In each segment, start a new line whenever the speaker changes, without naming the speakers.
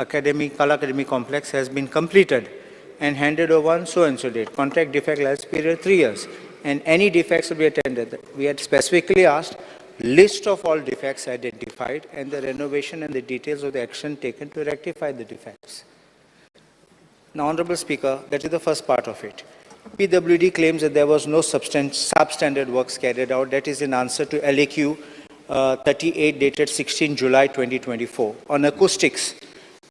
Kala Academy complex has been completed and handed over on so-and-so date. Contract defect life period 3 years. And any defects will be attended. We had specifically asked list of all defects identified and the renovation and the details of the action taken to rectify the defects. Now, Honorable Speaker, that is the first part of it. PWD claims that there was no substandard works carried out. That is in answer to LAQ 38 dated 16 July 2024. On acoustics,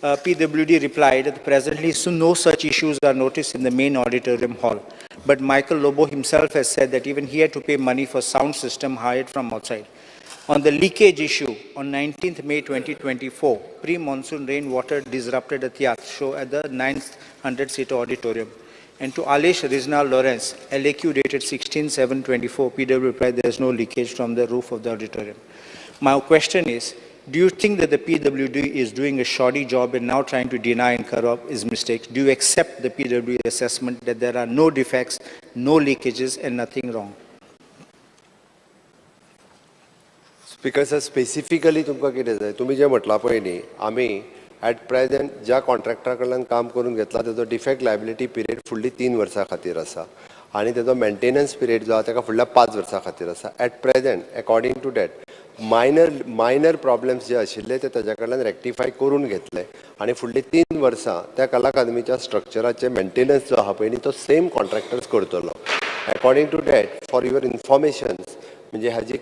PWD replied that presently no such issues are noticed in the main auditorium hall. But Michael Lobo himself has said that even he had to pay money for sound system hired from outside. On the leakage issue, on 19th May 2024, pre-monsoon rainwater disrupted a theatre show at the 900-seater auditorium. And to Alish Rizna Lawrence, LAQ dated 16/7/24, PW replied there is no leakage from the roof of the auditorium. My question is, do you think that the PWD is doing a shoddy job and now trying to deny and cover up his mistakes? Do you accept the PWD assessment that there are no defects, no leakages and nothing wrong?
Speaker sir, specifically तुमका कितें जाय तुम्ही जे म्हटला पळय न्ही आमी at present ज्या कॉन्ट्रॅक्टरा कडल्यान काम करून घेतला तेजो डिफेक्ट लायबिलिटी पिरियड फुडली 3 वर्सां खातीर आसा आनी तेजो मेंटेनन्स पिरियड जो आसा तेका फुडल्या 5 वर्सां खातीर आसा. At present according to that minor problems जे आशिल्ले ते ताच्या कडल्यान रेक्टिफाय करून घेतले आनी फुडली 3 वर्सां त्या कला अकादमीच्या स्ट्रक्चराचे मेंटेनन्स जो आहा पळय न्ही तो सेम कॉन्ट्रॅक्टर्स करतलो. According to that for your information म्हणजे हाजी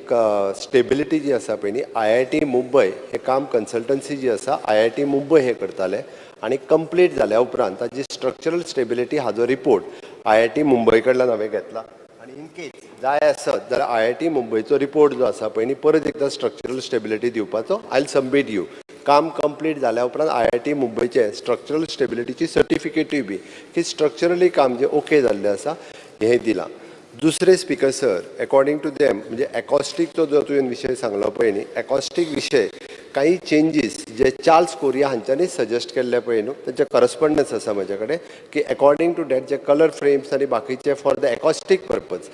स्टेबिलिटी जी आसा पळय न्ही IIT मुंबय हे काम कन्सल्टन्सी जी आसा IIT मुंबय हे करताले आनी कंप्लीट जाल्या उपरांत ताजी स्ट्रक्चरल स्टेबिलिटी हाजो रिपोर्ट IIT मुंबय कडल्यान हांवें घेतला आनी इन केस जाय आसत जाल्यार IIT मुंबयचो रिपोर्ट जो आसा पळय न्ही परत एकदा स्ट्रक्चरल स्टेबिलिटी दिवपाचो आय विल सबमीट यू. काम कंप्लीट जाल्या उपरांत IIT मुंबयचे स्ट्रक्चरल स्टेबिलिटीची सर्टिफिकेटूय बी की स्ट्रक्चरली काम जे ओके जाल्लें आसा हें दिलां. दुसरे speaker sir, according to them म्हणजे एकॉस्टिकचो जो तुवें विशय सांगलो पळय न्ही एकॉस्टीक विशय काही चेंजीस जे चार्ल्स कोरिया हांच्यांनी सजेस्ट केल्ले पळय न्हू तेचे करस्पॉन्डन्स आसा म्हजे कडेन की अकॉर्डिंग टू डॅट जे कलर फ्रेम्स आनी बाकीचे फॉर द एकॉस्टीक पर्पज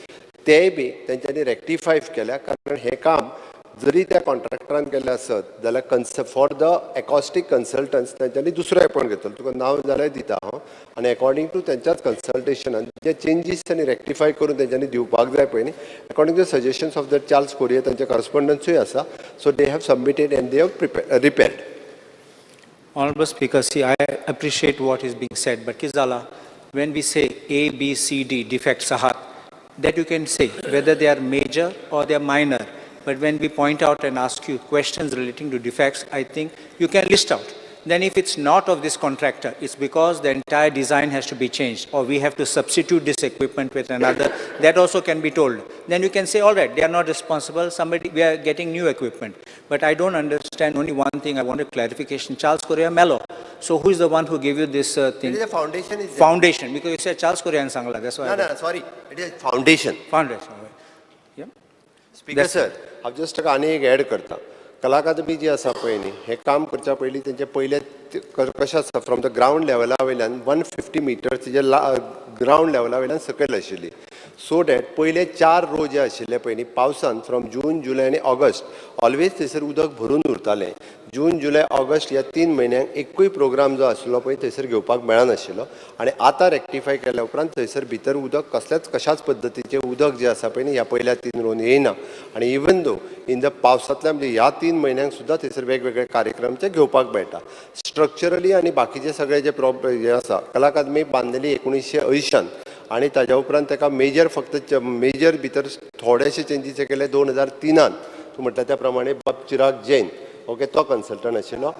तेय बी तेंच्यांनी रेक्टिफाय केल्या कारण हे काम जरी त्या कॉन्ट्रॅक्टरान केलें आसत जाल्यार फॉर द एकॉस्टीक कन्सल्टन्ट्स तेंच्यांनी दुसरो अपॉयंट घेतलो तुका नांव जाल्यार दिता हांव आनी अकॉर्डिंग टू तेंच्याच कन्सल्टेशनान जे चेंजीस त्यांनी रेक्टिफाय करून तेंच्यांनी दिवपाक जाय पळय न्ही according to suggestions of the Charles Correa तेंचे करस्पॉन्डन्सूय आसा so they have submitted and they have repaired.
Honorable Speaker, see, I appreciate what is being said, but Kizala, when we say A, B, C, D defects are that you can say whether they are major or they are minor. But when we point out and ask you questions relating to defects, I think you can list out. Then if it's not of this contractor, it's because the entire design has to be changed or we have to substitute this equipment with another. That also can be told. Then you can say, all right, they are not responsible. We are getting new equipment. But I don't understand only one thing. I want a clarification. Charles Correa Mello. So who is the one who gave you this thing?
It is a foundation.
Foundation. Because you said Charles Correa and Sangla. That's why.
No, sorry. It is foundation.
Foundation. Yeah.
Speaker sir, I've just आनी एक add करता. कला अकादमी जी आसा पळय न्ही हे काम करच्या पयलीं तेंचे पयले कशें आसा फ्रॉम द ग्रावंड लेवला वयल्यान 150 मिटर्स जे ग्रावंड लेवला वयल्यान सकयल आशिल्ली सो डॅट पयले 4 रो जे आशिल्ले पळय न्ही पावसान फ्रॉम जून जुलय आनी ऑगस्ट ऑलवेज थंयसर उदक भरून उरतालें. जून जुलय ऑगस्ट ह्या 3 म्हयन्यांक एकूय प्रोग्राम जो आशिल्लो पळय थंयसर घेवपाक मेळनाशिल्लो आनी आतां रेक्टिफाय केल्या उपरांत थंयसर भितर उदक कशाच पद्दतीचें उदक जे आसा पळय न्ही ह्या पयल्या 3 रोन येयना आनी इवन दो इन द पावसांतल्या म्हणजे ह्या 3 म्हयन्यांक सुद्दां थंयसर वेगवेगळे कार्यक्रम ते घेवपाक मेळटा. स्ट्रक्चरली आनी बाकीचे सगळे जे हे आसा कला अकादमी बांदलेली 1980 आनी ताज्या उपरांत ताका मेजर भितर थोडेशे चेंजीस केले 2003 तूं म्हणटा त्या प्रमाणे बाब चिराग जैन ओके तो कन्सल्टंट आशिल्लो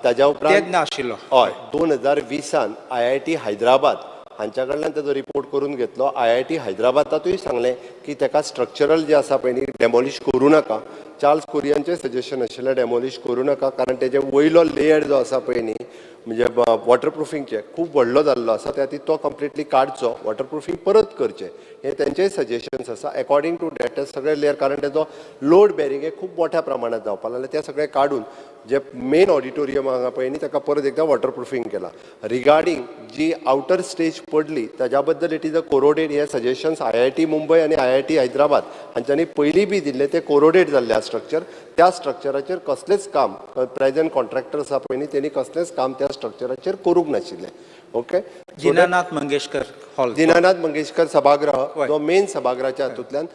ताज्या उपरांत
नाशिल्लो
हय 2020 IIT हैदराबाद हांच्या कडल्यान ताजो रिपोर्ट करून घेतलो. IIT हैदराबादातूय सांगलें की ताका स्ट्रक्चरल जे आसा पळय न्ही डेमॉलिश करूं नाका. चार्ल्स कोरियांचें सजेशन आशिल्लें डेमॉलिश करूं नाका कारण तेजे वयलो लेयर जो आसा पळय न्ही म्हणजे वॉटरप्रुफींगचे खूब व्हडलो जाल्लो आसा त्या खातीर तो कंप्लिटली काडचो वॉटरप्रुफींग परत करचें हे तेंचेय सजेशन्स आसा. अकॉर्डिंग टू डॅट सगळे लेयर कारण तेजो लोड बेरिंग हे खूब मोठ्या प्रमाणात जावपाक लागलें ते सगळे काडून जे मेन ऑडिटोरियम हांगा पळय न्ही ताका परत एकदा वॉटरप्रुफींग केलां. रिगार्डींग जी आउटर स्टेज पडली ताज्या बद्दल इट इज अ कोरोडेड हे सजेशन्स IIT मुंबय आनी IIT हैदराबाद हांच्यांनी पयलीं बी दिल्ले ते कोरोडेड जाल्ले आसा स्ट्रक्चर त्या स्ट्रक्चराचेर कसलेंच काम प्रेझेंट कॉन्ट्रॅक्टर आसा पळय न्ही तेणी कसलेंच काम त्या स्ट्रक्चराचेर करूंक नाशिल्लें. ओके.
दीनानाथ मंगेशकर हॉल.
दीनानाथ मंगेशकर सभागृह जो मेन सभागृहाच्या हातूंतल्यान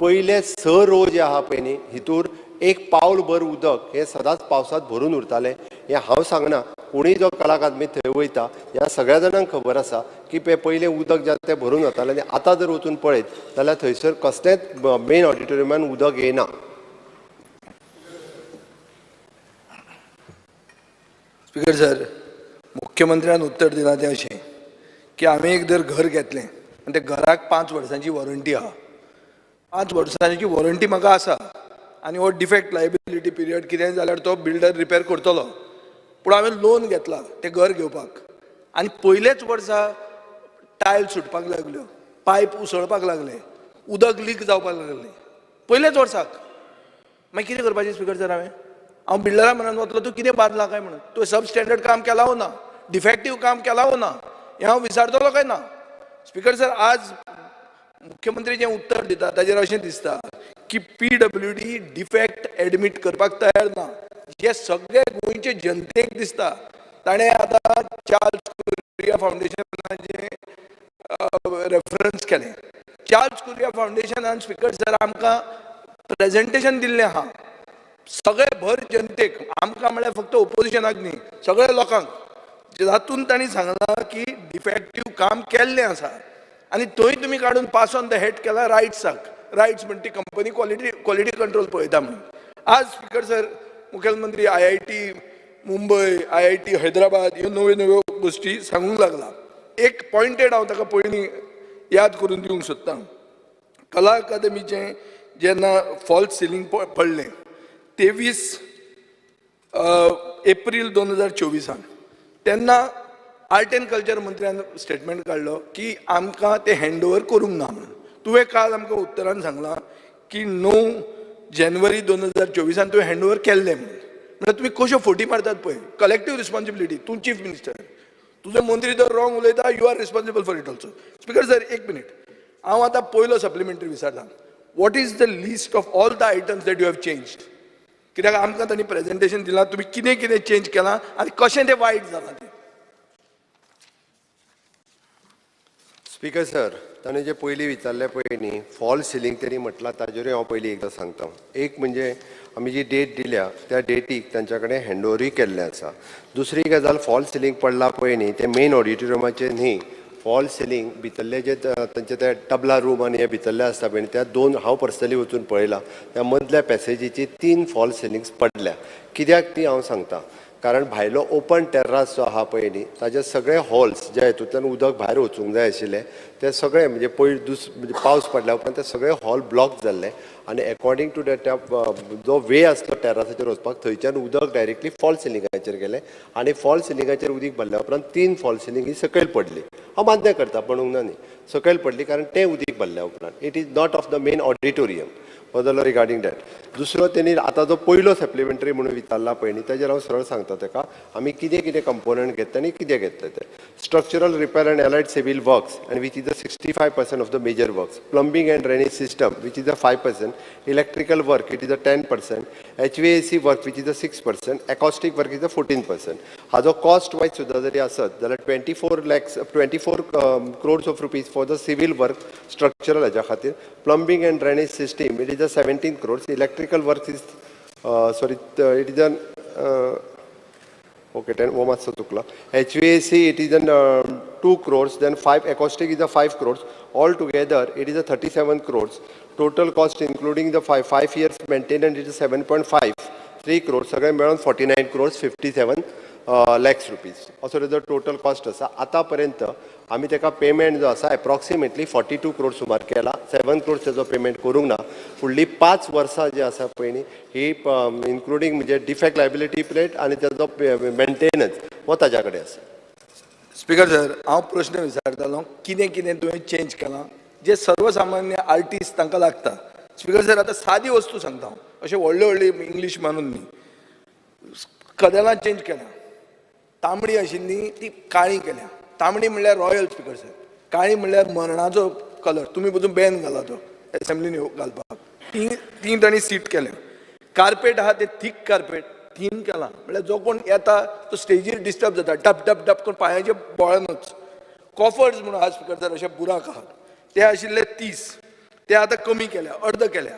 पयले 6 रो जे आहा पळय न्ही हितूर एक पावल भर उदक हे सदांच पावसांत भरून उरतालें. हें हांव सांगना, कोणूय जो कला अकादमी थंय वयता ह्या सगळ्या जाणांक खबर आसा की पयलें उदक जें तें भरून वतालें आनी आतां जर वचून पळयत जाल्यार थंयसर कसलेंच मेन ऑडिटोरियमान उदक येना.
स्पीकर सर, मुख्यमंत्र्यान उत्तर दिलां तें अशें की आमी एक जर घर घेतलें आनी त्या घराक 5 वर्सांची वॉरंटी आहा. 5 वर्सांची वॉरंटी म्हाका आसा आनी हो डिफेक्ट लायबिलिटी पिरियड कितें जाल्यार तो बिल्डर रिपेर करतलो. पूण हांवें लोन घेतला तें घर घेवपाक आनी पयलेच वर्सा टायल सुटपाक लागल्यो, पायप उसळपाक लागले, उदक लीक जावपाक लागलें पयलेच वर्साक. मागीर कितें करपाचें स्पीकर सर? हांव बिल्डरा म्हणून वतलो तूं कितें बांदलां काय म्हणून, तूं सब स्टँडर्ड काम केलां वो ना, डिफेक्टीव काम केलां वो ना, हें हांव विचारतलो काय ना? स्पीकर सर, आज मुख्यमंत्री जें उत्तर दिता ताजेर अशें दिसता की PWD डिफेक्ट एडमीट करपाक तयार ना. जे सगळे गोंयचे जनतेक दिसता. ताणें आतां चार्ल्स कुरिया फावंडेशनाचें रेफरन्स केलें. चार्ल्स कुरिया फावंडेशनान स्पीकर सर आमकां प्रेझेंटेशन दिल्लें आहा सगळे भर जनतेक, आमकां म्हळ्यार फक्त ओपोजिशनाक न्ही, सगळ्या लोकांक. जातून तांणी सांगलां की डिफेक्टीव काम केल्लें आसा आनी थंय तुमी काडून पास ऑन द हेड केला रायट्साक. रायट्स म्हणटा ती कंपनी क्वॉलिटी कंट्रोल पळयता म्हणून. आज स्पीकर सर मुखेलमंत्री IIT मुंबय, IIT हैदराबाद ह्यो नव्यो नव्यो गोश्टी सांगूंक लागला. एक पॉयंटेड हांव ताका पयलीं याद करून दिवंक सोदतां. कला अकादमीचें जेन्ना फॉल्स सिलींग पडलें 23 एप्रील 2024 तेन्ना आर्ट एंड कल्चर मंत्र्यान स्टेटमेंट काडलो की आमकां ते हँड ओवर करूंक ना म्हणून. तुवें काल आमकां उत्तरान सांगलां की 9 जानेवारी 2024 तुवें हँड ओवर केल्लें म्हणून. म्हणल्यार तुमी कश्यो फोटी मारतात पळय, कलेक्टीव रिस्पॉन्सिबिलिटी. तूं चीफ मिनिस्टर, तुजो मंत्री जर रॉंग उलयता you are responsible for it also. Speaker sir, एक मिनीट, हांव आतां पयलो सप्लिमेंटरी विचारतां. What is the list of all the items that you have changed? कित्याक आमकां तांणी प्रेझेंटेशन दिलां, तुमी कितें कितें चेंज केलां आनी कशें तें वायट जालां तें.
स्पीकर सर, ताणें जे पयलीं विचारलें पळय न्ही फॉल सिलींग तेणी म्हटलां ताजेरूय हांव पयलीं एकदां सांगता. एक म्हणजे आमी जी डेट दिल्या त्या डेटीक तांच्या कडेन हँडओवरूय केल्लें आसा. दुसरी गजाल, फॉल सिलींग पडला पळय न्ही तें मेन ऑडिटोरियमाचें न्ही, फॉल सिलींग भितरले जे तांचे ते टबला रूम आनी हे भितरले आसता पळय त्या 2 हांव पर्सनली वचून पळयलां त्या मदल्या पॅसेजीची 3 फॉल सिलींग्स पडल्या. कित्याक ती हांव सांगता, कारण भायलो ओपन टेर्रास जो आहा पळय न्ही ताजे सगळे हॉल्स जे हितूंतल्यान उदक भायर वचूंक जाय आशिल्लें ते सगळे म्हणजे म्हणजे पावस पडल्या उपरांत ते सगळे हॉल ब्लॉक जाल्ले आनी अकॉर्डिंग टू त्या जो वे आसलो टेर्रासाचेर वचपाक थंयच्यान उदक डायरेक्टली फॉल सिलिंगाचेर गेलें आनी फॉल सिलिंगाचेर उदक भरल्या उपरांत 3 फॉल सिलींग ही सकयल पडली. हांव मान्य करता, पडूंक ना न्ही, सकयल पडली कारण तें उदीक भरल्या उपरांत. It is not of the main auditorium बदलो रिगार्डींग दॅट. दुसरो तेणी आतां जो पयलो सप्लिमेंटरी म्हणून विचारला पळय न्ही ताजेर हांव सरळ सांगता ताका आमी कितें कितें कंपोनंट घेता आनी कितें घेतले ते. Structural repair and allied civil works and which is the 65% of the major works. Plumbing and drainage system which is the 5%. Electrical work it is the 10%. HVAC work which is the 6%. Acoustic work is the 14%. हाजो cost wise सुद्दां जरी आसत जाल्यार 24 crores of rupees for the civil work structural हेच्या खातीर. Plumbing and drainage system it is the 17 crores. Electrical work is it is an okay 10 वो मातसो चुकला. HVAC it is an 2 crores. Then 5 acoustic is a 5 crores. All together it is a 37 crores. Total cost including the 5 years maintenance it is 7.53 crores. सगळे मेळून 49 crores 57 lakhs rupees असो तेजो total cost आसा. आतां पर्यंत आमी ताका पेमेंट जो आसा एप्रॉक्सिमेटली 42 crores सुमार केला. 7 crores तेजो पेमेंट करूंक ना. फुडलीं 5 वर्सां जी आसा पळय न्ही ही इन्क्लुडींग म्हणजे डिफेक्ट लायबिलिटी पिरियड आनी तेजो मेंटेनन्स हो ताज्या कडेन आसा.
स्पीकर सर, हांव प्रश्न विचारतालो कितें कितें तुवें चेंज केलां जे सर्वसामान्य आर्टिस्ट तांकां लागता. स्पीकर सर, आतां सादी वस्तू सांगता हांव, अशें व्हडले व्हडले इंग्लीश मानून न्ही. कदेलां चेंज केल्या, तांबडी आशिल्ली ती काळी केल्या. तांबडी म्हणल्यार रॉयल स्पीकर सर, काळी म्हणल्यार मरणाचो कलर, तुमी पसून बॅन घाला तो असेंब्लीन घालपाक. ती तांणी सीट केल्या. कार्पेट आहा ते थीक कार्पेट थीन केला म्हळ्यार जो कोण येता तो स्टेजीर डिस्टर्ब जाता डब डब डब करून पांयाचे बोळानूच. कॉफर्स म्हणून आहा स्पिकर जर अशे बुराक आहात ते आशिल्ले 30 ते आतां कमी केल्या अर्द केल्या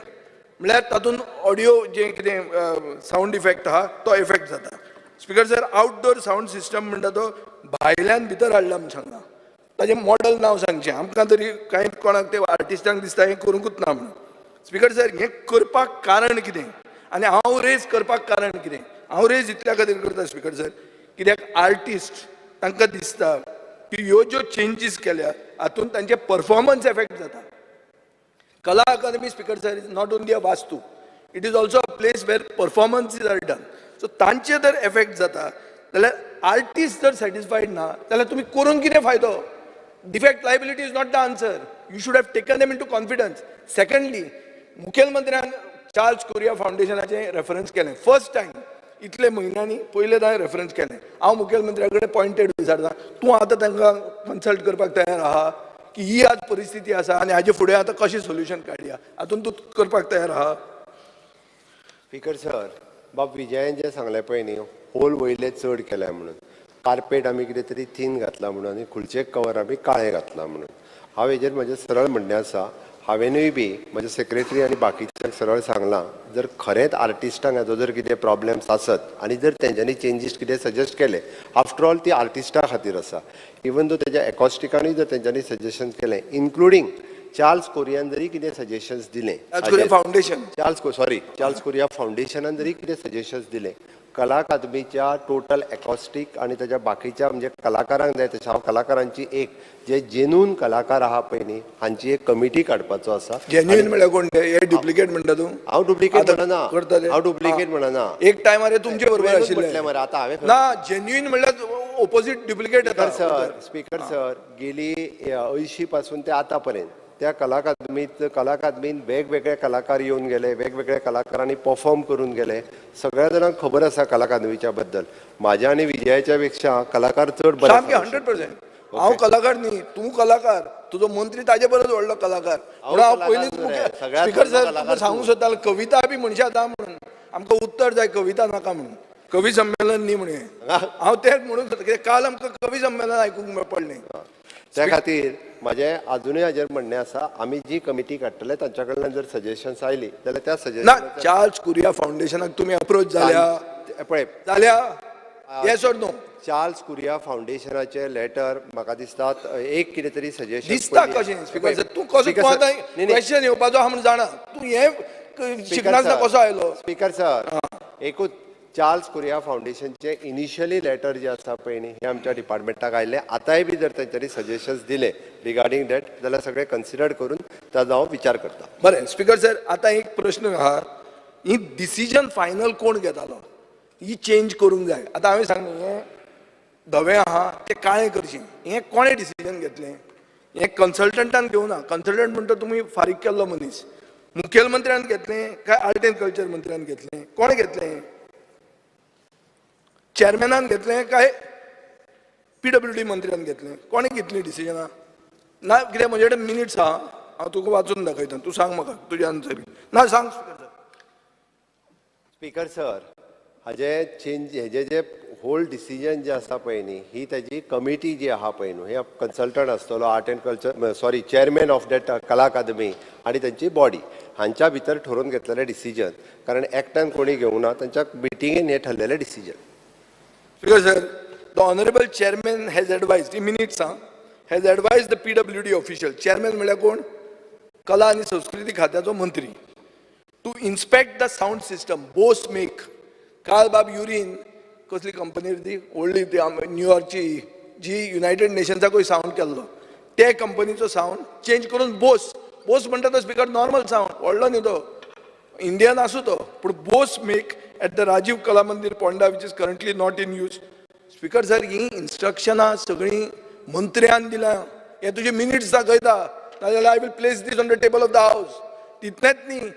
म्हळ्यार तातूंत ऑडियो जे कितें साऊंड इफेक्ट आहा तो इफेक्ट जाता. Speaker sir outdoor sound system म्हणटा तो भायल्यान भितर हाडला म्हूण सांगला. ताजें मॉडल नांव सांगचें आमकां तरी कांय कोणाक ते आर्टिस्टांक दिसता हें करूंकूच ना म्हणून. स्पिकर सर हें करपाक कारण कितें आनी हांव रेज करपाक कारण कितें. हांव रेज इतल्या खातीर करता स्पिकर सर कित्याक आर्टिस्ट तांकां दिसता की ह्यो ज्यो चेंजीस केल्या हातूंत तांचे परफॉर्मन्स इफेक्ट जाता. Kala academy speaker sir is not only a वास्तू, it is also a place where performances are done. So तांचे जर इफेक्ट जाता जाल्यार आर्टिस्ट जर सॅटिस्फायड ना जाल्यार तुमी करून कितें फायदो. Defect liability is not the answer. You should have taken them into confidence. Secondly मुखेलमंत्र्यान चार्ल्स कोरिया फावंडेशनाचें रेफरन्स केलें फर्स्ट टायम इतले म्हयन्यांनी पयलें दाय रेफरन्स केलें. हांव मुखेलमंत्र्या कडेन पॉयंटेड विचारता तूं आतां तांकां कन्सल्ट करपाक तयार आहा की ही आज परिस्थिती आसा आनी हाजे फुडें आतां कशें सोल्युशन काडया हातूंत तूं करपाक तयार आहा.
स्पिकर सर बाब विजयान जें सांगलें पळय न्ही होल वयले चड केल्या म्हणून कार्पेट आमी कितें तरी थीन घातला म्हणून आनी खुर्चे कवर आमी काळें घातला म्हणून हांव हेजेर म्हजें सरळ म्हणणें आसा. हांवेनूय बी म्हजे सेक्रेटरी आनी बाकीच्यांक सरळ सांगलां जर खरेंच आर्टिस्टांक हाजो जर कितें प्रॉब्लेम्स आसत आनी जर तेंच्यांनी चेंजीस कितें सजेस्ट केले आफ्टर ऑल ती आर्टिस्टा खातीर आसा. इवन दो तेज्या एकॉस्टिकानूय जर तेंच्यांनी सजेशन केलें इन्क्लुडींग चार्ल्स कोरियान जरी कितें सजेशन्स दिलें
फावंडेशन
चार्ल्स कोरिया फावंडेशनान जरी कितें सजेशन्स दिलें कला अकादमीच्या टोटल एकॉस्टीक आनी तेज्या बाकीच्या म्हणजे कलाकारांक जाय तशें हांव कलाकारांची एक जे जेन्यून कलाकार आहा पळय न्ही हांची एक कमिटी काडपाचो आसा.
जेन्युइन म्हळ्यार कोण हे डुप्लिकेट म्हणटा तूं.
हांव डुप्लिकेट म्हणना
एक टायमार तुमचे बरोबर आशिल्ले
मरे आतां हांवें
ना जेन्युइन म्हळ्यार ओपोजीट डुप्लिकेट येता.
स्पिकर सर गेली 80 पासून ते आतां पर्यंत त्या कला अकादमीन वेगवेगळे कलाकार येवन गेले वेगवेगळ्या कलाकारांनी परफॉर्म करून गेले. सगळ्या जाणांक खबर आसा कला अकादमीच्या बद्दल. म्हाज्या आनी विजयाच्या पेक्षा कलाकार चड बरे.
100%. हांव कलाकार न्ही तूं कलाकार तुजो मंत्री ताजे परस व्हडलो कलाकार. हांव पयलींच स्पिकर सर तुका सांगूंक सोदतालो कविता बी म्हणचे आतां म्हणून आमकां उत्तर जाय कविता नाका म्हणून कवी संमेलन न्ही म्हणून हांव तेंच म्हणून सोदता काल आमकां कवी संमेलन आयकूंक पडलें.
त्या खातीर म्हाजें अजुनूय हाजेर म्हणणें आसा आमी जी कमिटी काडटले तांच्या कडल्यान जर सजेशन्स आयली जाल्यार त्या सजेशन
चार्ल्स कोरिया फावंडेशनाक तुमी अप्रोच जाल्या
पळय
जाल्या yes or no.
Charles Correa फावंडेशनाचे लेटर म्हाका दिसता एक कितें तरी सजेशन
दिसता कशें स्पिकर तूं कसो क्वेश्चन येवपाचो आहा म्हणून जाणा तूं हें शिकनासतना कसो आयलो.
स्पिकर सर एकूच चार्ल्स कोरिया फावंडेशनचे इनिशियली लेटर जे आसा पळय न्ही हे आमच्या डिपार्टमेंटाक आयले. आतांय बी जर तेंच्यांनी सजेशन्स दिले रिगार्डींग दॅट जाल्यार सगळे कन्सिडर करून ताजो हांव विचार करता.
बरें स्पिकर सर आतां एक प्रश्न आहा ही डिसिजन फायनल कोण घेतालो ही चेंज करूंक जाय. आतां हांवें सांगलें हें धवें आहा तें काळें करचें हें कोणें डिसिजन घेतलें हें कन्सल्टंटान घेवना. कन्सल्टंट म्हणटा तुमी फारीक केल्लो मनीस मुखेलमंत्र्यान घेतलें काय आर्ट एंड कल्चर मंत्र्यान घेतलें कोणें घेतलें. चेअरमॅनान घेतलें काय PWD मंत्र्यान घेतलें कोणें घेतली डिसिजनां ना कित्याक म्हजे कडेन मिनिट्स आहा हांव तुका वाचून दाखयता तूं सांग म्हाका तुजी आन्सर ना सांग.
स्पिकर सर हाजे चेंज हेजे जे होल डिसिजन जे आसा पळय न्ही ही तेजी कमिटी जी आहा पळय न्हू हे कन्सल्टंट आसतलो art and culture chairman of that कला अकादमी आनी तेंची बॉडी हांच्या भितर ठरोवन घेतलेलें डिसिजन कारण एकट्यान कोणी घेवंक ना तांच्या मिटिंगेन हें ठरलेलें decision.
Because sir, the honorable chairman has advised, in minutes, has advised the PWD official, chairman म्हळ्यार कोण कला आणि संस्कृती खात्याचो मंत्री, to inspect the sound system, Bose make. काल बाब युरीन कसली कंपनी ती व्हडली न्यूयॉर्कची जी युनायटेड नेशन्साकूय साऊंड केल्लो ते कंपनीचो साऊंड चेंज करून बोस म्हणटा तो स्पिकर नॉर्मल साऊंड व्हडलो न्ही तो इंडियन आसूं तो पूण Bose make at the Rajiv Kala Mandir Ponda which is currently not in use. Speaker sir he instructions सगळी मंत्र्यान दिला हे तुझे मिनिट्स दाखयता नाजाल्यार I will place this on the table of the house. तितलेंच न्ही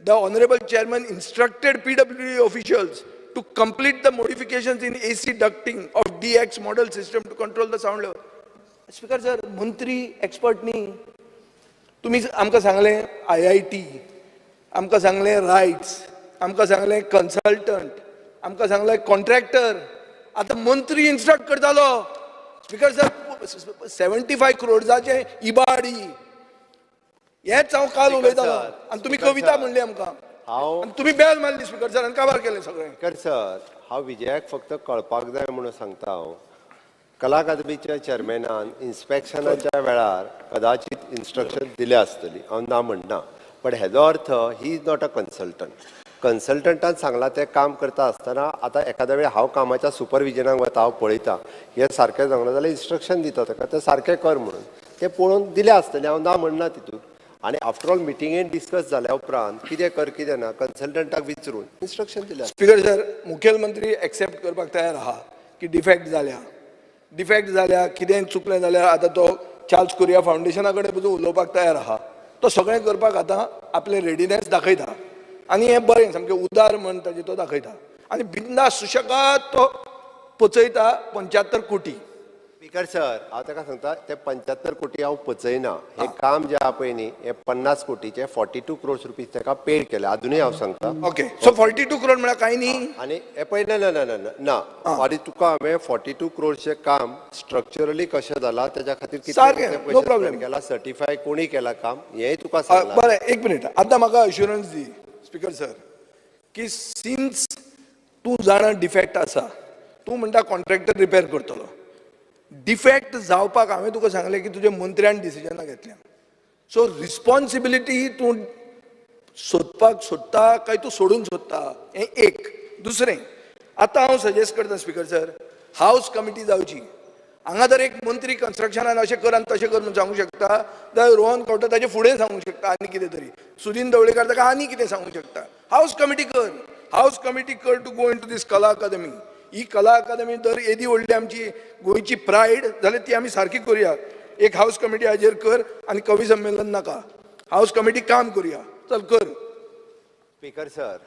the honorable chairman instructed PWD officials to complete the modifications in AC ducting of DX model system to control the sound level. Speaker sir मंत्री expert न्ही तुम्ही आमकां सांगलें IIT आमकां सांगलें rights आमकां सांगलें कन्सल्टंट, आमकां सांगलें कॉन्ट्रॅक्टर, आतां मंत्री इन्स्ट्रक्ट करतालो. स्पीकर सर 75 crores इबाडी हेच हांव काल उलयतालो आनी तुमी कविता म्हणली आमकां. आनी तुमी बेल मारली स्पीकर सर आनी काबार केलें सगळें.
स्पीकर सर, हांव विजयाक फक्त कळपाक जाय म्हणून सांगता हांव. कला अकादमीच्या चेअरमॅनान इन्स्पेक्शनाच्या वेळार कदाचित इन्स्ट्रक्शन दिले आसतली, हांव ना म्हणना. पण हेजो अर्थ he is not a consultant. कन्सल्टंटान सांगलां तें काम करता आसतना आतां एखाद्या वेळी हांव कामाच्या सुपरविजनाक वता, हांव पळयता हें सारकें सांगलां जाल्यार इन्स्ट्रक्शन दिता ताका तें सारकें कर म्हणून. तें पळोवन दिलें आसतलें, हांव ना म्हणना तितून. आनी आफ्टर ऑल मिटिंगेन डिस्कस जाल्या उपरांत कितें कर कितें ना कन्सल्टंटाक विचारून इन्स्ट्रक्शन दिलें.
स्पीकर सर, मुखेलमंत्री एक्सेप्ट करपाक तयार आहा की डिफेक्ट जाल्या कितें चुकलें जाल्यार आतां तो चार्ल्स कोरिया फावंडेशना कडेन पसून उलोवपाक तयार आहा. तो सगळें करपाक आतां आपलें रेडिनेस दाखयता आनी हें बरें सामकें उदार म्हण ताजें तो दाखयता आनी बिंदास सुशेगाद तो पचयता 75 कोटी.
स्पीकर सर, हांव ताका सांगता ते 75 कोटी हांव पचयना. हें काम जें आहा पळय न्ही हें 50 कोटीचे 42 crores रुपीज ताका पेड केल्या अजूनय हांव सांगता.
ओके, सो 42 crores म्हळ्यार कांय न्ही.
आनी हे पळय ना ना ना ना ना आनी तुका हांवें 42 crores काम स्ट्रक्चरली कशें जालां तेज्या खातीर
सारकें, no problem.
केला, सर्टिफाय कोणी केला काम हेंय तुका सांगलां.
बरें, एक मिनीट आतां म्हाका अश्युरन्स दी स्पीकर सर की सिन्स तूं जाणा डिफेक्ट आसा, तूं म्हणटा कॉन्ट्रॅक्टर रिपेर करतलो. डिफेक्ट जावपाक हांवें तुका सांगलें की तुज्या मंत्र्यान डिसिजनां घेतल्या. सो रिस्पॉन्सिबिलिटी तूं सोदपाक सोदता काय तूं सोडून सोदता हें एक. दुसरें, आतां हांव सजेस्ट करता स्पीकर सर, हावस कमिटी जावची. हांगा जर एक मंत्री कन्स्ट्रक्शनान अशें कर आनी तशें कर म्हणून सांगूंक शकता जाल्यार रोहन खंवटे ताचे फुडें सांगूंक शकता आनी कितें तरी. सुदीन ढवळेकर ताका आनी कितें सांगूंक शकता. हावस कमिटी कर टू गो इन टू दीस कला अकादमी. ही कला अकादमी जर येदी व्हडली आमची गोंयची प्रायड जाल्यार ती आमी सारकी करुया. एक हावस कमिटी हाजेर कर आनी कवी संमेलन नाका, हावस कमिटी काम करुया. चल कर.
स्पीकर सर,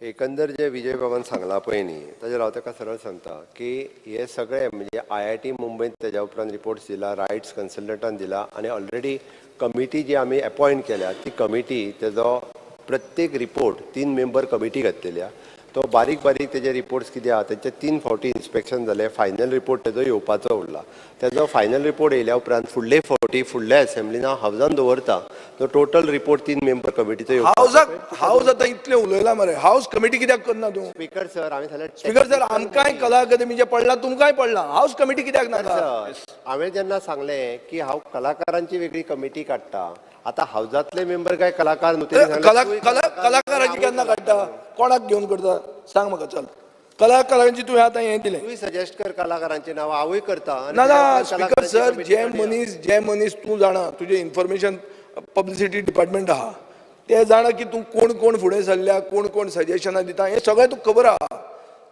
एकंदर जे विजय बाबान सांगला पळय न्ही ताजेर हांव ताका सरळ सांगता की हे सगळे म्हणजे IIT मुंबयन तेज्या उपरांत रिपोर्ट्स दिला, रायट्स कन्सल्टंटान दिला आनी ऑलरेडी कमिटी जी आमी अपॉयंट केल्या ती कमिटी तेजो प्रत्येक रिपोर्ट 3 मेंबर कमिटी घातलेली आहा. तो बारीक तेजे रिपोर्ट्स कितें आहा तेंचे 3 फावटी इन्स्पेक्शन जालें. फायनल रिपोर्ट तेजो येवपाचो उरला. तेजो फायनल रिपोर्ट येयल्या उपरांत फुडले फावटी फुडल्या असेंब्लीन हांव हावजान दवरता तो टोटल रिपोर्ट 3 मेंबर कमिटीचो येवपाचो.
हावज आतां इतलें उलयलां मरे, हावस कमिटी कित्याक करना तूं.
स्पीकर सर, हांवें सांगलें
स्पीकर सर, आमकांय कला अकादमीचें पडलां, तुमकांय पडलां, हावस कमिटी कित्याक नाका.
हांवें जेन्ना सांगलें की हांव कलाकारांची वेगळी कमिटी काडटा, आतां हावजांतले मेंबर काय कलाकार न्हू,
कलाकारांची केन्ना काडटा, कोणाक घेवन करता सांग म्हाका. चल, कलाकारांची तुवें आतां हें दिलें,
तुवें सजेस्ट कर कलाकारांची नांवां, हांवूय करता.
ना स्पीकर सर, जे मनीस तूं जाणा, तुजें इन्फॉर्मेशन पब्लिसिटी डिपार्टमेंट आहा ते जाणा की तूं कोण फुडें सरल्या, कोण सजेशनां दिता, हें सगळें तुका खबर आहा.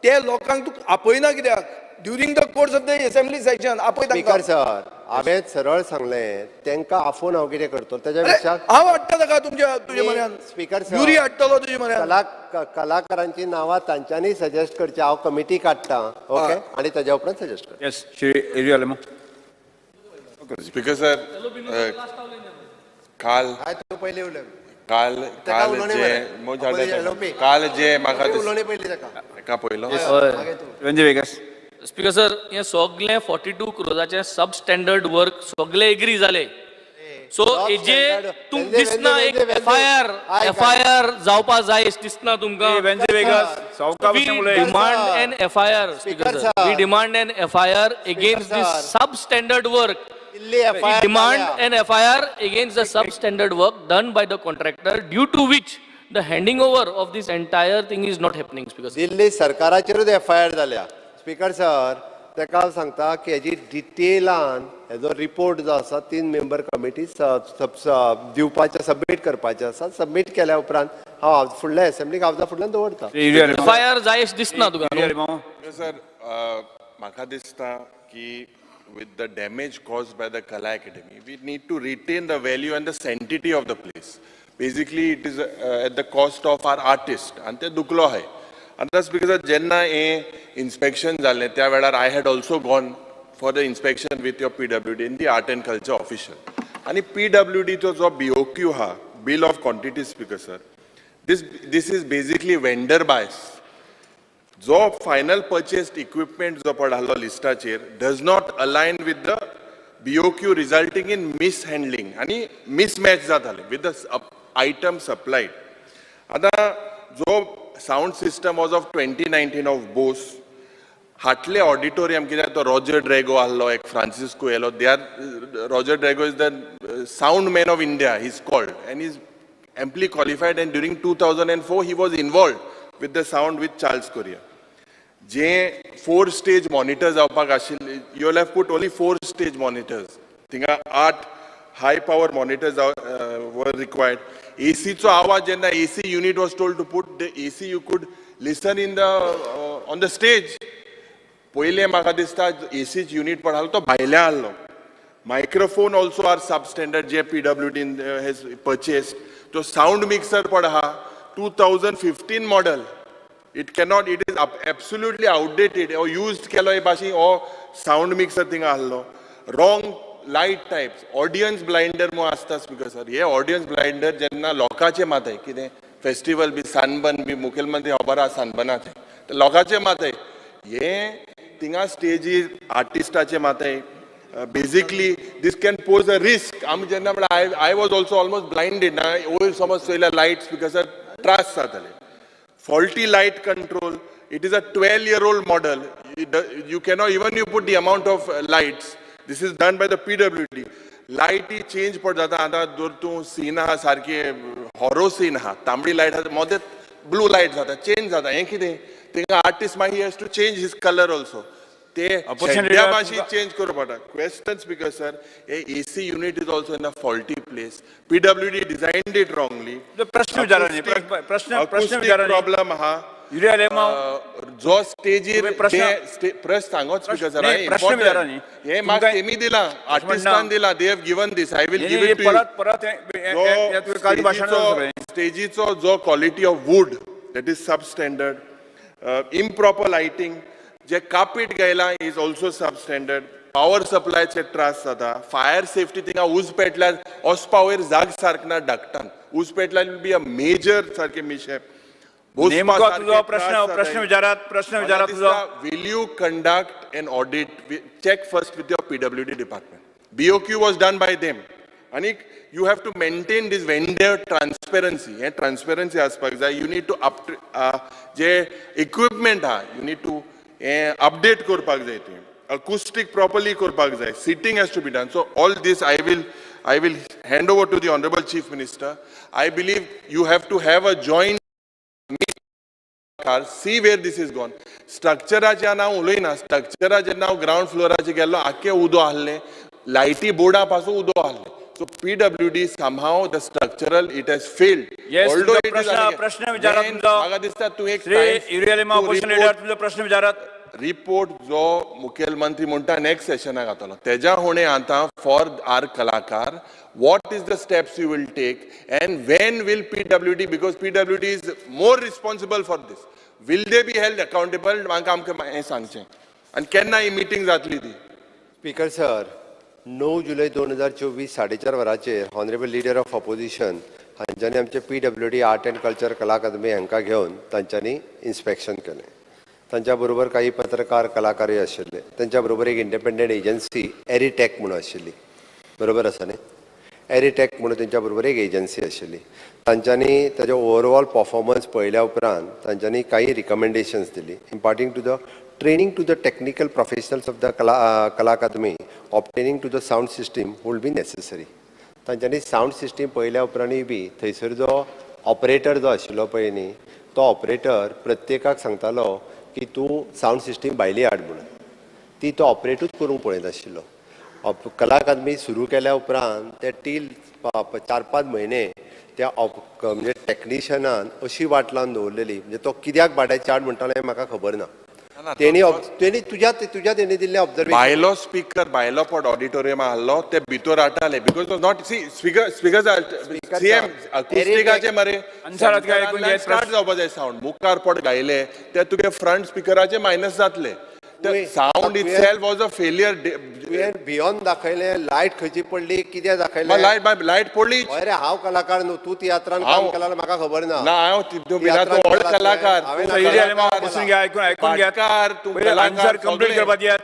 ते लोकांक तूं आपयना कित्याक. During the course of the assembly session आपयता.
स्पीकर सर, हांवें सरळ सांगलें तेंकां आफोवन हांव कितें करतलो तेज्या पेक्षा
हांव हाडटा ताका तुजे म्हऱ्यान.
स्पीकर सर,
युरी हाडटलो तुजे म्हऱ्यान.
कलाकारांची नांवां तांच्यांनी सजेस्ट करची, हांव कमिटी काडटा. ओके, आनी तेज्या उपरांत सजेस्ट कर.
Yes, Shri Irialemo.
Speaker sir, काल
पयलीं उलय.
काल जे म्हाका एका पयलो
Ranjay Vegas.
स्पीकर सर, हे सगळे 42 crores सब स्टँडर्ड वर्क सगळे एग्री जाले. सो हेजे तुमकां दिसना एक FIR जावपा जाय दिसना तुमकां.
Ranjay Vegas.
Demand an FIR. Speaker sir, we demand an FIR against this substandard work. We demand an FIR against the substandard work done by the contractor, due to which the handing over of this entire thing is not happening. Speaker sir.
Delhi सरकाराचेरूच FIR जाल्या. Speaker sir, ताका हांव सांगता की hazy डिटेलान हेजो report जो आसा 3 member committee दिवपाचे, सबमीट करपाचे आसा. सबमीट केल्या उपरांत हांव फुडल्या असेंब्लीक हावजा फुडल्यान दवरता.
FIR जाय दिसना तुका.
सर, म्हाका दिसता की with the damage caused by the Kala Academy, we need to retain the value and the sanctity of the place. Basically, it is at the cost of our artist. And ते दुखलो आहे. And that's because जेन्ना हे inspection जाले त्या वेळार I had also gone for the inspection with your PWD in the Art and Culture official. आणि PWD तो जो BOQ हा, Bill of Quantity, Speaker sir, This is basically vendor bias. जो final purchased equipment जो पडलो लिस्टाचेर does not align with the BOQ, resulting in mishandling आणि mismatch जाताले with the item supplied. आता जो sound system was of 2019 of Bose, हाटले auditorium कित्याक तो Roger Drago आसलो, एक Francisco yellow, Roger Drago is the sound man of India, he's called, and he's amply qualified, and during 2004 he was involved with the sound with Charles Correa. J 4-stage monitors जावपाक आशिल्ले, you will have put only 4-stage monitors. थिंगा 8 high power monitors were required. AC चो आवाज जेन्ना AC unit was told to put the AC, you could listen in the on the stage. पहिले म्हाका दिसता AC unit पडालो तो भायले आसलो. Microphone also are substandard J PWD has purchased. तो sound mixer पड हा 2015 model. It is absolutely outdated or used केलो भाशेन or sound mixer थिंगा आसलो. Wrong light types, audience blinder मो आसता स्पीकर सर. हे audience blinder जेन्ना लोकांचे माथाय कितें फेस्टिवल बी सनबर्न बी मुखेलमंत्री खबर आसा सनबर्नाचे ते लोकांचे माथाय हे थिंगा स्टेजीर आर्टिस्टाचे माथाय. Basically this can pose a risk. आमी जेन्ना I was also almost blinded ना ओयर समज चोयल्या lights because त्रास जाताले. Faulty light control. It is a 12-year-old model. You cannot, even you put the amount of lights. This is done by the PWD. Light he change per जाता. आता जर तूं scene आहा सारके horror scene आहा, तांबडी light आहा, मदें blue light जाता, change जाता. हें कितें? थिंगा artist मागीर he has to change his color also. ते शेड्या भाशी change करूं पडटा. Question speaker sir, a AC unit is also in a faulty place. PWD designed it wrongly.
प्रश्न विचारा
problem आहा. जो स्टेजीर प्रश्न सांगोच स्पीकर सर हे म्हाका तेमी दिला आर्टिस्टान दिला. they have given this, I will give it to you. स्टेजीचो जो quality of wood that is substandard, improper lighting, J carpet गायला is also substandard. Power supply चे त्रास जाता. Fire safety थिंगा उज पेटल्यार horsepower जाग सारकना डक्टान उज पेटल्यार will be a major सारके mishap.
प्रश्न विचारात तुझो.
Will you conduct an audit? Check first with your PWD department. BOQ was done by them. And you have to maintain this vendor transparency. Transparency aspects. You need to equipment you need to update korpak jay. Acoustic properly korpak jay. Seating has to be done. So all this I will hand over to the Honorable Chief Minister. I believe you have to have a joint see where this is gone. Structure नाव उलयना. Structure नाव ground floor गेल्लो आख्खे उदो आहले. Lighty boarda पासून उदो आहले. So PWD somehow the structural it has failed.
Yes,
although it is
प्रश्न विचारात तुमचो.
म्हाका दिसता तू एक
युरियालिमा ऑपोजिशन लीडर तुमचो प्रश्न विचारात.
रिपोर्ट जो मुखेलमंत्री म्हणटा नेक्स्ट सेशनाक जातलो तेज्या होणे आता फॉर आर कलाकार what is the steps you will take and when will PWD, because PWD is more responsible for this, will they be held accountable? म्हाका आमकां हें सांगचें आनी केन्ना ही मीटिंग जातली ती.
स्पीकर सर, 9 जुलय 2024 4:30 वरांचेर हॉनरेबल लिडर ऑफ ऑपोजिशन हांच्यांनी आमचे PWD आर्ट एंड कल्चर कला अकादमी हांकां घेवन तांच्यांनी इन्स्पेक्शन केलें. तांच्या बरोबर काही पत्रकार कलाकारय आशिल्ले. तांच्या बरोबर एक इंडिपेंडंट एजन्सी एरिटेक म्हणून आशिल्ली. बरोबर आसा न्ही? एरिटेक म्हणून तांच्या बरोबर एक एजन्सी आशिल्ली. तांच्यांनी ताजो ओवरऑल परफॉर्मन्स पळयल्या उपरांत तांच्यांनी काही रिकमेंडेशन्स दिली. Imparting to the training to the technical professionals of the Kala academy obtaining to the sound system would be necessary. तांच्यांनी साऊंड सिस्टम पळयल्या उपरांतूय बी थंयसर जो ऑपरेटर जो आशिल्लो पळय न्ही तो ऑपरेटर प्रत्येकाक सांगतालो की तूं साऊंड सिस्टम भायली हाड म्हणून. ती तो ऑपरेटूच करूंक पळयत आशिल्लो. कला अकादमी सुरू केल्या उपरांत ते टील 4-5 म्हयने त्या म्हणजे टॅक्निशियनान अशी वाट लावन दवरलेली म्हणजे तो कित्याक भाड्याची हाड म्हणटालो हें म्हाका खबर ना. तेणी तुज्या तेणी दिल्लें ऑब्जर्वेशन
भायलो स्पीकर भायलो पड ऑडिटोरियमा आहलो ते भितर हाडटाले because was not see speaker CM अकुस्टिकाचे मरे स्टार्ट जावपा जाय साऊंड मुखार पड गायले ते तुगे फ्रंट स्पीकराचे मायनस जातले. The sound itself was a failure
तुवें भियोन दाखयलें लायट खंयची पडली कितें दाखयलें
लायट पडली
हय रे हांव कलाकार न्हू तूं तियात्रान काम केला जाल्यार म्हाका खबर ना
ना हांव
तियात्रान
व्हड
केला
कलाकार
हांवें
तूं
इरिया लिमा
कलाकार,
बसून घ्या ऐकून घ्या
पाटकार, तूं
पहिले
कलाकार,
आन्सर कंप्लीट
सगळे.
करपाक दियात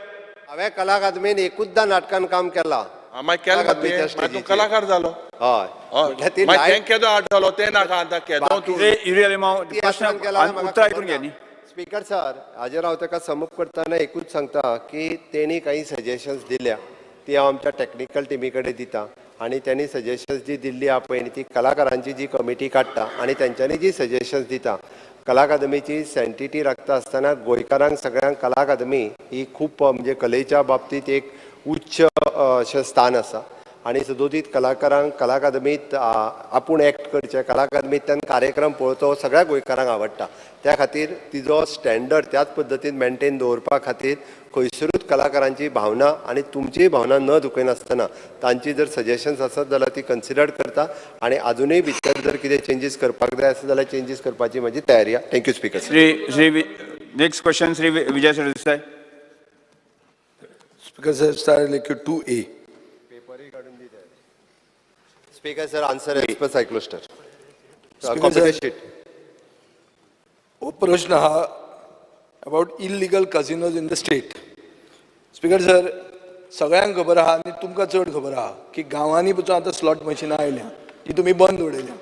हांवें कला अकादमीन एकूचदा नाटकान काम केलां
मागीर केलें
कला
मरे,
अकादमीच्या
मागीर तूं
स्टेजीचेर.
कलाकार जालो
हय म्हटल्यार ती
मागीर तें
लायट
केदो आठ जालो तें नाका आतां केदो तूं
इरिया लिमा प्रश्न
तियात्रान केला जाल्यार म्हाका
उत्तर
खबर
ऐकून
ना.
घ्या न्ही
स्पीकर सर हाजेर हांव ताका समप करतना एकूच सांगता की तेणी काही सजेशन्स दिल्या ती हांव आमच्या टॅक्निकल टिमी कडेन दिता आनी त्यांनी सजेशन्स जी दिल्ली आहा पळय ती कलाकारांची जी कमिटी काडटा आनी तेंच्यांनी जी सजेशन्स दिता कला अकादमीची सँटिटी राखता आसतना गोंयकारांक सगळ्यांक कला अकादमी ही खूब म्हणजे कलेच्या बाबतीत एक उच्च अशें स्थान आसा आनी सदोदीत कलाकारांक कला अकादमीत आपूण एक्ट करचें कला अकादमींतल्यान कार्यक्रम पळोवचो सगळ्या गोंयकारांक आवडटा त्या खातीर तिजो स्टँडर्ड त्याच पद्दतीन मेंटेन दवरपा खातीर खंयसरूच कलाकारांची भावना आनी तुमचीय भावना न दुखयनासतना तांची जर सजेशन्स आसत जाल्यार ती कन्सिडर करता आनी आजुनूय भितर जर कितें चेंजीस करपाक जाय आसत जाल्यार चेंजीस करपाची म्हजी तयारी आहा thank you speaker
Shri next question Shri Vijay Sardesai
speaker sir star लेक्यू 2A.
Speaker sir answer express cyclostyle
Speaker,
computer
sir.
Sheet
हो प्रश्न हा about illegal casinos in the state. Speaker sir सगळ्यांक खबर आहा आनी तुमकां चड खबर आहा की गांवांनी पसून आतां स्लॉट मशिनां आयल्या ती तुमी बंद उडयल्या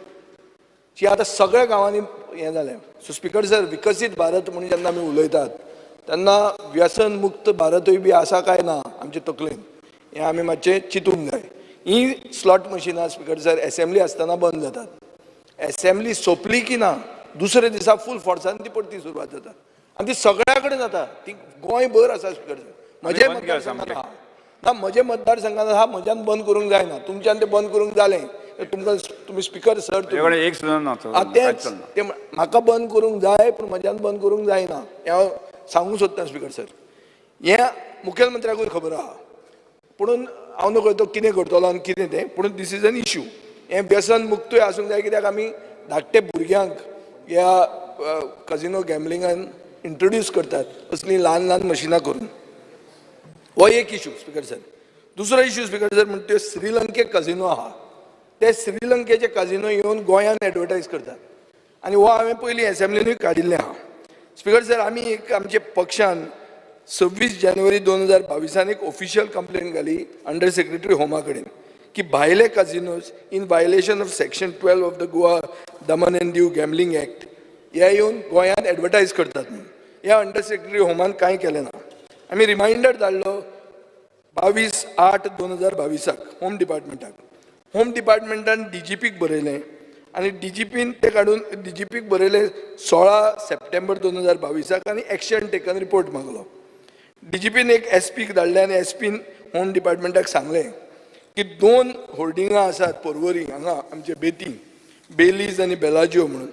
ती आतां सगळ्या गांवांनी हें जालें. सो स्पीकर सर विकसीत भारत म्हणून जेन्ना आमी उलयतात तेन्ना व्यसन मुक्त भारतूय बी आसा काय ना आमचे तकलेन हें आमी मातशें चिंतूंक जाय. ही स्लॉट मशिनां स्पीकर सर एसेंब्ली आसतना बंद जातात. एसेंब्ली सोंपली की ना दुसरे दिसा फूल फोर्सान ती परती सुरवात जाता आनी ती सगळ्या कडेन जाता ती गोंयभर आसा स्पीकर सर. म्हजे मतदारसंघात आहा ना म्हजे मतदारसंघात आहा म्हज्यान बंद करूंक जायना तुमच्यान तें बंद करूंक जालें तुमकां तुमी स्पीकर सर
तुमच्याकडे एक सुद्धा नव्हतं
तेंच ते म्हाका बंद करूंक जाय पूण म्हज्यान बंद करूंक जायना हें हांव सांगूंक सोदता स्पीकर सर. हें मुखेलमंत्र्याकूय खबर आहा पुणून हांव नकळतो कितें करतलो आनी कितें तें पूण दीस इज एन इश्यू. हें व्यसन मुक्तूय आसूंक जाय कित्याक आमी धाकटे भुरग्यांक ह्या कजिनो गॅमलिंगान इंट्रोड्यूस करतात असलीं ल्हान ल्हान मशिनां करून. हो एक इश्यू स्पीकर सर. दुसरो इश्यू स्पीकर सर म्हणटा त्यो श्रीलंकेक कजिनो आहा ते श्रीलंकेचे कजिनो येवन गोंयांत एडवर्टायज करतात आनी हो हांवें पयलीं एसेंब्लीनूय काडिल्लें आहा. स्पीकर सर आमी एक आमच्या पक्षान 26 जानेवारी 2022 एक ऑफिशियल कंप्लेन घाली अंडर सेक्रेटरी होमा कडेन की भायले casinos in violation of section 12 of the Goa Daman and Diu gambling act हे येवन गोंयांत एडवर्टायज करतात म्हणून. हे अंडर सेक्रेटरी होमान कांय केलें ना. आमी रिमांयडर धाडलो 22/8/2022 होम डिपार्टमेंटाक. होम डिपार्टमेंटान DGPक बरयलें आनी DGPन तें काडून DGPक बरयलें 16 सप्टेंबर 2022 आनी एक्शन टेकन रिपोर्ट मागलो. DGPन एक SPक धाडलें आनी SPन होम डिपार्टमेंटाक सांगलें की 2 होर्डिंगां आसात पर्वरी हांगा आमचे बेती बेलीज आनी बेलाजिओ म्हणून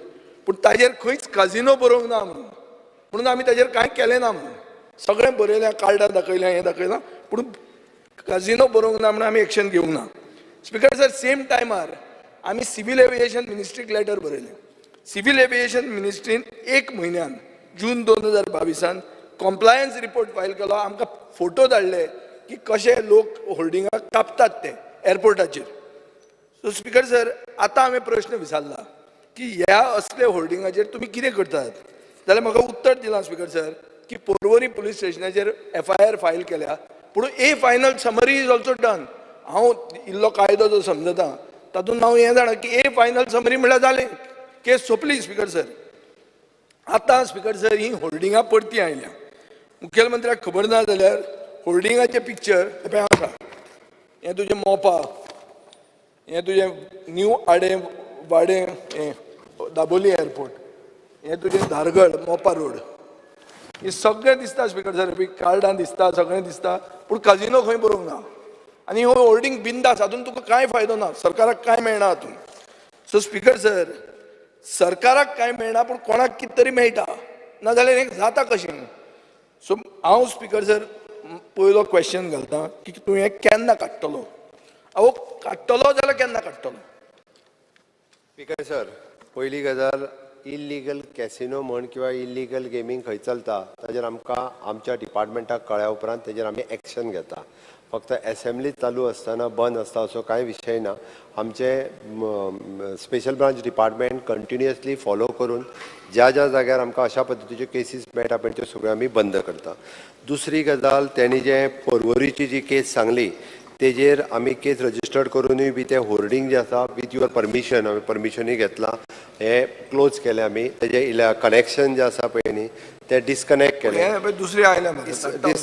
पूण ताजेर खंयच काजिनो बरोवंक ना म्हणून आमी ताजेर कांय केलें ना म्हणून सगळें बरयलें कार्डां दाखयलें हें दाखयलां पूण काजिनो बरोवंक ना म्हणून आमी एक्शन घेवंक ना. स्पीकर सर सेम टायमार आमी सिव्हील एविएशन मिनिस्ट्रीक लेटर बरयलें. सिव्हील एविएशन मिनिस्ट्रीन 1 म्हयन्यान जून 2022 कॉम्प्लायन्स रिपोर्ट फायल केलो. आमकां फोटो धाडले की कशे लोक होल्डिंगाक कापतात ते एअरपोर्टाचेर. सो स्पीकर सर आतां हांवें प्रश्न विचारला की ह्या असले होल्डिंगाचेर तुमी कितें करतात जाल्यार म्हाका उत्तर दिलां स्पीकर सर की पर्वरी पुलीस स्टेशनाचेर FIR फायल केल्या पूण A final summary is also done. हांव इल्लो कायदो जो समजता तातूंत हांव हें जाणा की ए फायनल समरी म्हळ्यार जालें केस सोंपली स्पीकर सर. आतां स्पीकर सर ही होल्डिंगां परती आयल्या. मुखेलमंत्र्याक खबर ना जाल्यार होल्डिंगाचे पिक्चर पळय आसा हें तुजें मोपा हें तुजें न्यू आडे वाडे हें दाबोली एअरपोर्ट हें तुजें धारगड मोपा रोड हे सगळें दिसता स्पीकर सर कार्डां दिसता सगळें दिसता पूण काजिनो खंय बरोवंक ना आनी हो होल्डिंग बिंदास हातून तुका कांय फायदो ना सरकाराक कांय मेळना हातून. सो स्पीकर सर सरकाराक कांय मेळना पूण कोणाक कितें तरी मेळटा नाजाल्यार हें जाता कशें. सो हांव स्पीकर सर पयलो क्वेश्चन घालता की तूं हें केन्ना काडटलो. अहो काडटलो जाल्यार केन्ना काडटलो.
स्पीकर सर पयली गजाल इल्लीगल कॅसिनो म्हण किंवा इल्लीगल गेमींग खंय चलता ताजेर आमकां आमच्या डिपार्टमेंटाक कळ्ळ्या उपरांत ताजेर आमी एक्शन घेता. फक्त असेंब्ली चालू आसतना बंद आसता असो कांय विशय ना. आमचे special branch department continuously follow करून ज्या ज्या जाग्यार आमकां अशा पद्दतीच्यो केसीस मेळटा पळय त्यो सगळ्यो आमी बंद करता. दुसरी गजाल तेणी जे पर्वरीची जी केस सांगली तेजेर आमी केस रजिस्टर्ड करूनय बी ते होर्डिंग जे आसा विथ युअर परमिशन आमी परमिशनूय घेतला. हे क्लोज केले आमी. तेजे कनेक्शन जे आसा पळय न्ही ते डिस्कनेक्ट केले.
दुसरी आयल्या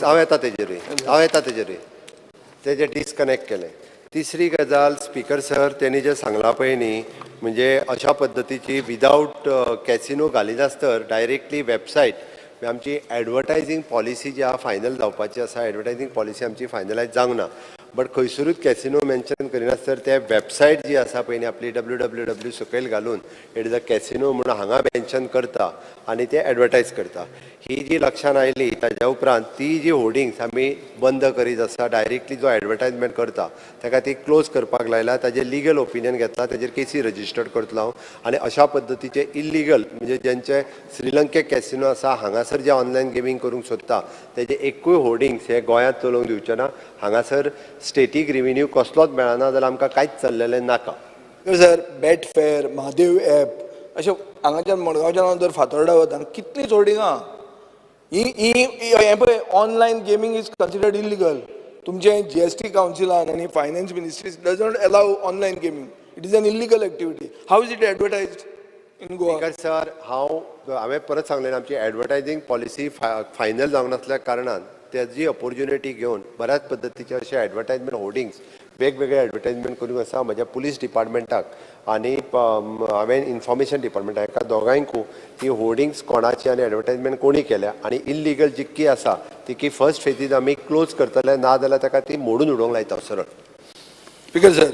हांव येता तेजेरूय तेजे डिस्कनेक्ट केले. तिसरी गजाल स्पीकर सर त्यांनी जे सांगला पळय न्ही म्हणजे अशा पद्दतीची विदाउट कॅसिनो घालिनासतर डायरेक्टली वेबसायट आमची एडवर्टायझींग पॉलिसी जी आहा फायनल जावपाची आसा. एडवर्टायझींग पॉलिसी आमची फायनलायज जावंक ना. बट खंयसरूच कॅसिनो मेन्शन करिनासतर ते वेबसायट जी आसा पळय न्ही आपली www सकयल घालून इट इज अ कॅसिनो म्हणून हांगा मेन्शन करता आनी ते एडवर्टायज करता. ही जी लक्षांत आयली ताज्या उपरांत ती जी होर्डिंग्स आमी बंद करीत आसा डायरेक्टली जो एडवर्टायजमेंट करता ताका ती क्लोज करपाक लायला. ताजेर लिगल ओपिनियन घेतला. ताजेर केसी रजिस्टर्ड करतलो हांव. आनी अशा पद्दतीचे इल्लीगल म्हणजे ज्यांचे श्रीलंकेक कॅसिनो आसा हांगासर जे ऑनलायन गेमींग करूंक सोदता तेजे एकूय होर्डिंग्स हे गोंयांत चलोवंक दिवचे ना. हांगासर स्टेटीक रेव्हेन्यू कसलोच मेळना जाल्यार आमकां कांयच चल्लेलें नाका.
Sir bat fair Mahadev app अशें हांगाच्यान मडगांवच्यान जर फातोर्डा वता कितलींच होर्डिंगां हे पळय online gaming is considered illegal. तुमचे GST कावन्सिलान आनी finance ministry doesn't allow online gaming. It is an illegal activity. How is it advertised in Goa?
Sir हांवें परत सांगलें आमची एडवर्टायझींग पॉलिसी फायनल जावंक नासल्या कारणान त्याची ऑपॉर्च्युनिटी घेवन बऱ्याच पद्दतीचे अशे एडवर्टायजमेंट होर्डिंग्स वेगवेगळे एडवर्टायजमेंट करूंक आसा म्हज्या पुलीस डिपार्टमेंटाक आनी हांवें इन्फॉर्मेशन डिपार्टमेंटाक एका दोगांयकू ती होर्डिंग्स कोणाची आनी एडवर्टायजमेंट कोणी केल्या आनी इल्लीगल जितकी आसा तिकी फर्स्ट फेजीत आमी क्लोज करतले ना जाल्यार ताका ती मोडून उडोवंक लायता सरळ.
स्पीकर सर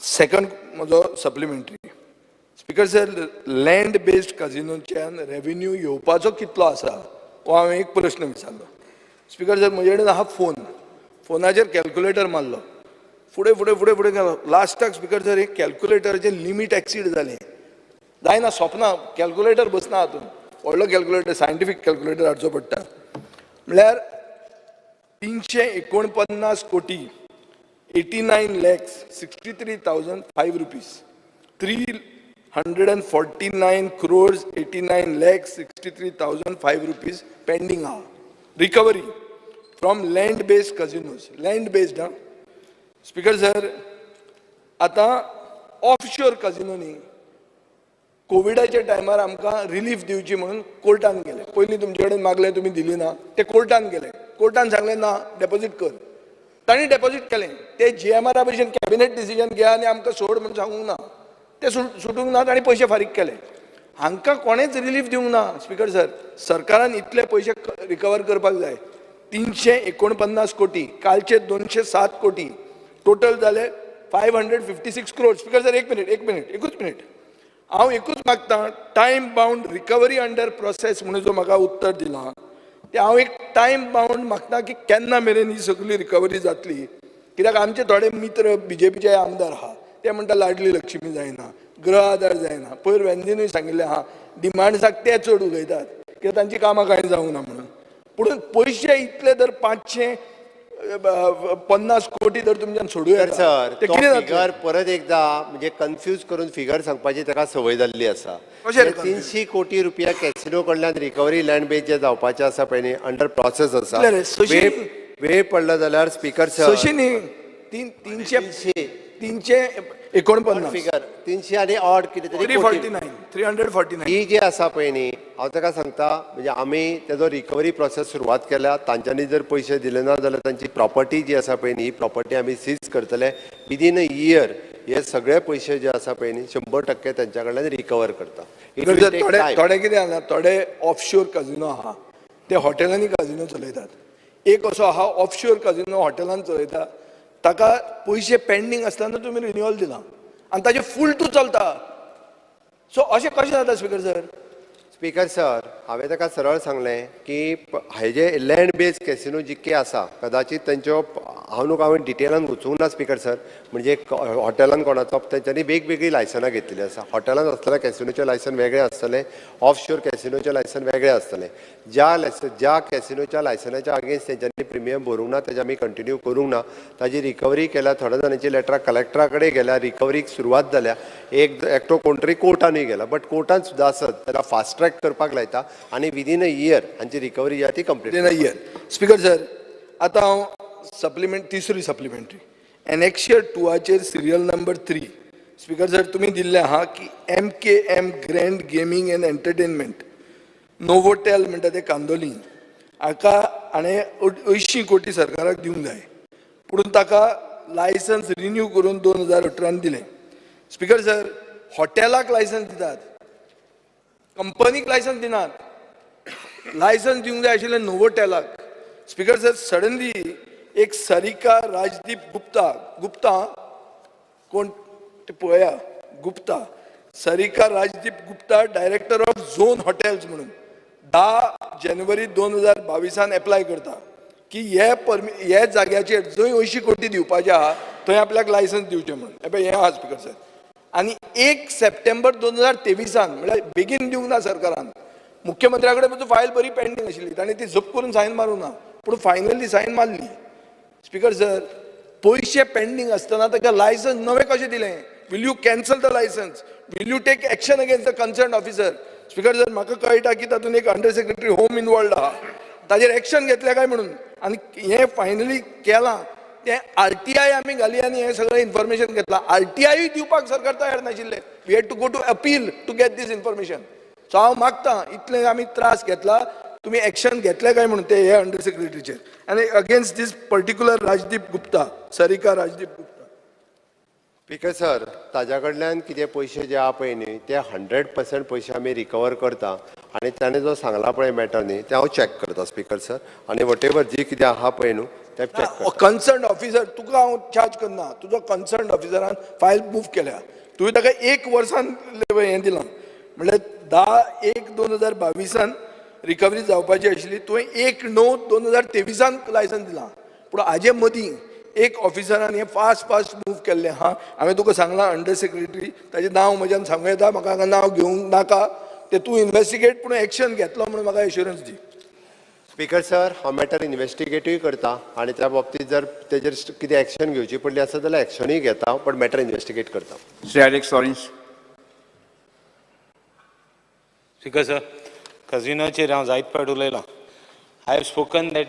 सेकंड म्हजो supplementary. Speaker sir land based काजिनोच्यान रेव्हेन्यू येवपाचो कितलो आसा हो हांवें एक प्रश्न विचारलो. स्पीकर सर म्हजे कडेन आहा फोनाचेर कॅल्क्युलेटर मारलो फुडें फुडें फुडें फुडें गेलो. लास्टाक स्पीकर सर एक कॅल्क्युलेटराचें लिमीट एक्सीड जालें. जायना सोंपना कॅल्क्युलेटर बसना हातून. व्हडलो कॅल्क्युलेटर सायंटिफीक कॅल्क्युलेटर हाडचो पडटा. म्हळ्यार 349 कोटी 89,63,005 रुपीज 349 crores 89,63,005 rupees pending आहा. Recovery from land-based casinos. Land-based हा. स्पीकर सर आता ऑफशोर कजिनो न्ही कोविडाच्या टायमार आमकां रिलीफ दिवची म्हणून कोर्टान गेले. पयलीं तुमचे कडेन मागले तुमी दिली ना. ते कोर्टान गेले. कोर्टान सांगलें ना डेपॉझिट कर. तांणी डेपॉझिट केलें. ते GMR भशेन कॅबिनेट डिसिजन घे आनी आमकां सोड म्हणून सांगूंक ना. ते सुटूंक ना तांणी पयशे फारीक केले. हांकां कोणेच रिलीफ दिवंक ना. स्पीकर सर सरकारान इतले पयशे रिकवर करपाक जाय. 349 कोटी कालचे 207 कोटी टोटल जाले 556 crores. स्पीकर सर एकूच मिनिट हांव एकूच मागतां time bound recovery under process म्हणून जो म्हाका उत्तर दिलां ते हांव एक टायम बाउंड मागतां की केन्ना मेरेन ही सगळी रिकवरी जातली. कित्याक आमचे थोडे मित्र BJPचे आमदार आहा ते म्हणटा लाडली लक्ष्मी जायना गृह आधार जायना. पयर वेंदीनूय सांगिल्लें आहा डिमांड्साक ते चड उलयतात कित्याक तांची कामां कांय जावंक ना म्हणून. पूण पयशे इतले जर 550 कोटी जर तुमच्यान सोडूं
सर फिगर परत एकदा म्हणजे कन्फ्यूज करून फिगर सांगपाची ताका संवय जाल्ली आसा. 300 कोटी रुपया कॅसिनो कडल्यान रिकवरी लँड बेज जे जावपाचे आसा पळय न्ही अंडर प्रोसेस आसा. वेळ पडला जाल्यार स्पीकर सर 349
फिगर
300 आनी ऑड कितें तरी
349
ही जी आसा पळय न्ही हांव ताका सांगता म्हणजे आमी तेजो रिकवरी प्रोसेस सुरवात केल्या. तांच्यांनी जर पयशे दिले ना जाल्यार तांची प्रॉपर्टी जी आसा पळय न्ही ही प्रॉपर्टी आमी सीज करतले. विदीन अ इयर हे सगळे पयशे जे आसा पळय न्ही 100% तांच्या कडल्यान रिकवर करता.
थोडे कितें आहा थोडे ऑफशोर काजिनो आहा ते हॉटेलांनी काजिनो चलयतात. एक असो आहा ऑफशोर काजिनो हॉटेलांत चलयता ताका पयशे पेंडींग आसतना तुमी रिन्युअल दिला आनी ताजे फूल टू चलता. सो अशें कशें जाता स्पीकर सर?
स्पीकर सर हांवें ताका सरळ सांगलें की हे जे लँड बेस्ड कॅसिनो जितके आसा कदाचित तांच्यो हांवें डिटेलान वचूंक ना स्पिकर सर. म्हणजे हॉटेलान कोणाचो तेंच्यांनी वेगवेगळी लायसनां घेतलेली आसा. हॉटेलान आसतलें कॅसिनोचें लायसन वेगळें आसतलें, ऑफ शोर कॅसिनोचें लायसन वेगळें आसतलें. ज्या कॅसिनोच्या लायसनाच्या अगेन्स्ट तेंच्यांनी प्रिमियम भरूंक ना तेजे आमी कंटिन्यू करूंक ना. ताजी रिकवरी केल्या. थोड्या जाणांची लेटरां कलेक्टरा कडेन गेल्या, रिकवरीक सुरवात जाल्या. एकटो कोण तरी कोर्टानूय गेला, बट कोर्टान सुद्दां आसत जाल्यार फास्ट ट्रॅक करपाक लायता आनी विदीन अ इयर हांची रिकवरी जी ती complete.
Within a year. Speaker sir, आतां हांव तिसरी supplementary annexure 2 serial number 3. Speaker sir, तुमी दिल्लें आहा की MKM grand gaming and entertainment Novotel म्हणटा ते कांदोली हाका हाणें 80 कोटी सरकाराक दिवंक जाय, पूण ताका लायसन्स रिन्यू करून 2018 दिलें. स्पिकर सर, हॉटेलाक लायसन्स दितात, कंपनीक लायसन्स दिनात. लायसन्स दिवंक जाय आशिल्लें नोवोटेलाक. स्पिकर सर, सडनली एक सरिका राजदीप गुप्ता कोण ते पळया, Gupta Sarika Rajdeep Gupta director of zone hotels म्हणून 10 जानेवारी 2022 एप्लाय करता की हे जाग्याचेर जंय 80 कोटी दिवपाचे आहा थंय आपल्याक लायसन्स दिवचें म्हणून. हें आहा स्पिकर सर. आनी 1 सप्टेंबर 2023 म्हळ्यार बेगीन दिवंक ना सरकारान. मुख्यमंत्र्या कडेन म्हजो फायल बरी पेंडींग आशिल्ली, ताणें ती झप करून सायन मारूं ना, पूण फायनली सायन मारली. स्पिकर सर, पयशे पेंडींग आसतना ताका लायसन्स नवें कशें दिलें? Will you cancel the licence? Will you take action against the concern officer? Speaker sir, म्हाका कळटा की तातूंत एक अंडर सेक्रेटरी होम इनवॉल्ड आहा, ताजेर एक्शन घेतलें काय म्हणून. आनी हें फायनली केलां तें RTI आमी घाली आनी हें सगळें इन्फॉर्मेशन घेतलां. RTI दिवपाक सरकार तयार नाशिल्ले. We had to go to appeal to get this information. So हांव मागतां, इतलें आमी त्रास घेतला, तुम्ही एक्शन घेतलें काय म्हणून ते हे अंडर सेक्रेटरीचेर आनी against this particular Rajdeep Gupta, Sarika Rajdeep Gupta.
Speaker sir, ताज्या कडल्यान कितें पयशे जे आहा पळय न्ही ते 100% पयशे आमी रिकवर करता आनी ताणें जो सांगला पळय मॅटर न्ही ते हांव चॅक करता स्पिकर सर. आनी वॉटेवर जी कितें आहा पळय न्हू ते चॅक करता.
कन्सर्न ऑफिसर तुका हांव चार्ज करना, तुजो कन्सर्न ऑफिसरान फायल मूव केल्या. तुवें ताका 1 वर्सान हें दिलां, म्हणल्यार 10/1/2022 रिकवरी जावपाची आशिल्ली, तुवें 1/9/2023 लायसन्स दिलां. पूण हाजे मदीं एक ऑफिसरान हें फास्ट मूव केल्लें आहा. हांवें तुका सांगलां अंडर सेक्रेटरी, ताजें नांव म्हज्यान सांगूं येता, म्हाका हांगा नांव घेवंक नाका, तें तूं इन्वेस्टिगेट पूण एक्शन घेतलो म्हणून म्हाका एश्युरन्स दी.
स्पिकर सर, हांव मॅटर इन्वेस्टिगेटूय करता आनी त्या बाबतींत जर तेजेर कितें एक्शन घेवची पडली आसत जाल्यार एक्शनूय घेता, पण मॅटर इन्वेस्टिगेट करता.
श्री एलेक्स ऑरेंज.
स्पिकर सर, कझिनोचेर हांव जायत फावट उलयलां. I have spoken that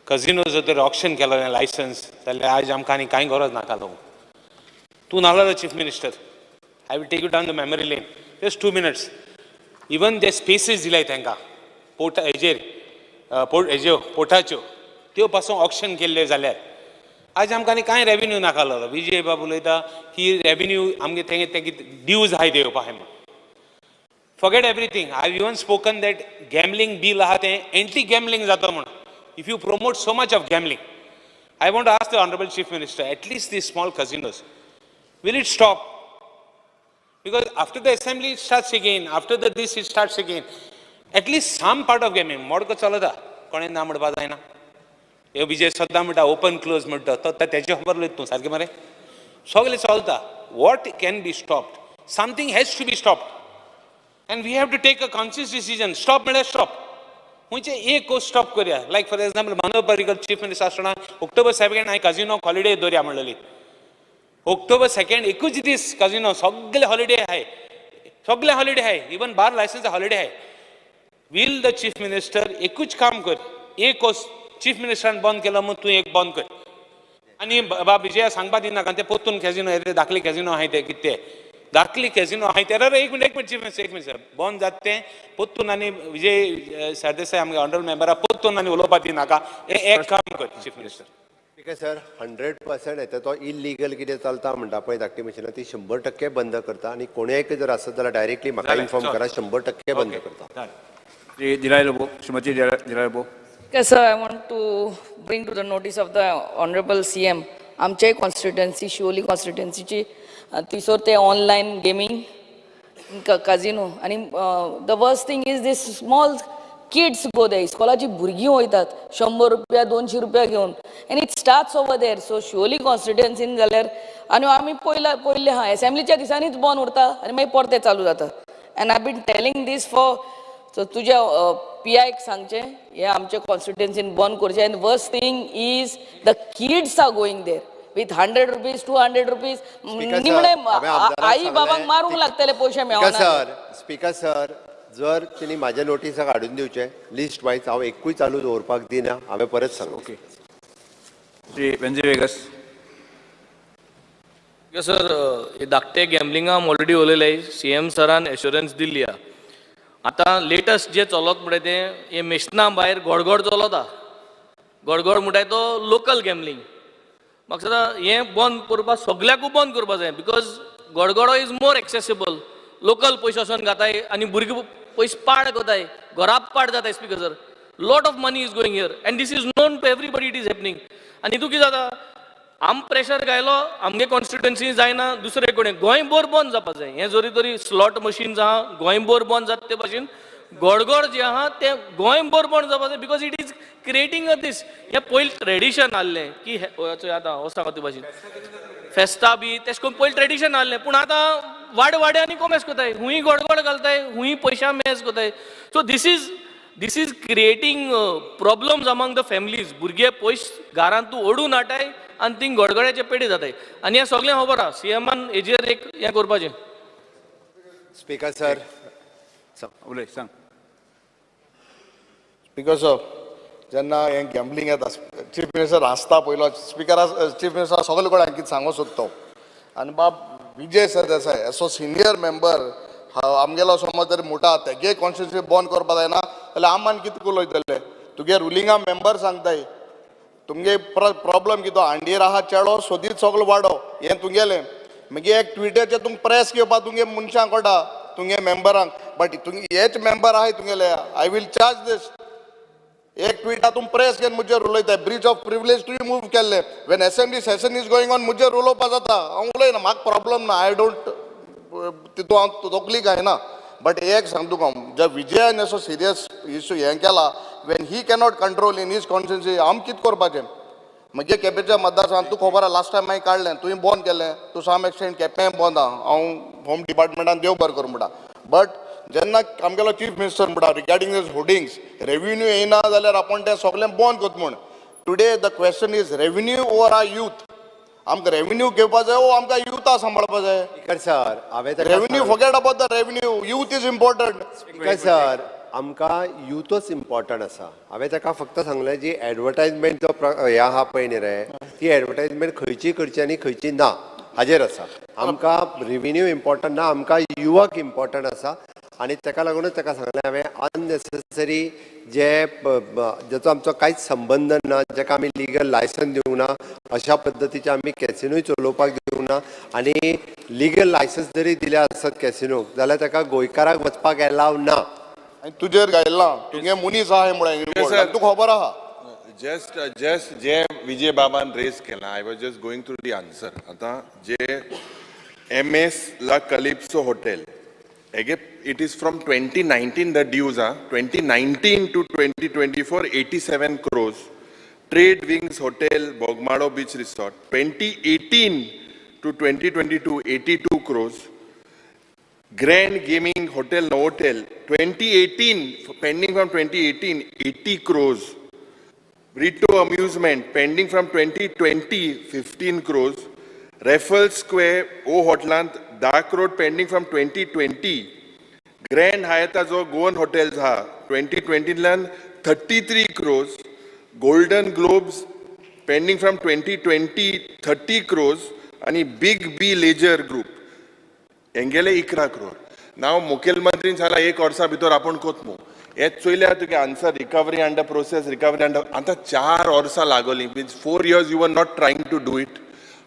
casino जर तर ऑप्शन केलें लायसन्स जाल्यार आयज आमकां आनी कांय गरज नाकालो. तूं नाहलो chief minister, I will take you down the memory lane, just 2 minutes. Even ते स्पेसीस दिलाय तांकां पोर्टाच्यो त्यो पासून ऑप्शन केल्ले जाल्यार आज आमकां आनी कांय रेव्हेन्यू नाकालो. विजय बाबू उलयता की रेव्हेन्यू आमगे तेंगे ड्यूज हाय दिवपा हाय म्हणून. Forget everything. I've even spoken that gambling bill आहा तें एंटी गॅमलिंग जाता म्हणून. If you promote so much of gambling, I want to ask the Honorable Chief Minister, at least these small casinos, will it stop? Because after the assembly it starts again, after this it starts again. At least some part of gaming, मोडको चलता, कोणें ना म्हणपा जायना. हे विजय सद्दां म्हणटा open close म्हणटा, तो तेजे खबर लयत तूं सारकें मरे. सगळें चलता. What can be stopped? Something has to be stopped. And we have to take a conscious decision. Stop म्हळ्यार stop. म्हणजे एक गोष्ट स्टॉप करूया. Like for example Manohar Parrikar chief minister आसतना October 2 हांवें कझिनोक हॉलिडे दवरया म्हणलेली. October 2 एकूच दीस कझिनो सगळे हॉलिडे आहाय, सगळे हॉलिडे आहाय, इवन बार लायसन्स हॉलिडे आहाय. वील द चीफ मिनिस्टर एकूच काम कर, एक गोष्ट चीफ मिनिस्टरान बंद केलो म्हणून तूं एक बंद कर. आनी बाबा विजया सांगपा दिनाका ते पोत्तून कॅझिनो येते, धाकले कॅझिनो आहाय ते कितें धाकली कॅझिनो आहाय ते. एक मिनिट चीफ मिनिस्टर, एक मिनिट बंद जाता तें पोत्तून आनी विजय सरदेसाय आमगे ऑनरेबल मेंबरा पोत्तून आनी उलोवपा दिनाका. एक काम कर चीफ मिनिस्टर.
ठीक आहे सर, 100% येता तो इलिगल कितें चलता म्हणटा पळय धाकटी मशिनां ती 100% बंद करता आनी कोणेय जर आसत जाल्यार डायरेक्टली म्हाका इन्फॉर्म करा, 100% बंद करता.
Shrimati दिलायलो.
Yes, sir, I want to bring to the notice of the Honorable CM, आमच्या constituency, शिवोली constituency, तिसोर ते online gaming, casino, आणि the worst thing is this small kids go there. इस्कोलाची भुरगीं वयतात 100 रुपया 200 रुपया घेवन, and it starts over there. So surely constituency in जाल्यार आणि आम्ही पहिले हा असेंब्लीच्या दिसांनीच बंद उरता आणि मागीर परते चालू जाता. And I've been telling this for, so तुझ्या PI सांगचे हे आमच्या कॉन्स्टिट्युएन्सीन बंद करचे. And worst thing is the kids are going there with 100 rupees, 200 rupees. निमणे आई बाबांक मारूंक लागतले पयशे मेळना.
स्पीकर सर, जर तिने माझ्या नोटिसा काढून दिवचे लिस्ट वायज हांव एकूय चालू दवरपाक दिना. हांवें परत सांगू.
ओके. श्री वेंजी वेगस.
सर हे धाकटे गॅमलिंगा ऑलरेडी उलयले. CM सरान एश्युरन्स दिल्ली हा. आतां लेटस्ट जे चलत म्हणटा तें हे मेशना भायर गडगड चलता. गडगड म्हणटाय तो लोकल गॅमलिंग. म्हाका दिसता हें बंद करपाक सगळ्याकूच बंद करपाक जाय. बिकॉज गडगडो इज मोर एक्सेसिबल. लोकल पयशे वचोन घाताय आनी भुरगे पयशे पाड करताय. घरा पाड जाताय. Speaker sir, lot of money is going here and this is known to everybody. It is happening. आनी हितून कितें जाता, आम प्रेशर घायलो आमगे कॉन्स्टिट्युएन्सी जायना दुसरे कडेन गोंयभर बंद जावपाक जाय. हें जरी तरी स्लॉट मशीन्स आहा गोंयभर बंद जाता ते भाशेन गडगड जे आहा तें गोंयभर बंद जावपाक जाय. Because it is creating a this. हें पयलीं ट्रेडिशन आहलें की आतां हो सांगा ते भाशेन फेस्ता बी तेश करून पयलीं ट्रेडिशन आहलें. पूण आतां वाड्यांनी कॉमेस करताय. हुंय गडगड घालताय, हुंय पयशा मेस करताय. So this is creating problems among the families. भुरगे पयशे घरांत तूं ओडून हाडटाय आनी थिंग गडगड्याचे पेटी जाताय. आनी हें सगळें खबर आहा. CMान हेजेर एक हें करपाचें.
स्पीकर सर,
उलय सांग.
स्पीकर सर, जेन्ना हें गॅमलिंग येता चीफ मिनिस्टर हांसता पयलो. चीफ मिनिस्टर सगळे कोण हांवें कितें सांगूंक सोदता. आनी बाब विजय सरदेसाय एसो सिनियर मेंबर आमगेलो समज जर मोठा तेगे कॉन्स्टिट्युएन्सी बंद करपा जायना जाल्यार आमान कितें उलयतले. तुगे रुलिंगा मेंबर सांगताय तुमगे प्रॉब्लम कितें हांडीर आहा चेडो सोदीत सगळो वाडो हें तुगेलें. मागीर एक ट्विटरचेर तुमकां प्रेस घेवपाक तुमगे मनशांक कोटा तुमगे मेंबरांक. बट तुमगे हेच मेंबर आहाय तुगेले. I will charge this. एक ट्विटा तुम प्रेस घेवन मुजेर उलयताय. ब्रीच ऑफ प्रिविलेज तुवें मूव केल्ले. When assembly session is going on मुजेर उलोवपा जाता. हांव उलयना, म्हाका प्रॉब्लम ना. आय डोंट तितू हांव तकली घायना. बट एक सांग तुका, जे विजयान असो सिरियस इश्यू हें केला when he cannot control in his constituency आम कितें करपाचें. मागीर केपेंच्या मतदारसंघात तुका खबर आहा लास्ट टायम हांवें काडलें तुवें बंद केलें. टू सम एक्सटेंट केपें बंद आहा. हांव होम डिपार्टमेंटान देव बरें करूं म्हणटा. बट जेन्ना आमगेलो चीफ मिनिस्टर म्हणटा रिगार्डींग दीस होर्डिंग्स रेव्हेन्यू येना जाल्यार आपण तें सगळें बंद करता म्हूण. Today the question is revenue over our youth. आमकां रेव्हेन्यू घेवपा जाय वो आमकां युथा सांबाळपा जाय.
स्पीकर सर, हांवें
revenue forget about the revenue. Youth is important.
Speaker sir, आमकां युथच इम्पॉर्टंट आसा. हांवें ताका फक्त सांगलें जी एडवर्टायजमेंट जो हें आहा पळय न्ही रे, ती एडवर्टायजमेंट खंयची करची आनी खंयची ना हाजेर आसा. आमकां रेव्हेन्यू इम्पॉर्टंट ना, आमकां युवक इम्पॉर्टंट आसा. आनी ताका लागूनच ताका सांगलें हांवें अननेसेसरी जेचो आमचो कांयच संबंद ना, जेका आमी लिगल लायसन दिवंक ना, अशा पद्दतीचे आमी कॅसिनोय चलोवपाक दिवंक ना. आनी लिगल लायसन्स जरी दिले आसत कॅसिनोक जाल्यार ताका गोंयकाराक वचपाक एलाव ना.
तुजेर घायला तुगे मनीस आहा म्हणून तुका खबर आहा.
जस्ट जे विजय बाबान रेज केला I was just going through the answer. आतां जे MS ला कलिप्सो हॉटेल हेगे it is from 2019 the dues आहा. 2019 to 2024 87 crores. Trade wings hotel Bogmalo beach resort 2018 to 2022 82 crores. Grand gaming hotel Novotel 2018 pending from 2018 80 crores. Rito Amusement pending from 2020 15 crores. Raffles Square O Hotland Dark Road pending from 2020. Grand Hyatt जो Goan Hotels ha 2020 lan 33 crores. Golden Globes pending from 2020 30 crores. आणि Big B Leisure Group हेंगेले 11 crore. नाव मुखेलमंत्रीन सांगला 1 वर्सा भितर आपण कोतमू. हेच चोयल्यार तुगे answer recovery under process recovery under आतां 4 वर्सां लागोली. Means 4 years you were not trying to do it.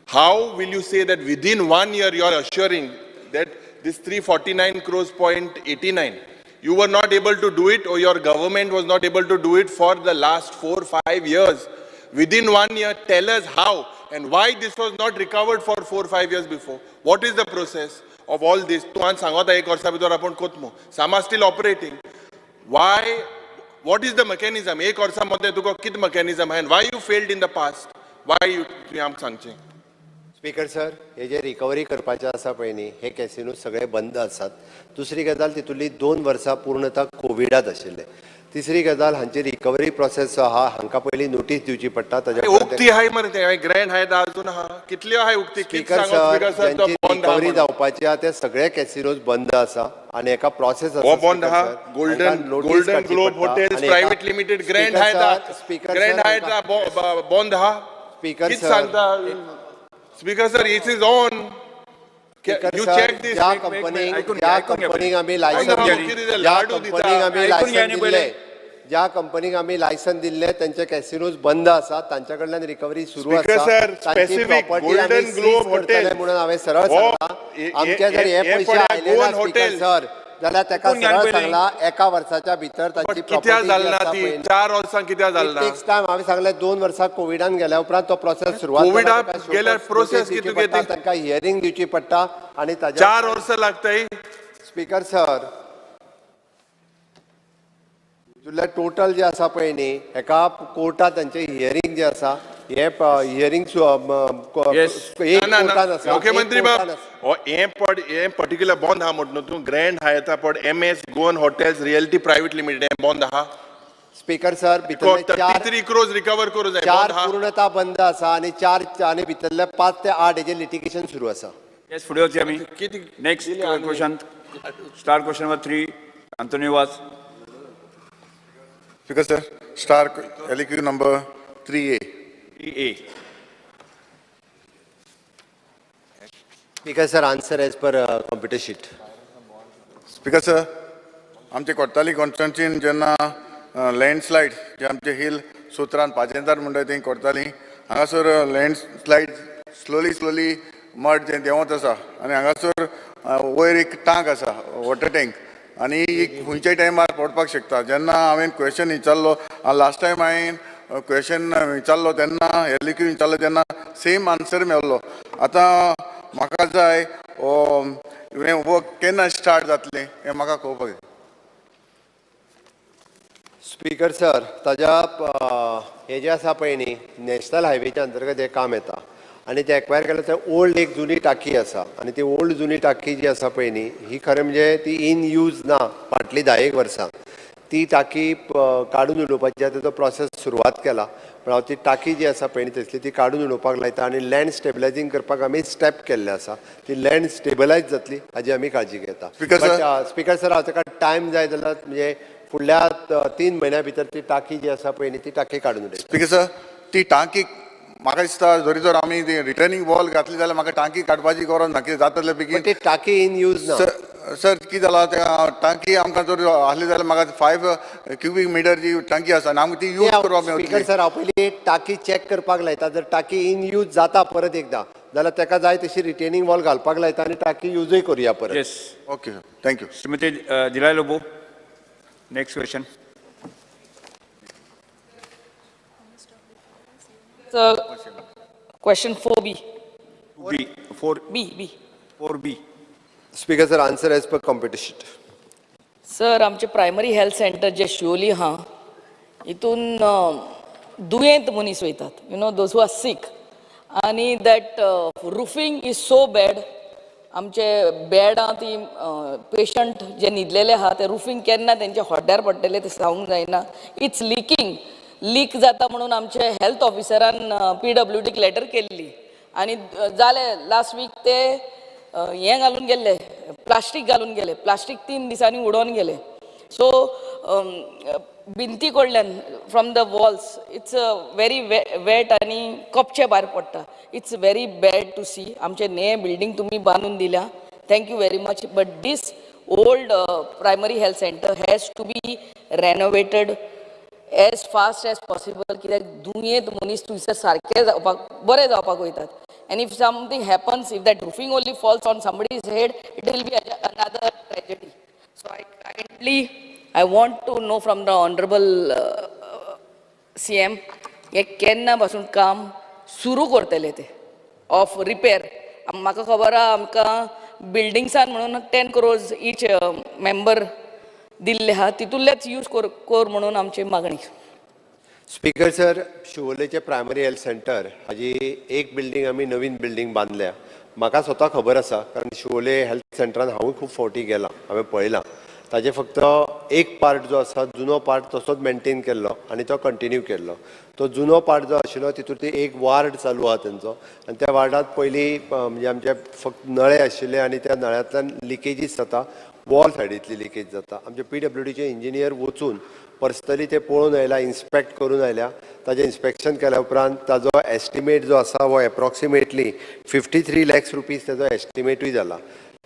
How will you say that within 1 year you are assuring that this 349 crores point 89 you were not able to do it, or your government was not able to do it for the last 4-5 years? Within 1 year, tell us how and why this was not recovered for 4-5 years before. What is the process of all this? तू हांवें सांगता 1 वर्सा भितर आपण कोतमू. Sama still operating. Why? What is the mechanism? 1 वर्सा मध्ये तुका कित mechanism and why you failed in the past? वाय तुम्ही आमकां सांगचें.
स्पीकर सर, हे जे रिकवरी करपाचें आसा पळय न्ही, हे कॅसिनो सगळे बंद आसात. दुसरी गजाल, तितूंतली 2 वर्सां पूर्णतः कोविडांत आशिल्ले. तिसरी गजाल, हांची रिकवरी प्रोसेस जो आहा हांकां पयलीं नोटीस दिवची पडटा.
उक्ती आहाय मरे ते ग्रँड आहाय अजून आहा कितल्यो आहाय उक्ती?
स्पीकर सर, ज्यांची रिकवरी जावपाची आहा ते सगळे कॅसिनोज बंद आसा आणि एका प्रोसेस
हो बंद आहा. Golden globe hotels private limited grand आहाय बंद आहा.
स्पीकर
कित
सर,
सांगता speaker sir, it is on.
Speaker
You
sir,
check this.
ज्या कंपनीक आमी लायसन दिल्ले त्यांचे कॅसिनोज बंद आसात, तांच्या कडल्यान रिकवरी सुरू
Speaker
आसा.
sir, specific Golden Globe Hotel.
म्हणून हांवें सरळ सांगला, आमचे जर हे पयशे आयले ना स्पीकर सर, जाल्यार ताका सरळ सांगला एका वर्साच्या भितर ताची
कित्याक जालना ती 4 वर्सां कित्याक जालना?
Takes time. हांवें सांगलें 2 वर्सां कोविडान गेल्या उपरांत तो प्रोसेस सुरवात
कोविडाक गेल्यार process कितू घेतली?
तांकां हियरिंग दिवची पडटा आणि
4 वर्सां लागताय.
स्पीकर सर, तुला टोटल जे आसा पळय न्ही, एका कोर्टात तांचे हियरिंग जे आसा, हे हियरिंग
मुख्यमंत्री बाब हे पर्टिक्युलर बंद आहा म्हणून तूं ग्रँड हायता पड MS Goan hotels realty private limited हे बंद आहा.
स्पीकर सर, भितरले
33 crores रिकवर करूं जाय.
4 पूर्णता बंद आसा आणि 4 आणि भितरले 5 ते 8 हेजे लिटिगेशन सुरू आसा.
येस, फुडें वचया आमी. Next question, star question number 3, Antonio Vaz.
Speaker sir, star LQ number 3A.
3A.
Speaker sir, answer as per computer sheet.
Speaker sir, आमचे कोर्ताली कॉन्स्टिट्युन्सीन जेन्ना लँडस्लायड जे आमचे हिल सुत्रान पाजेंदार म्हणटा ती कोर्ताली, हांगासर लँडस्लायड स्लोली मड जे देंवत आसा आनी हांगासर वयर एक टांक आसा, वॉटर टँक, आनी खंयच्याय टायमार पडपाक शकता. जेन्ना हांवें क्वेश्चन विचारलो, लास्ट टायम हांवें क्वेश्चन विचारलो तेन्ना LQ विचारलो तेन्ना सेम आन्सर मेळ्ळो. आतां म्हाका जाय हें वर्क केन्ना स्टार्ट जातलें हें म्हाका कळपाक जाय.
स्पीकर सर, ताज्या हे जे आसा पळय न्ही, नॅशनल हायवेच्या अंतर्गत हे काम येता आणि ते एक्वायर केलें थंय ओल्ड एक जुनी टाकी आसा आणि ती ओल्ड जुनी टाकी जी आसा पळय न्ही, ही खरें म्हणजे ती इन यूज ना फाटली 10 वर्सां. ती टाकी काडून उडोवपाची आतां तो प्रोसेस सुरवात केला. पण हांव ती टाकी जी आसा पळय न्ही तसली ती काडून उडोवपाक लायता आणि लँड स्टेबलायझींग करपाक आमी स्टेप केल्ले आसा. ती लँड स्टेबलायज जातली हाजी आमी काळजी घेता. स्पीकर सर, हांव ताका टायम जाय जाल्यार म्हणजे फुडल्या 3 म्हयन्या भितर ती टाकी जी आसा पळय न्ही ती टाकी काडून उडयता.
स्पीकर सर, ती टांकी म्हाका दिसता जरी जर आमी ती रिटर्निंग वॉल घातली जाल्यार म्हाका टांकी काडपाची गरज ना, कितें जातले बेगीन.
ती टाकी इन यूज ना.
सर कितें जाला त्या टांकी आमकां जर आसली जाल्यार म्हाका 5 क्युबिक मिटर जी टांकी आसा आनी आमकां ती यूज करपाक मेळटली.
स्पीकर सर, हांव पयलीं टाकी चॅक करपाक लायता. जर टाकी इन यूज जाता परत एकदा जाल्यार ताका जाय तशी रिटेनिंग वॉल घालपाक लायता आणि टाकी यूजय करूया परत.
Yes,
okay, thank you.
Shrimati Delilah Lobo. Next question.
Question 4B.
4B.
B.
4B.
Speaker sir, answer as per computer sheet.
Sir, आमचे प्रायमरी हेल्थ सेंटर जे शिवोली हा, हितून दुयेंत मनीस वयतात, दोज हू आर सीक, आणि that roofing is so bad. आमचे बेडां ती पेशंट जे न्हिदलेले आहा ते रुफींग केन्ना तेंचे हॉड्ड्यार पडटले ते सांगूंक जायना. इट्स लीक जाता म्हणून आमचे हेल्थ ऑफिसरान PWDक लेटर केल्ली आणि जाले लास्ट वीक ते हें घालून गेल्ले, प्लास्टीक घालून गेले. प्लास्टीक 3 दिसांनी उडोवन गेले. सो भिंती कडल्यान from the walls it's very wet आनी कपचे भायर पडटा. It's very bad to see. आमचे नये बिल्डींग तुमी बांदून दिल्या, thank you very much. But this old primary health centre has to be renovated as fast as possible. कित्याक दुयेंत मनीस थंयसर सारके जावपाक बरे जावपाक वयतात. And if something happens, if that roofing only falls on somebody's head, it will be another tragedy. So I want to know from the Honorable CM, हे केन्ना पासून काम सुरू करतले ते ऑफ रिपेर. म्हाका खबर आहा आमकां बिल्डिंग्सान म्हणून 10 crores each मेंबर दिल्ले आहा, तितूंतलेच यूज कर म्हणून आमची मागणी.
स्पीकर सर, शिवोलेचे प्रायमरी हेल्थ सेंटर हाजी एक बिल्डिंग आमी नवीन बिल्डिंग बांदल्या. म्हाका स्वता खबर आसा, कारण शिवोले हेल्थ सेंटरान हांवूय खूब फावटी गेलां, हांवें पळयलां. ताजे फक्त एक पार्ट जो आसा, जुनो पार्ट तसोच मेंटेन केल्लो आनी तो कंटिन्यू केल्लो. तो जुनो पार्ट जो आशिल्लो तितून ती एक वार्ड चालू आहा तेंचो, आनी त्या वार्डांत पयलीं म्हणजे आमचे फक्त नळे आशिल्ले आनी त्या नळ्यांतल्यान लिकेजीस जाता, वॉल सायडींतली लिकेज जाता. आमचे PWDचे इंजिनियर वचून पर्सनली ते पळोवन आयला, इन्स्पेक्ट करून आयल्या. ताजें इन्स्पेक्शन केल्या उपरांत ताजो एस्टिमेट जो आसा हो एप्रॉक्सिमेटली 53 lakhs रुपीज ताजो एस्टिमेटूय जाला.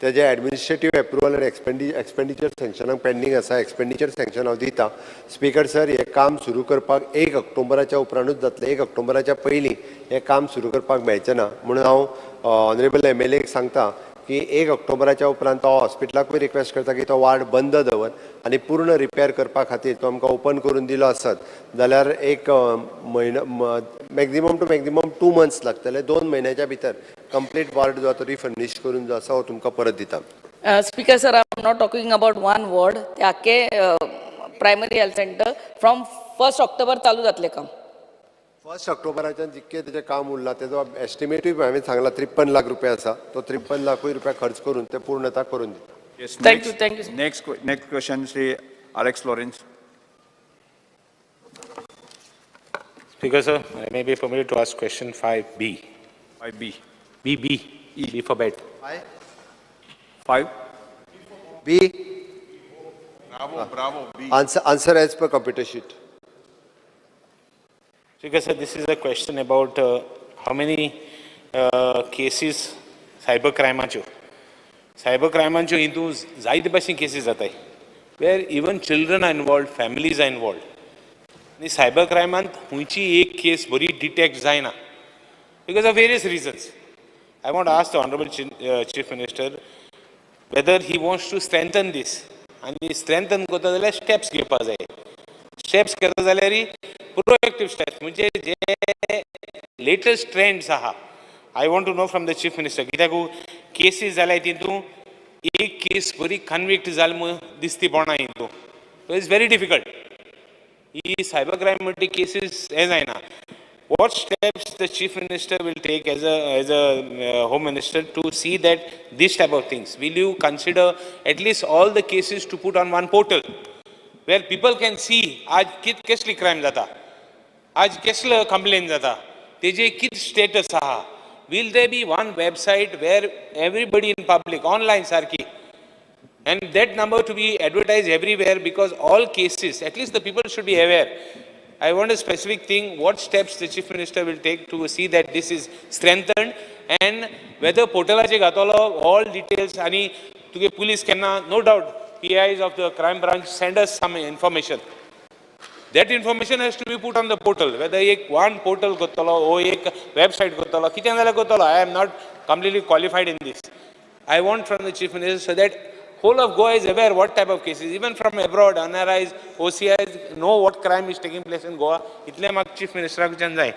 तेजे एडमिनिस्ट्रेटीव एप्रुवल आनी एक्सपेंडिचर सँक्शनाक पेंडींग आसा. एक्सपेंडिचर सँक्शन हांव दिता. स्पीकर सर, हें काम सुरू करपाक 1 ऑक्टोबराच्या उपरांतूच जातलें. 1 ऑक्टोबराच्या पयलीं हें काम सुरू करपाक मेळचें ना. म्हणून हांव ऑनरेबल MLAक सांगता की 1 ऑक्टोबराच्या उपरांत तो हॉस्पिटलाकूय रिक्वेस्ट करता की तो वार्ड बंद दवर आनी पूर्ण रिपेर करपा खातीर तो आमकां ओपन करून दिलो आसत जाल्यार एक म्हयनो मॅक्झिमम टू मॅक्झिमम 2 months लागतले. 2 म्हयन्याच्या भितर कंप्लीट वार्ड जो आसा तो रिफर्निश करून जो आसा हो तुमकां परत दिता.
Speaker sir, I am not talking about one ward. ते आख्खे primary health centre from 1 October चालू जातले काम.
1 ऑक्टोबराच्यान जितकें तेजें काम उरलां तेजो एस्टिमेटूय हांवें सांगला 53 लाख रुपया आसा. तो 53 लाखूय रुपया खर्च करून ते पूर्णता करून दिता.
Yes,
Thank you.
Next question, Sri Alex Lawrence.
Speaker sir, I may be permitted to ask question 5B.
5B.
B for bed.
5.
B.
Bravo, B.
Answer as per computer sheet.
Speaker sir, this is a question about how many cases cyber crime are. Cyber crime are हितून जायते भाशेन cases जाताय, where even children are involved, families are involved. आणि cyber crime हुंयची एक case बरी detect जायना because of various reasons. I want to ask the Honorable Chief Minister whether he wants to strengthen this. आणि strengthen करता जाल्यार steps घेवपा जाय. Steps करता जाल्यार proactive steps म्हणजे जे latest trends आहा. I want to know from the Chief Minister, कित्याक cases जाल्याय तितून एक case बरी convict जाल म्हूण दिसती पडना हितून. So it's very difficult. He cyber crime म्हणटी cases हे जायना. What steps the Chief Minister will take as a Home Minister to see that this type of things? Will you consider at least all the cases to put on one portal where people can see आज कसली crime जाता, आज कसलं complaint जाता, तेजे कित status आहा. Will there be one website where everybody in public, online sarki, and that number to be advertised everywhere because all cases, at least the people should be aware. I want a specific thing, what steps the Chief Minister will take to see that this is strengthened and whether portalache gatolo, all details, ani tuge police can no doubt, PIs of the crime branch send us some information. That information has to be put on the portal. Whether one portal gotalo or website gotalo, kityanala gotalo. I am not completely qualified in this. I want from the Chief Minister so that whole of Goa is aware what type of cases, even from abroad, NRIs, OCIs, know what crime is taking place in Goa. Itle mag Chief Minister ku janjai.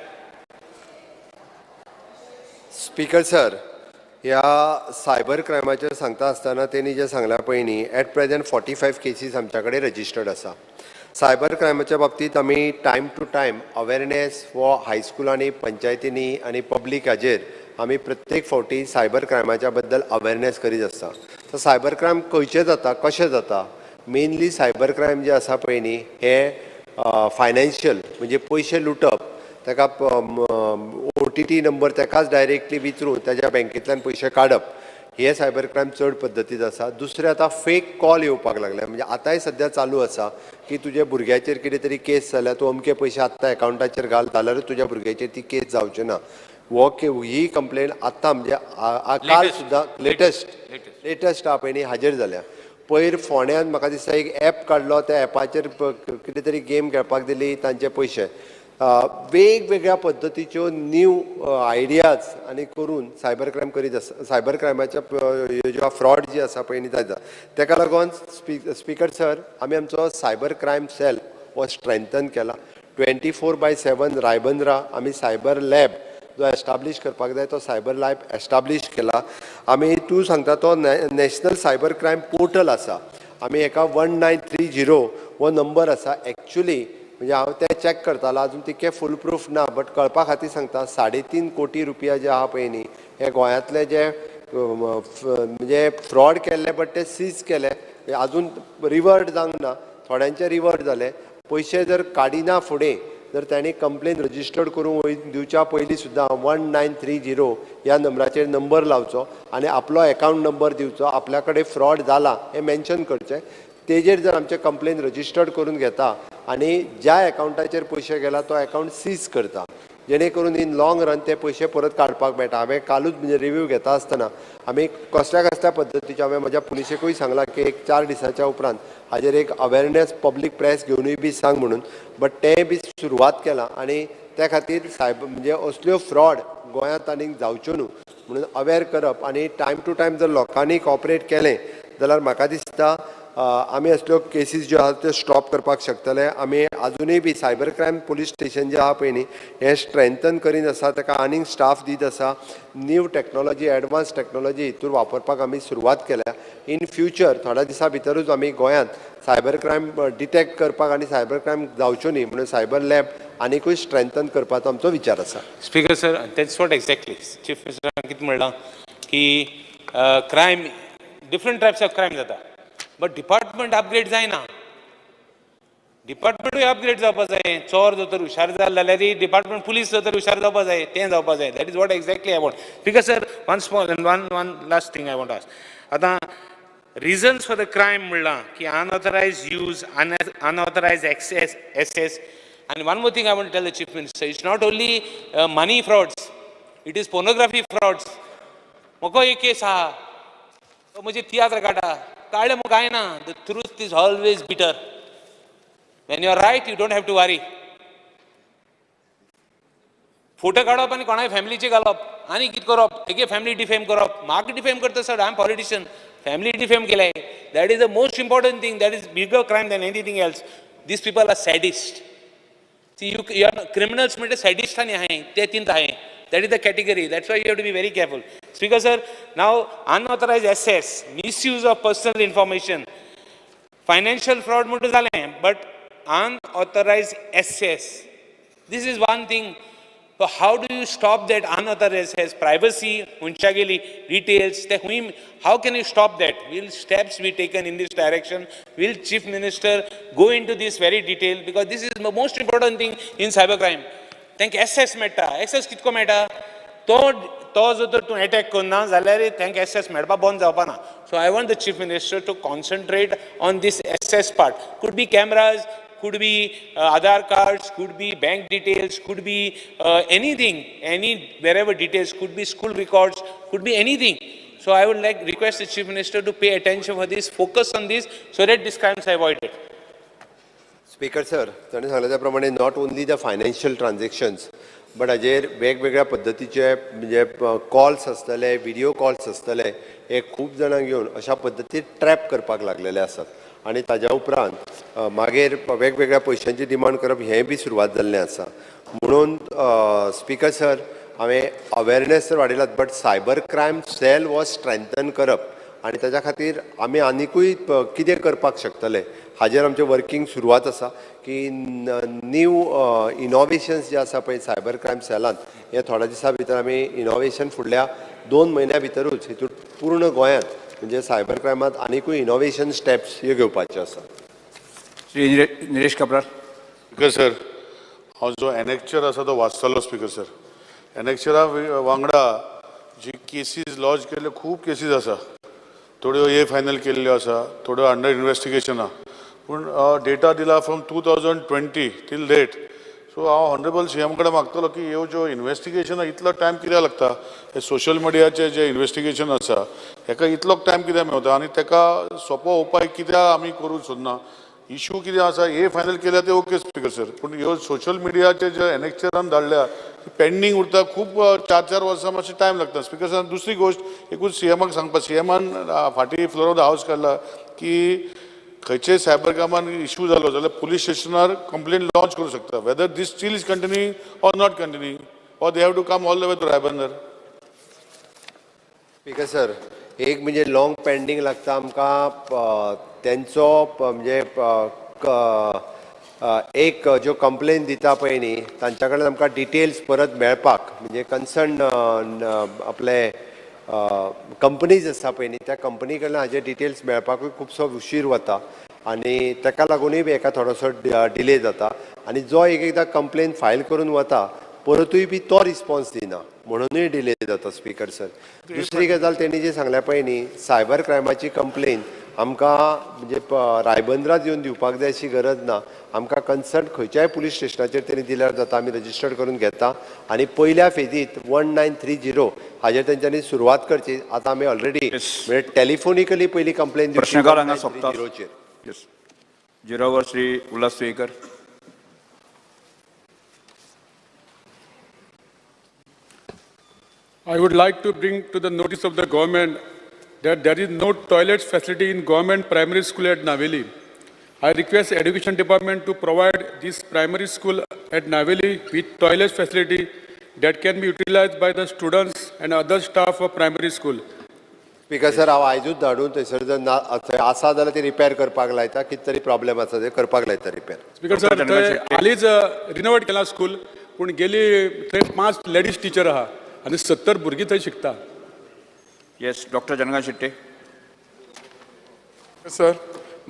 Speaker sir, ह्या cyber क्रायमाचेर सांगता आसतना तेणी जे सांगल्या पयलीं eight present 45 cases आमच्या कडेन registered आसा. Cyber क्रायमाच्या बाबतींत आमी टायम टू टायम अवेरनेस हो हायस्कुलांनी, पंचायतींनी आनी पब्लीक हाजेर आमी प्रत्येक फावटी सायबर क्रायमाच्या बद्दल अवेरनेस करीत आसता. तर सायबर क्रायम खंयचे जाता, कशें जाता, मेनली सायबर क्रायम जे आसा पळय न्ही हे फायनान्शियल म्हणजे पयशे लुटप, ताका OTT नंबर ताकाच डायरेक्टली विचारून ताज्या बँकेंतल्यान पयशे काडप, हे सायबर क्रायम चड पद्दतीत आसा. दुसरें आतां फेक कॉल येवपाक लागल्या. म्हणजे आतांय सद्या चालू आसा की तुज्या भुरग्याचेर कितें तरी केस जाल्या, तूं अमके पयशे आत्तां एकावंटाचेर घाल, जाल्यारूच तुज्या भुरग्याचेर ती केस जावची ना. ही कंप्लेन आत्तां म्हणजे काल सुद्दां लेटस्ट हा पळय न्ही हाजेर जाल्या. पयर फोंड्यान म्हाका दिसता एक ॲप काडलो, त्या ॲपाचेर कितें तरी गेम खेळपाक दिली, तांचे पयशे. वेगवेगळ्या पद्दतीच्यो न्यू आयडियाज आनी करून सायबर क्रायम करीत आसा. सायबर क्रायमाच्या ज्यो फ्रॉड जी आसा पळय न्ही ताचा, ताका लागून स्पीकर सर आमी आमचो सायबर क्रायम सेल हो स्ट्रेंथन केला. 24/7 रायबंद्रा आमी सायबर लॅब जो एस्टाब्लीश करपाक जाय तो सायबर लॅब एस्टाब्लीश केला. आमी तूं सांगता तो नॅशनल सायबर क्रायम पोर्टल आसा. आमी हेका 1930 हो नंबर आसा. एक्चुली म्हणजे हांव तें चॅक करतालो अजून तितकें फूल प्रूफ ना बट कळपा खातीर सांगता 3.5 कोटी रुपया जे आहा पळय न्ही हे गोंयांतले जे म्हणजे फ्रॉड केल्ले बट ते सीज केले अजून रिवर्ट जावंक ना थोड्यांचे रिवर्ट जाले पयशे जर काडिना फुडें जर तांणी कंप्लेन रजिस्टर्ड करून दिवच्या पयलीं सुद्दां 1930 ह्या नंबराचेर नंबर लावचो आनी आपलो अकावंट नंबर दिवचो आपल्या कडेन फ्रॉड जाला हें मेन्शन करचें तेजेर जर आमचे कंप्लेन रजिस्टर्ड करून घेता आनी ज्या अकावंटाचेर पयशे गेला तो अकावंट सीज करता जेणे करून इन लॉंग रन ते पयशे परत काडपाक मेळटा हांवें कालूच म्हणजे रिव्यू घेता आसतना आमी कसल्या कसल्या पद्दतीचे हांवें म्हज्या पुलिशेकूय सांगलां की एक 4 दिसांच्या उपरांत हाजेर एक अवेरनेस पब्लीक प्रेस घेवनूय बी सांग म्हणून बट तें बी सुरवात केलां आनी त्या खातीर सायबर म्हणजे असल्यो फ्रॉड गोंयांत आनीक जावच्यो न्हू म्हणून अवेर करप आनी टायम टू टायम जर लोकांनी कॉपरेट केलें जाल्यार म्हाका दिसता आमी असल्यो केसीस ज्यो आहा त्यो स्टॉप करपाक शकतले आमी अजुनूय बी सायबर क्रायम पुलीस स्टेशन जें आहा पळय न्ही हें स्ट्रेंथन करीत आसा ताका आनीक स्टाफ दीत आसा न्यू टॅक्नोलॉजी एडवान्स टॅक्नोलॉजी हितूर वापरपाक आमी सुरवात केल्या इन फ्युचर थोड्या दिसां भितरूच आमी गोंयांत सायबर क्रायम डिटेक्ट करपाक आनी सायबर क्रायम जावच्यो न्ही म्हणून सायबर लॅब आनीकूय स्ट्रेंथन करपाचो आमचो विचार आसा
speaker sir that's what exactly chief मिनिस्टरान कितें म्हणलां की crime different types of crime जाता बट डिपार्टमेंट अपग्रेड जायना डिपार्टमेंटूय अपग्रेड जावपाक जाय चोर जर तर हुशार जाल जाल्यार डिपार्टमेंट पुलीस जर तर हुशार जावपाक जाय तें जावपाक जाय that is what exactly I want speaker sir one small one last thing I want ask आतां रिजन्स फॉर द क्रायम म्हणलां की unauthorised use unauthorised access access and one more thing I want to tell the chief minister it's not only money frauds it is pornography frauds moko एक case आहा तो म्हणजे तियात्र काटा काळे मग काय ना the truth is always bitter when you are right you don't have to worry photo काडप आनी कोणाय फॅमिलीचे घालप आनी कितें करप तेगे फॅमिली डिफेम करप म्हाका डिफेम करता sir I am politician family defame केले that is the most important thing that is bigger crime than anything else this people are sadist you are criminals म्हणजे सॅडिस्ट आनी आहे ते तीन आहे that is the category that's why you have to be very careful speaker sir now unauthorized access misuse of personal information financial fraud म्हणून झाले but unauthorized access this is one thing so how do you stop that unauthorized access privacy huncha geli details how can you stop that will steps be taken in this direction will chief minister go into this very detail because this is the most important thing in cybercrime तांकां access मेळटा access कितको मेळटा तो जो तर तूं attack करना जाल्यार तांकां एक्सेस मेळपाक बंद जावपा ना so I want the chief minister to concentrate on this access part could be cameras could be Aadhaar cards could be bank details could be anything any wherever details could be school records could be anything so I would like request the chief minister to pay attention for this focus on this so that these crimes are avoided
speaker sir ताणें सांगल्या त्या प्रमाणे not only the financial transactions but हाजेर वेगवेगळ्या पद्दतीचे म्हणजे calls आसतले video calls आसतले हे खूब जाणांक घेवन अशा पद्दतीन ट्रॅप करपाक लागलेले आसात आनी ताज्या उपरांत मागीर वेगवेगळ्या पयशांची डिमांड करप हें बी सुरवात जाल्लें आसा म्हणून स्पीकर सर हांवें अवेरनेस तर वाडयलात बट सायबर क्रायम सेल हो स्ट्रेंथन करप आनी ताच्या खातीर आमी आनिकूय कितें करपाक शकतले हाजेर आमचें वर्कींग सुरवात आसा की न्यू इनोवेशन्स जे आसा पळय सायबर क्रायम सेलांत हे थोड्या दिसां भितर आमी इनोवेशन फुडल्या 2 म्हयन्या भितरूच हितूर पूर्ण गोंयांत म्हणजे सायबर क्रायमांत आनिकूय इनोवेशन स्टेप्स ह्यो घेवपाचे आसा
श्री निलेश काब्राल
स्पीकर सर हांव जो एनेक्चर आसा तो वाचतालो स्पीकर सर एनेक्चरा वांगडा जी केसीस लॉन्च केल्ल्यो खूब केसीस आसा थोड्यो ए फायनल केल्ल्यो आसा थोड्यो अंडर इन्वेस्टिगेशन आहा पूण डेटा दिला फ्रॉम 2020 टील डेट सो हांव ऑनरेबल सीएम कडेन मागतलो की ह्यो ज्यो इन्वेस्टिगेशन इतलो टायम कित्याक लागता हे सोशल मिडियाचे जे इन्वेस्टिगेशन आसा हेका इतलो टायम कित्याक मेवता आनी तेका सोंपो उपाय कित्याक आमी करूंक सोदना इश्यू कितें आसा हे फायनल केल्या ते ओके स्पीकर सर पूण ह्यो सोशल मिडियाचे जे एनेक्चरान धाडल्या पेंडींग उरता खूब 4-4 वर्सां मातशें टायम लागता स्पीकर सर दुसरी गोश्ट एकूच सीएमाक सांगपा सीएमान फाटीं फ्लोर ऑफ द हावस काडला की खंयचेय सायबर क्रायमान इश्यू जालो जाल्यार पुलीस स्टेशनार कंप्लेन लॉन्च करूं शकता whether this still is continuing or not continuing or they have to come all the way to Ribandar
speaker sir एक म्हणजे लॉंग पेंडींग लागता आमकां तेंचो म्हणजे एक ज्यो कंप्लेन दिता पळय न्ही तांच्या कडल्यान आमकां डिटेल्स परत मेळपाक म्हणजे कन्सर्न आपले कंपनीज आसा पळय न्ही त्या कंपनी कडल्यान हाजे डिटेल्स मेळपाकूय खुबसो उशीर वता आनी ताका लागूनय बी एका थोडोसो डिले जाता आनी जो एक एकदां कंप्लेन फायल करून वता परतूय बी तो रिस्पॉन्स दिना म्हणूनय डिले जाता स्पीकर सर. दुसरी गजाल तेणी जी सांगल्या पळय न्ही सायबर क्रायमाची कंप्लेन आमकां म्हणजे रायबंदरात येवन दिवपाक जाय अशी गरज ना. आमकां कन्सर्न खंयच्याय पुलीस स्टेशनाचेर तेणी दिल्यार जाता आमी रजिस्टर करून घेता आनी पयल्या फेजीत 1930 हाजेर तेंच्यांनी सुरवात करची. आतां आमी ऑलरेडी म्हणजे टॅलिफोनिकली पयली कंप्लेन
प्रश्नकाल हांगा सोंपता. जिरोवर श्री उल्हास Suyekar.
I would like to bring to the notice of the government that there is no toilet facility in government primary school at Naveli. I request Education Department to provide this primary school at Naveli with toilet facility that can be utilized by the students and other staff of primary school.
Speaker sir हांव आयजूच धाडून थंयसर जर थंय आसा जाल्यार ती repair करपाक लायता. कितें तरी प्रॉब्लेम आसा ते करपाक लायता रिपेर.
स्पीकर सर थंय हालींच रिनोवेट केला स्कूल पूण गेली थंय 5 लेडीज टीचर आहा आनी 70 भुरगीं थंय शिकता.
येस डॉक्टर जनगान शेट्टे.
Sir,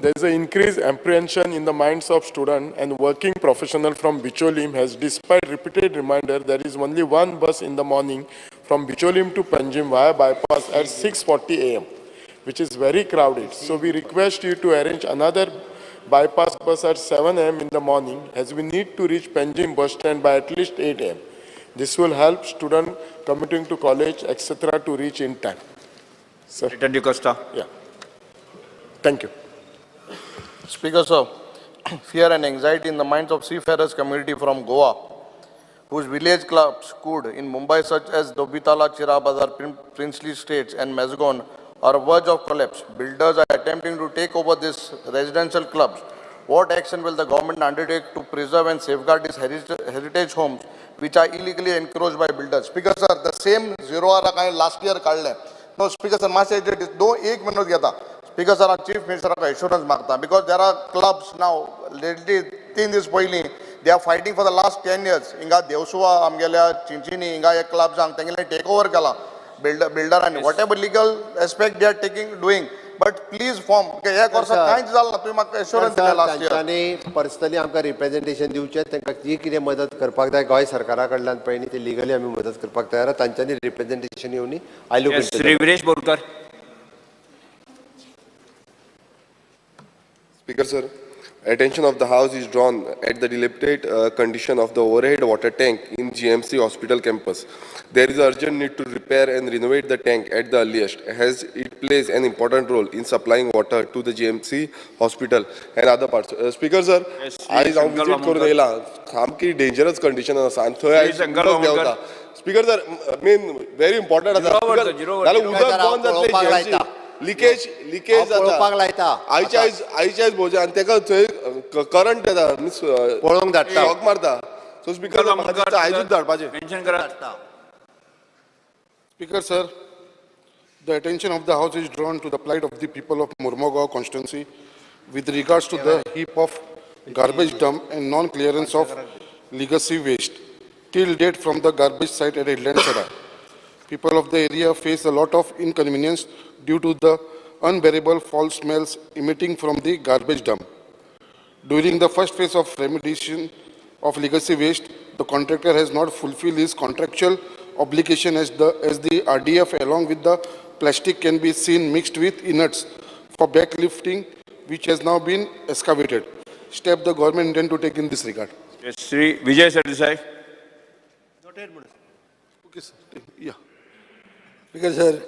there is an increased apprehension in the minds of students and working professional from Bicholim has, despite repeated reminder, there is only one bus in the morning from Bicholim to Panjim via bypass at 6:40 a.m., which is very crowded. So we request you to arrange another bypass bus at 7 a.m. in the morning, as we need to reach Panjim bus stand by at least 8 a.m. This will help students commuting to college, etc., to reach in time. Sir.
Return to Costa.
Yeah. Thank you.
Speaker, sir, fear and anxiety in the minds of seafarers community from Goa, whose village clubs could in Mumbai such as Dobitala, Chirabazar, Princely States and Mazgon are verge of collapse. Builders are attempting to take over these residential clubs. What action will the government undertake to preserve and safeguard these heritage homes which are illegally encroached by builders? Speaker, sir, the same zero hour last year called. No, Speaker, sir, my side is do 1 minute geta. Speaker, sir, Chief Minister का assurance मागता because there are clubs now. Lately, 3 days पहले they are fighting for the last 10 years. इंगा देवसुवा आमगेल्या चिंचिनी इंगा एक club जांग तेंगेले take over केला builder आणि whatever legal aspect they are doing. But please form हे कोर्सा कांयच जाल ना तुम्ही म्हाका assurance दिला last year.
तांच्यांनी पर्सनली आमकां रिप्रेझेंटेशन दिवचें तांकां जी कितें मदत करपाक जाय गोंय सरकारा कडल्यान पळय न्ही ते लिगली आमी मदत करपाक तयार. तांच्यांनी रिप्रेझेंटेशन येवनी I look into
Shri Viresh Borkar.
Speaker, sir, attention of the House is drawn at the dilapidated condition of the overhead water tank in GMC hospital campus. There is urgent need to repair and renovate the tank at the earliest, as it plays an important role in supplying water to the GMC hospital and other parts. Speaker, sir, I now visit करून येयला. सामकी dangerous condition आसा आनी थंय उदक देंवता. Speaker sir, main very important आसा. जाल्यार उदक बंद जातलें लिकेज जाता. आयच्या भोवजे आनी तेका थंय करंट येता मिन्स पळोवंक धाडटा शॉक मारता. सो स्पीकर आयजूच धाडपाचें.
मेन्शन करा.
Speaker, sir, the attention of the House is drawn to the plight of the people of Murmagaon constituency with regards to the heap of garbage dump and non-clearance of legacy waste. Till date from the garbage site at Lansara, people of the area face a lot of inconvenience due to the unbearable foul smells emitting from the garbage dump. During the first phase of remediation of legacy waste, the contractor has not fulfilled his contractual obligation as the RDF along with the plastic can be seen mixed with inerts for backlifting, which has now been excavated. Step the government intend to take in this regard.
Yes, Sri Vijay Sardesai.
Okay, sir. Yeah.
Because, sir,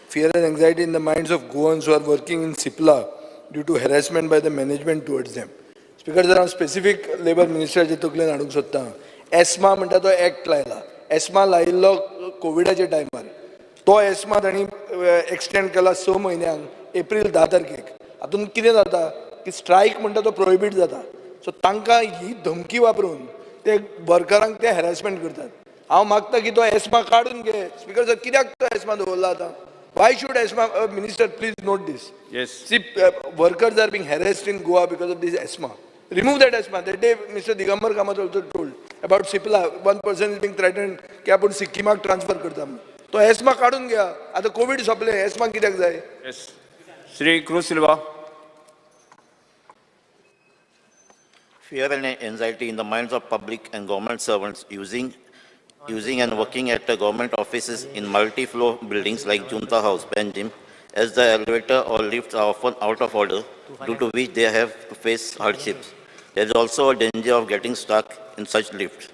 fear and anxiety in the minds of Goans who are working in Sipla due to harassment by the management towards them. Speaker, sir, specific labor minister जे तकलेन हाडूंक सोदता. ESMA म्हणटा तो act लायला. ESMA लायिल्लो कोविडाच्या टायमार. तो ESMA तांणी एक्सटेंड केला 6 म्हयन्यांक एप्रील 10 तारखेक. हातून कितें जाता की स्ट्रायक म्हणटा तो प्रोहिबीट जाता. सो तांकां ही धमकी वापरून ते वर्करांक ते हॅरेसमेंट करतात. हांव मागता की तो एस्मा काडून घे. स्पीकर सर, कित्याक तो एस्मा दवरला आतां? Why should ESMA, Minister, please note this.
Yes.
See, workers are being harassed in Goa because of this ESMA. remove that ESMA. That day, Mr. Digambar Kamath also told about Sipla, one person is being threatened की आपण सिक्कीमाक transfer करता. तो ESMA काढून घ्या. आता Covid सोपले, ESMA कित्याक जाय?
Yes. Sri Cruz Silva.
Fear and anxiety in the minds of public and government servants using and working at the government offices in multi-floor buildings like Junta House, Benjim, as the elevator or lifts are often out of order, due to which they have to face hardships. There is also a danger of getting stuck in such lifts.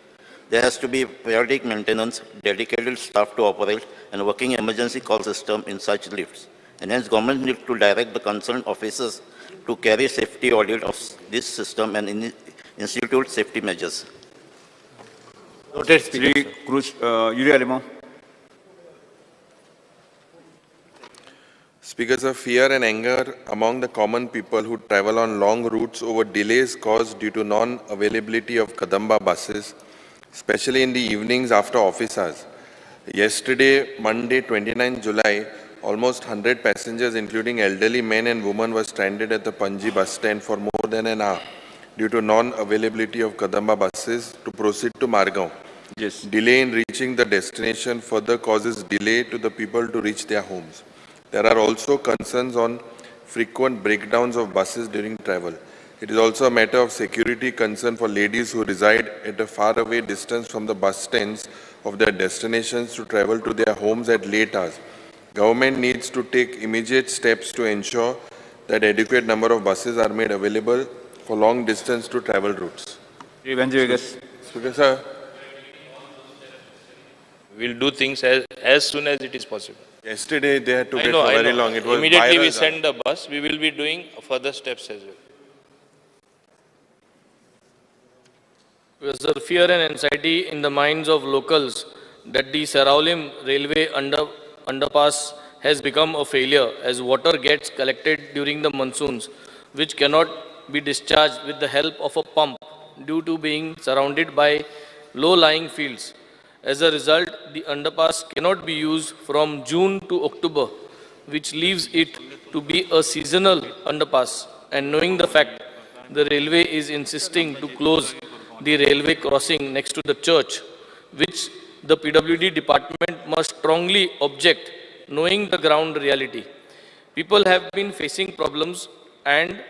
There has to be periodic maintenance, dedicated staff to operate, and working emergency call system in such lifts. And hence, government needs to direct the concerned officers to carry safety audit of this system and institute safety measures.
Noted, Sri Cruz, Yuri Alimo.
Speakers of fear and anger among the common people who travel on long routes over delays caused due to non-availability of Kadamba buses, especially in the evenings after office hours. Yesterday, Monday, 29 July, almost 100 passengers, including elderly men and women, were stranded at the Panji bus stand for more than an hour due to non-availability of Kadamba buses to proceed to Margao.
Yes.
Delay in reaching the destination further causes delay to the people to reach their homes. There are also concerns on frequent breakdowns of buses during travel. It is also a matter of security concern for ladies who reside at a faraway distance from the bus stands of their destinations to travel to their homes at late hours. Government needs to take immediate steps to ensure that adequate number of buses are made available for long distance to travel routes.
Speaker,
sir.
We'll do things as soon as it is possible.
Yesterday they had to wait
I know,
for very long. It was
immediately we
viral.
send the bus. We will be doing further steps as well.
Because the fear and anxiety in the minds of locals that the Saraulim railway underpass has become a failure as water gets collected during the monsoons, which cannot be discharged with the help of a pump due to being surrounded by low-lying fields. As a result, the underpass cannot be used from June to October, which leaves it to be a seasonal underpass. And knowing the fact, the railway is insisting to close the railway crossing next to the church, which the PWD department must strongly object, knowing the ground reality. People have been facing problems and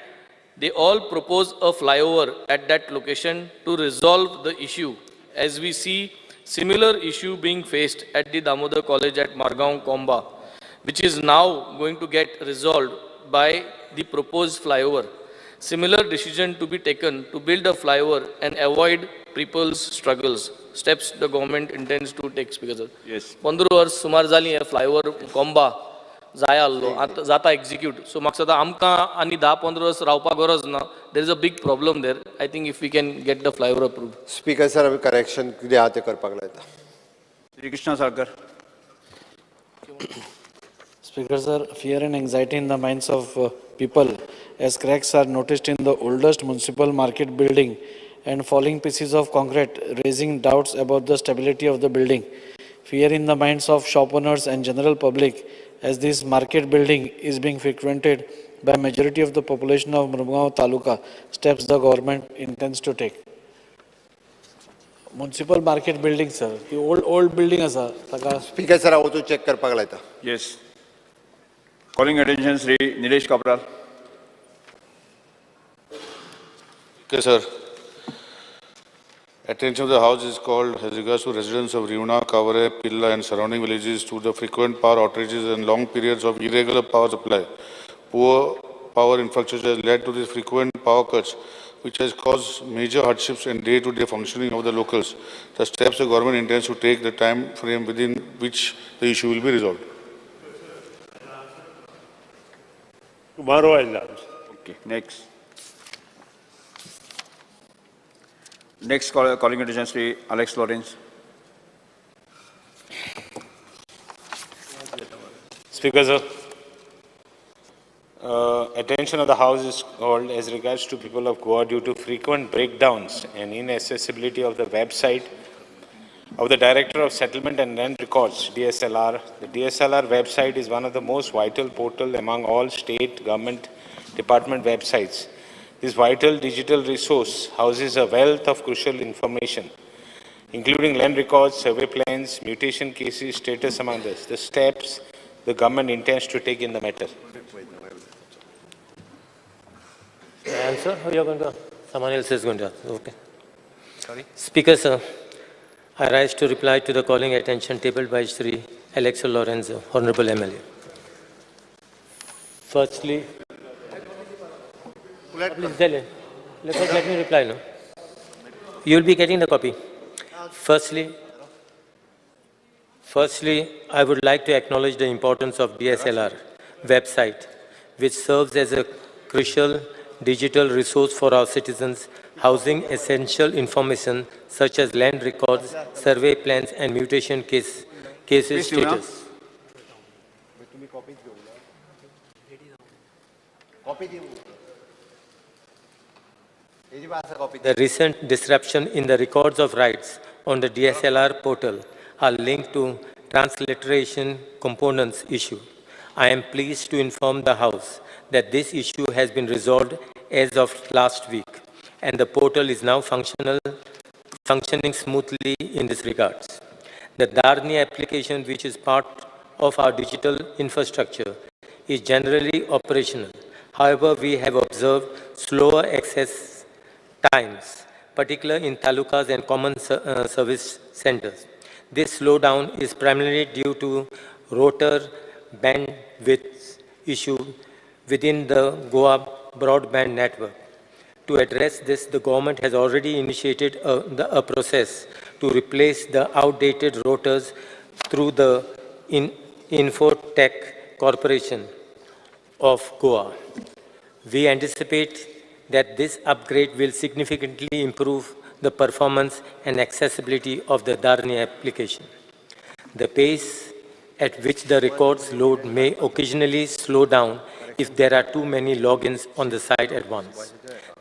they all propose a flyover at that location to resolve the issue, as we see similar issue being faced at the Damodar College at Margao, Komba, which is now going to get resolved by the proposed flyover. Similar decision to be taken to build a flyover and avoid people's struggles. Steps the government intends to take, Speaker sir.
Yes.
15 वर्ष सुमार जाली हे flyover कोंबा जाय आल्लो आता जाता execute सो म्हाका दिसता आमकां आनी 10-15 वर्स रावपा गरज ना there is a big problem there I think if we can get the flyover approved
speaker sir आमी करेक्शन कितें आहा तें करपाक लायता
Sri Krishna Sarkar.
Speaker sir, fear and anxiety in the minds of people as cracks are noticed in the oldest municipal market building and falling pieces of concrete, raising doubts about the stability of the building. Fear in the minds of shop owners and general public as this market building is being frequented by majority of the population of Murmagaon Taluka. Steps the government intends to take. Municipal market building, sir. The old building is a
speaker sir हांव तो check करपाक लायता
Yes. Calling attention, Sri Nilesh Kapral.
Okay, sir. Attention of the House is called as regards to residents of Riuna, Kavare, Pilla and surrounding villages to the frequent power outages and long periods of irregular power supply. Poor power infrastructure has led to these frequent power cuts, which has caused major hardships in day-to-day functioning of the locals. The steps the government intends to take, the time frame within which the issue will be resolved.
Tomorrow I'll announce. Okay, next. Next calling attention, Sri Alex Lawrence.
Speaker, sir. Attention of the House is called as regards to people of Goa due to frequent breakdowns and inaccessibility of the website of the Director of Settlement and Land Records, DSLR. The DSLR website is one of the most vital portal among all state government department websites. This vital digital resource houses a wealth of crucial information, including land records, survey plans, mutation cases, status among others. The steps the government intends to take in the matter.
Answer? Or you're going to? Someone else is going to. Okay. Sorry. Speaker, sir, I rise to reply to the calling attention tabled by Shri Alexo Lorenzo, Honorable MLA. Firstly, please tell him. Let me reply now. You will be getting the copy. Firstly, I would like to acknowledge the importance of DSLR website, which serves as a crucial digital resource for our citizens, housing essential information such as land records, survey plans, and mutation cases status. The recent disruption in the records of rights on the DSLR portal are linked to transliteration components issue. I am pleased to inform the House that this issue has been resolved as of last week, and the portal is now functioning smoothly in this regards. The Dharni application, which is part of our digital infrastructure, is generally operational. However, we have observed slower access times, particularly in talukas and common service centers. This slowdown is primarily due to rotor bandwidth issue within the Goa broadband network. To address this, the government has already initiated a process to replace the outdated rotors through the Infotech Corporation of Goa. We anticipate that this upgrade will significantly improve the performance and accessibility of the Dharni application. The pace at which the records load may occasionally slow down if there are too many logins on the site at once.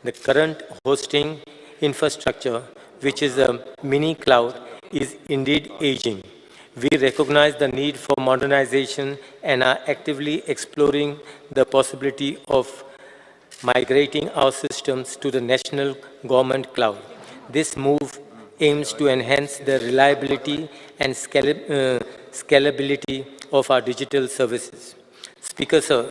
The current hosting infrastructure, which is a mini cloud, is indeed aging. We recognize the need for modernization and are actively exploring the possibility of migrating our systems to the national government cloud. This move aims to enhance the reliability and scalability of our digital services. Speaker, sir,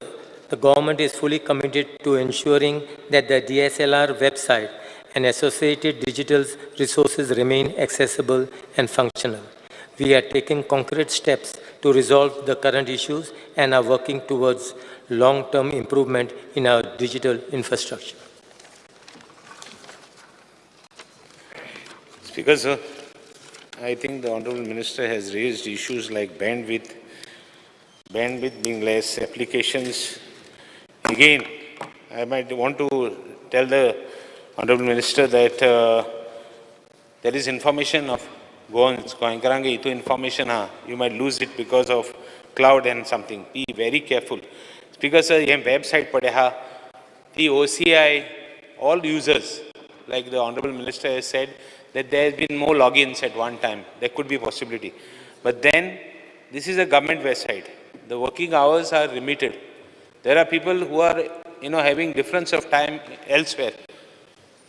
the government is fully committed to ensuring that the DSLR website and associated digital resources remain accessible and functional. We are taking concrete steps to resolve the current issues and are working towards long-term improvement in our digital infrastructure.
Speaker, sir, I think the Honorable Minister has raised issues like bandwidth being less, applications. Again, I might want to tell the Honorable Minister that there is information of information, you might lose it because of cloud and something. Be very careful. Speaker, sir, this website, the OCI, all users, like the Honorable Minister has said, that there has been more logins at one time. There could be possibility. But then, this is a government website. The working hours are limited. There are people who are, having difference of time elsewhere.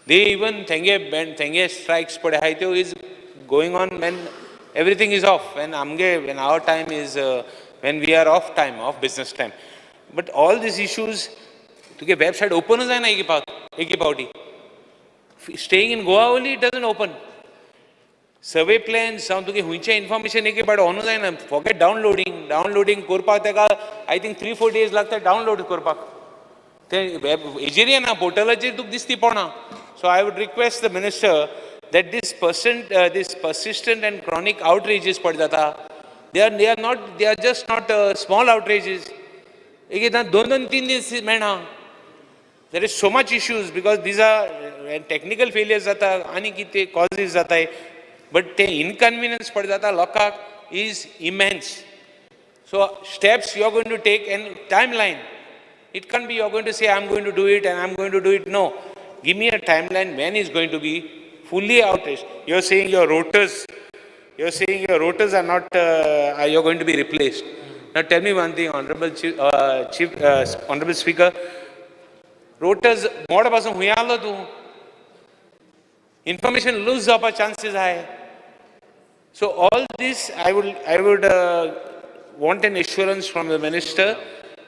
They even Tenge strikes is going on when everything is off, when our time is, when we are off business time. But all these issues, to get website open, staying in Goa only, it doesn't open. Survey plans, some information, forget downloading. Downloading, I think 3-4 days lagta download korpak. So I would request the minister that this persistent and chronic outrages, they are just not small outrages. There is so much issues because these are technical failures causes but the inconvenience is immense. So steps you are going to take and timeline. It can't be you are going to say I am going to do it and I am going to do it. No. Give me a timeline when is going to be fully outraged. You are saying your rotors are not, you are going to be replaced. Now tell me one thing, Honorable Speaker, रोटर्स मोड पासून हुंय आलो तूं information lose जावपा chances आहाय so all this I would want an assurance from the minister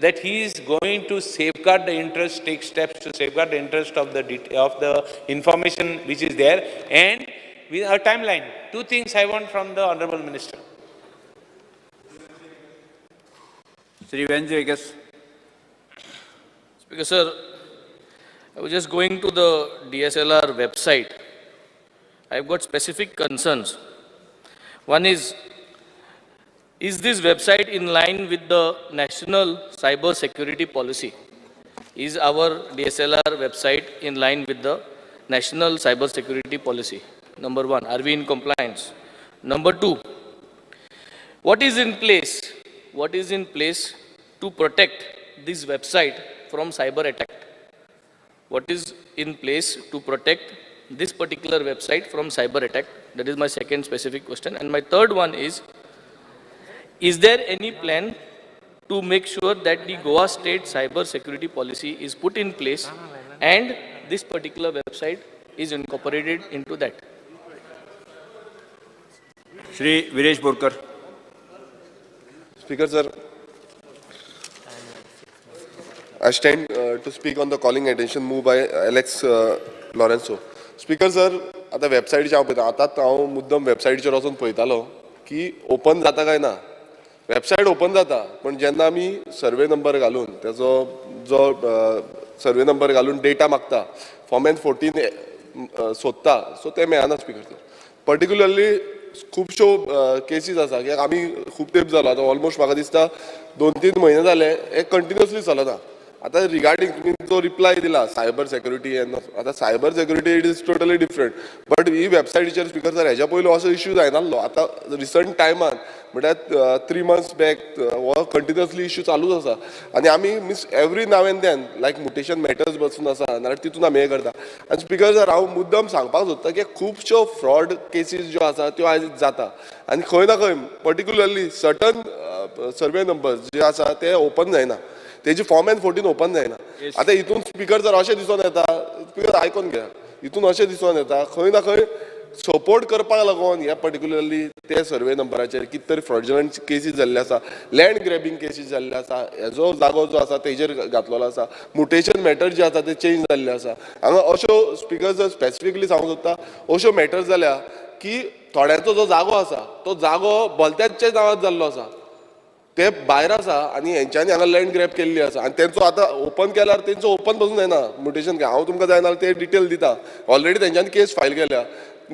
that he is going to safeguard the interest, take steps to safeguard the interest of the information which is there, and with a timeline. Two things I want from the honorable minister.
Shri Venji, I guess.
Speaker sir, I was just going to the DSLR website. I've got specific concerns. One is this website in line with the national cyber security policy? Is our DSLR website in line with the national cyber security policy? Number one, are we in compliance? Number two, what is in place? What is in place to protect this website from cyber attack? What is in place to protect this particular website from cyber attack? That is my second specific question. And my third one is there any plan to make sure that the Goa state cyber security policy is put in place and this particular website is incorporated into that?
Shri Viresh Borkar.
Speaker sir, I stand to speak on the calling attention move by Alex Lorenzo. Speaker sir, आता वेबसायटीचेर हांव पळयतां आतां हांव मुद्दम वेबसायटीचेर वचून पळयतालो की ओपन जाता काय ना. वेबसायट ओपन जाता पण जेन्ना आमी सर्वे नंबर घालून त्याचो जो सर्वे नंबर घालून डेटा मागता फॉर्मेन 14 सोदता सो ते मेळना. स्पीकर सर पर्टिक्युलरली खुबश्यो केसीस आसा कित्याक आमी खूब तेंप जालो आतां ऑलमोस्ट म्हाका दिसता 2-3 म्हयने जाले हे कंटिन्युअसली चलता. आता रिगार्डिंग तुम्ही जो रिप्लाय दिला सायबर सेक्युरिटी आता cyber security it is totally different but he वेबसायटीचेर स्पीकर सर हेच्या पयलीं असो इश्यू जायनासलो. आता रिसंट टायमान म्हटल्यार 3 months बॅक हो कंटिन्युअसली इश्यू चालूच आसा आनी आमी miss every now and then like mutation matters बसून आसा नाल्यार तितून आमी हे करता. आनी स्पीकर सर हांव मुद्दम सांगपाक सोदता की खुबश्यो फ्रॉड केसीस ज्यो आसा त्यो आयज जाता आनी खंय ना खंय पर्टिक्युलरली सर्टन सर्वे नंबर्स जे आसा ते ओपन जायना तेजी फॉर्मेन 14 ओपन जायना. आता हितून स्पीकर जर अशें दिसून येता स्पीकर आयकून घ्या हितून अशें दिसून येता खंय ना खंय सपोर्ट करपाक लागून ह्या पर्टिक्युलरली ते सर्वे नंबराचेर कितें तरी फ्रॉडुलंट केसीस जाल्ले आसा लँड ग्रॅबिंग केसीस जाल्ले आसा हेजो जागो जो आसा तेजेर घातलेलो आसा म्युटेशन मॅटर जे आसा ते चेंज जाल्ले आसा. हांगा अश्यो स्पीकर जर स्पेसिफिकली सांगूंक सोदता अश्यो मॅटर्स जाल्या की थोड्यांचो जो जागो आसा तो जागो भलत्याचे नांवांत जाल्लो आसा ते भायर आसा आनी हेंच्यांनी हांगा लँड ग्रॅब केल्ली आसा आनी तेंचो आतां ओपन केल्यार तेंचो ओपन पासून जायना म्युटेशन हांव तुमकां जाय नाल्यार ते डिटेल दिता ऑलरेडी तेंच्यांनी केस फायल केल्या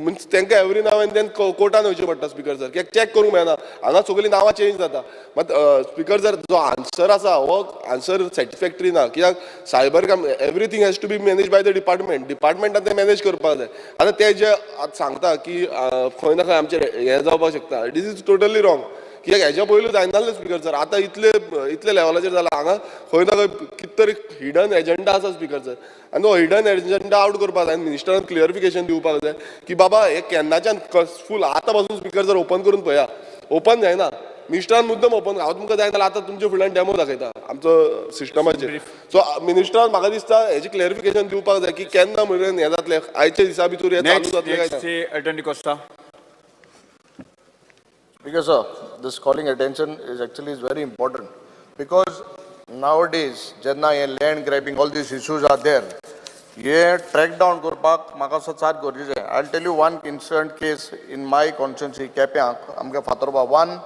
मिन्स तांकां एवरी नाव एंड देन कोर्टान वयचें पडटा. स्पीकर सर कित्याक चॅक करूंक मेळना हांगा सगळीं नांवां चेंज जाता. मात स्पीकर सर जो आन्सर आसा हो आन्सर सॅटिस्फॅक्टरी ना कित्याक सायबर काम everything has to be manage by the डिपार्टमेंटान तें मॅनेज करपाक जाय. आतां ते जे सांगता की खंय ना खंय आमचें हें जावपाक शकता दीस इज टोटली रॉंग कित्याक हेज्या पयलू जायनासलें. स्पीकर सर आतां इतले लेवलाचेर जाला हांगा खंय ना खंय कितें तरी हिडन एजंडा आसा. स्पीकर सर आनी तो हिडन एजंडा आउट करपाक जाय मिनिस्टरान क्लियरिफिकेशन दिवपाक जाय की बाबा हे केन्नाच्यान फूल आतां पासून स्पीकर सर ओपन करून पळया ओपन जायना. मिनिस्टरान मुद्दम ओपन हांव तुमकां जाय जाल्यार आतां तुमच्या फुड्यान डेमो दाखयता आमचो सिस्टमाचेर. सो मिनिस्टरान म्हाका दिसता हेजी क्लियरिफिकेशन दिवपाक जाय की केन्ना मेरेन हें जातलें आयच्या दिसा भितर हें चालू जातलें काय.
Because this calling attention is actually very important because nowadays jenna land grabbing all these issues are there ye track down करपाक म्हाका असो चार गरजेचे. I'll tell you one incident case in my constituency केप्यांक आमगे फातोर्बा one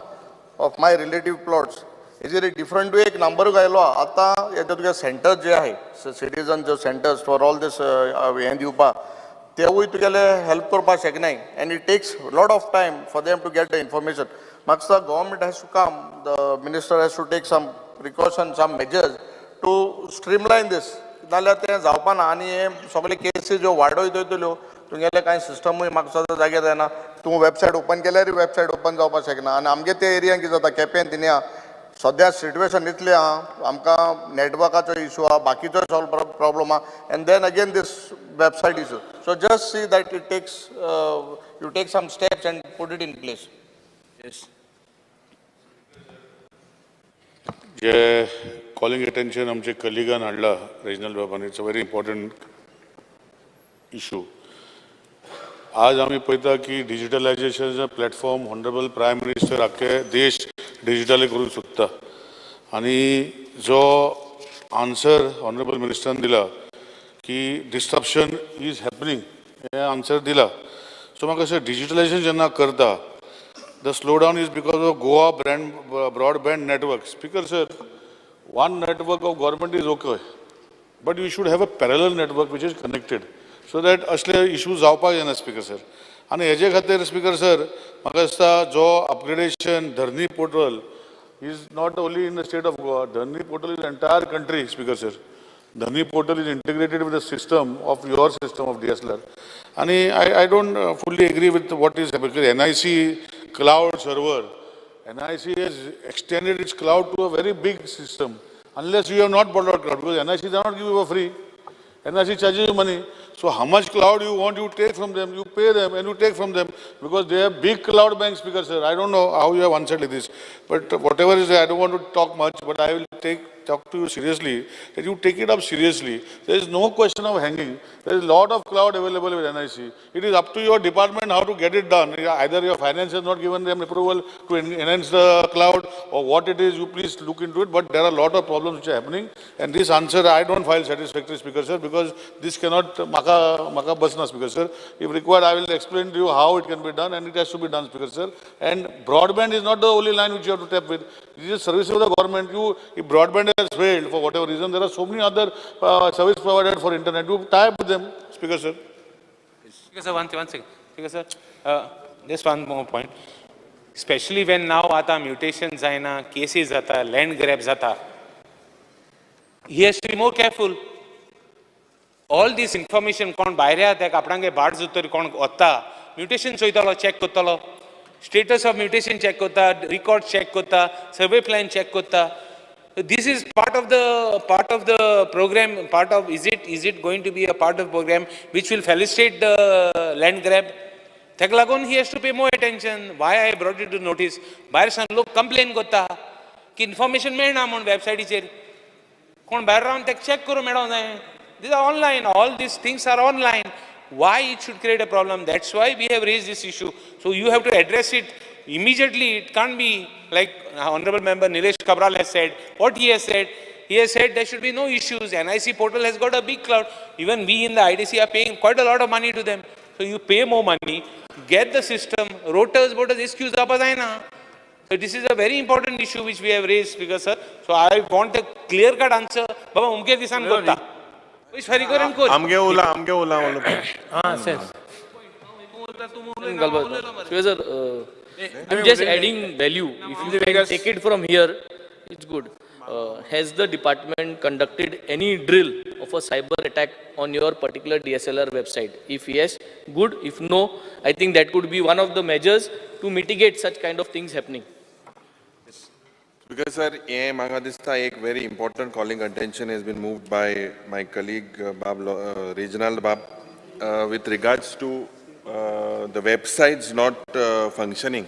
of my relative plots is very different way एक number गायलो आता येता तुगे सेंटर्स जे आहे सिटीजन जो सेंटर्स फॉर ऑल दिस हें दिवपाक तेवूय तुगेले हेल्प करपाक शकनाय and it takes lot of time for them to get the information. Makes the government has to come, the minister has to take some precautions, some measures to streamline this. नाल्यार तें जावपा ना आनी हे सगळे cases ज्यो वाडयतल्यो तुगेले कांय सिस्टमूय म्हाका सद्या जाग्यार जायना. तूं वेबसायट ओपन केल्यारूय वेबसायट ओपन जावपाक शकना आनी आमगे ते एरियान कितें जाता केपें तिनया सद्या सिट्युएशन इतलें आहा आमकां नेटवर्काचो इशू आहा बाकीचो सॉल्व प्रॉब्लम आहा and then again this website issue. So just see that it takes you take some steps and put it in place.
जे calling attention आमचे colleaguean हाडला regional बाबान. It's a very important issue. आज आम्ही पळयता की डिजिटलायझेशनचा platform honourable prime minister आख्खे देश डिजिटली करूंक सोदता आनी जो आन्सर ऑनरेबल मिनिस्टरान दिला की डिस्ट्रप्शन इज हॅपनिंग हे आन्सर दिला. सो म्हाका अशें डिजिटलायझेशन जेन्ना करता the slow down is because of Goa broadband network. Speaker sir, one network of government is okay, but you should have a parallel network which is connected. So that असले issues जावपाक जायना speaker sir. आनी हेजे खातीर speaker sir म्हाका दिसता जो upgradation धरणी portal is not only in the state of Goa, धरणी portal is entire country, speaker sir. Dhani portal is integrated with the system of your system of DSLR. And I don't fully agree with what is happening. Because NIC cloud server, NIC has extended its cloud to a very big system. Unless you have not bought out cloud, because NIC does not give you for free. NIC charges you money. So how much cloud you want, you take from them, you pay them and you take from them, because they have big cloud banks, speaker sir. I don't know how you have answered like this, but whatever is there, I don't want to talk much, but I will talk to you seriously, that you take it up seriously. There is no question of hanging. There is a lot of cloud available with NIC. It is up to your department how to get it done. Either your finance has not given them approval to enhance the cloud, or what it is, you please look into it. But there are a lot of problems which are happening. And this answer, I don't file satisfactory, speaker sir, because this cannot, maka basna, speaker sir. If required, I will explain to you how it can be done, and it has to be done, speaker sir. And broadband is not the only line which you have to tap with. This is service of the government. If broadband has failed for whatever reason, there are so many other service providers for internet. You tie up with them, speaker sir.
Speaker sir, one second. Speaker sir, just one more point. Especially when now आता mutations जायना, cases जाता, land grabs जाता, he has to be more careful. All this information कोण भायर येता आपणांगे भाट जुतर कोण वता, mutation चोयतालो, check करतालो, status of mutation check करता, record check करता, survey plan check करता. This is part of the program. Is it going to be a part of the program which will facilitate the land grab? ताका लागून he has to pay more attention. Why I brought it to notice? भायर सान लोक complain करता की information मेळना म्हूण वेबसायटीचेर. कोण भायर रावन ताका check करून मेळोंक जाय. These are online. All these things are online. Why it should create a problem? That's why we have raised this issue. So you have to address it immediately. It can't be like Honorable Member Nilesh Kabral has said. What he has said there should be no issues. NIC portal has got a big cloud. Even we in the IDC are paying quite a lot of money to them. So you pay more money, get the system, rotors, excuse na. So this is a very important issue which we have raised, Speaker sir. So I want a clear-cut answer. Baba, umke disan kotta.
आमगे उला
sir. Speaker sir, I'm just adding value. If you can take it from here, it's good. Has the department conducted any drill of a cyber attack on your particular DSLR website? If yes, good. If no, I think that could be one of the measures to mitigate such kind of things happening.
Because sir, a very important calling attention has been moved by my colleague Regional Bab with regards to the websites not functioning.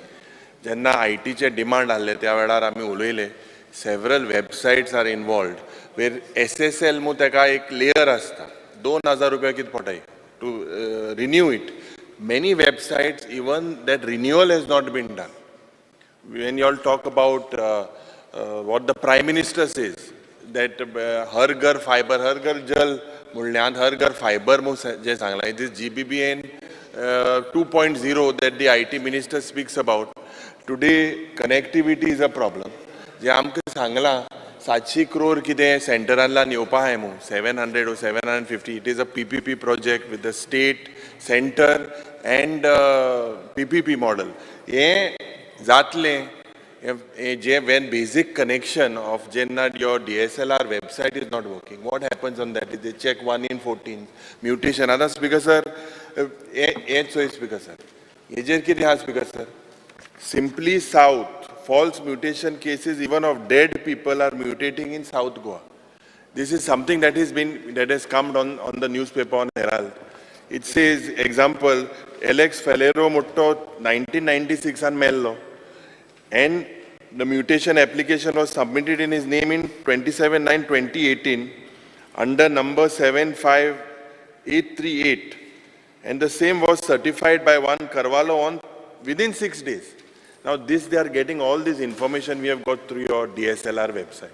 Jenna IT che demand alle त्या वेळार आमी उलयले. Several websites are involved where SSL mu teka ek layer asta. 2000 रुपया कित पडटाय to renew it. Many websites, even that renewal has not been done. When you all talk about what the Prime Minister says, that Har Ghar Fiber, Har Ghar Jal, Mulyan Har Ghar Fiber mu je sangla. It is GBBN 2.0 that the IT Minister speaks about. Today, connectivity is a problem. जे आमकां Sangla 700 crore कितें सेंटरांतल्यान येवपा आहाय मू 700 or 750. It is a PPP project with the state, center and PPP model. हे जातलें when basic connection of your DSLR website is not working. What happens on that? They check 1 in 14 mutation. Other speaker sir, speaker sir. Speaker sir. Simply South. False mutation cases even of dead people are mutating in South Goa. This is something that has come on the newspaper on Herald. It says, example, Alex Falero Mutto 1996 and Mello. And the mutation application was submitted in his name in 27/9/2018 under number 75838, and the same was certified by one Carvalho on within 6 days. Now this, they are getting all this information we have got through your DSLR website.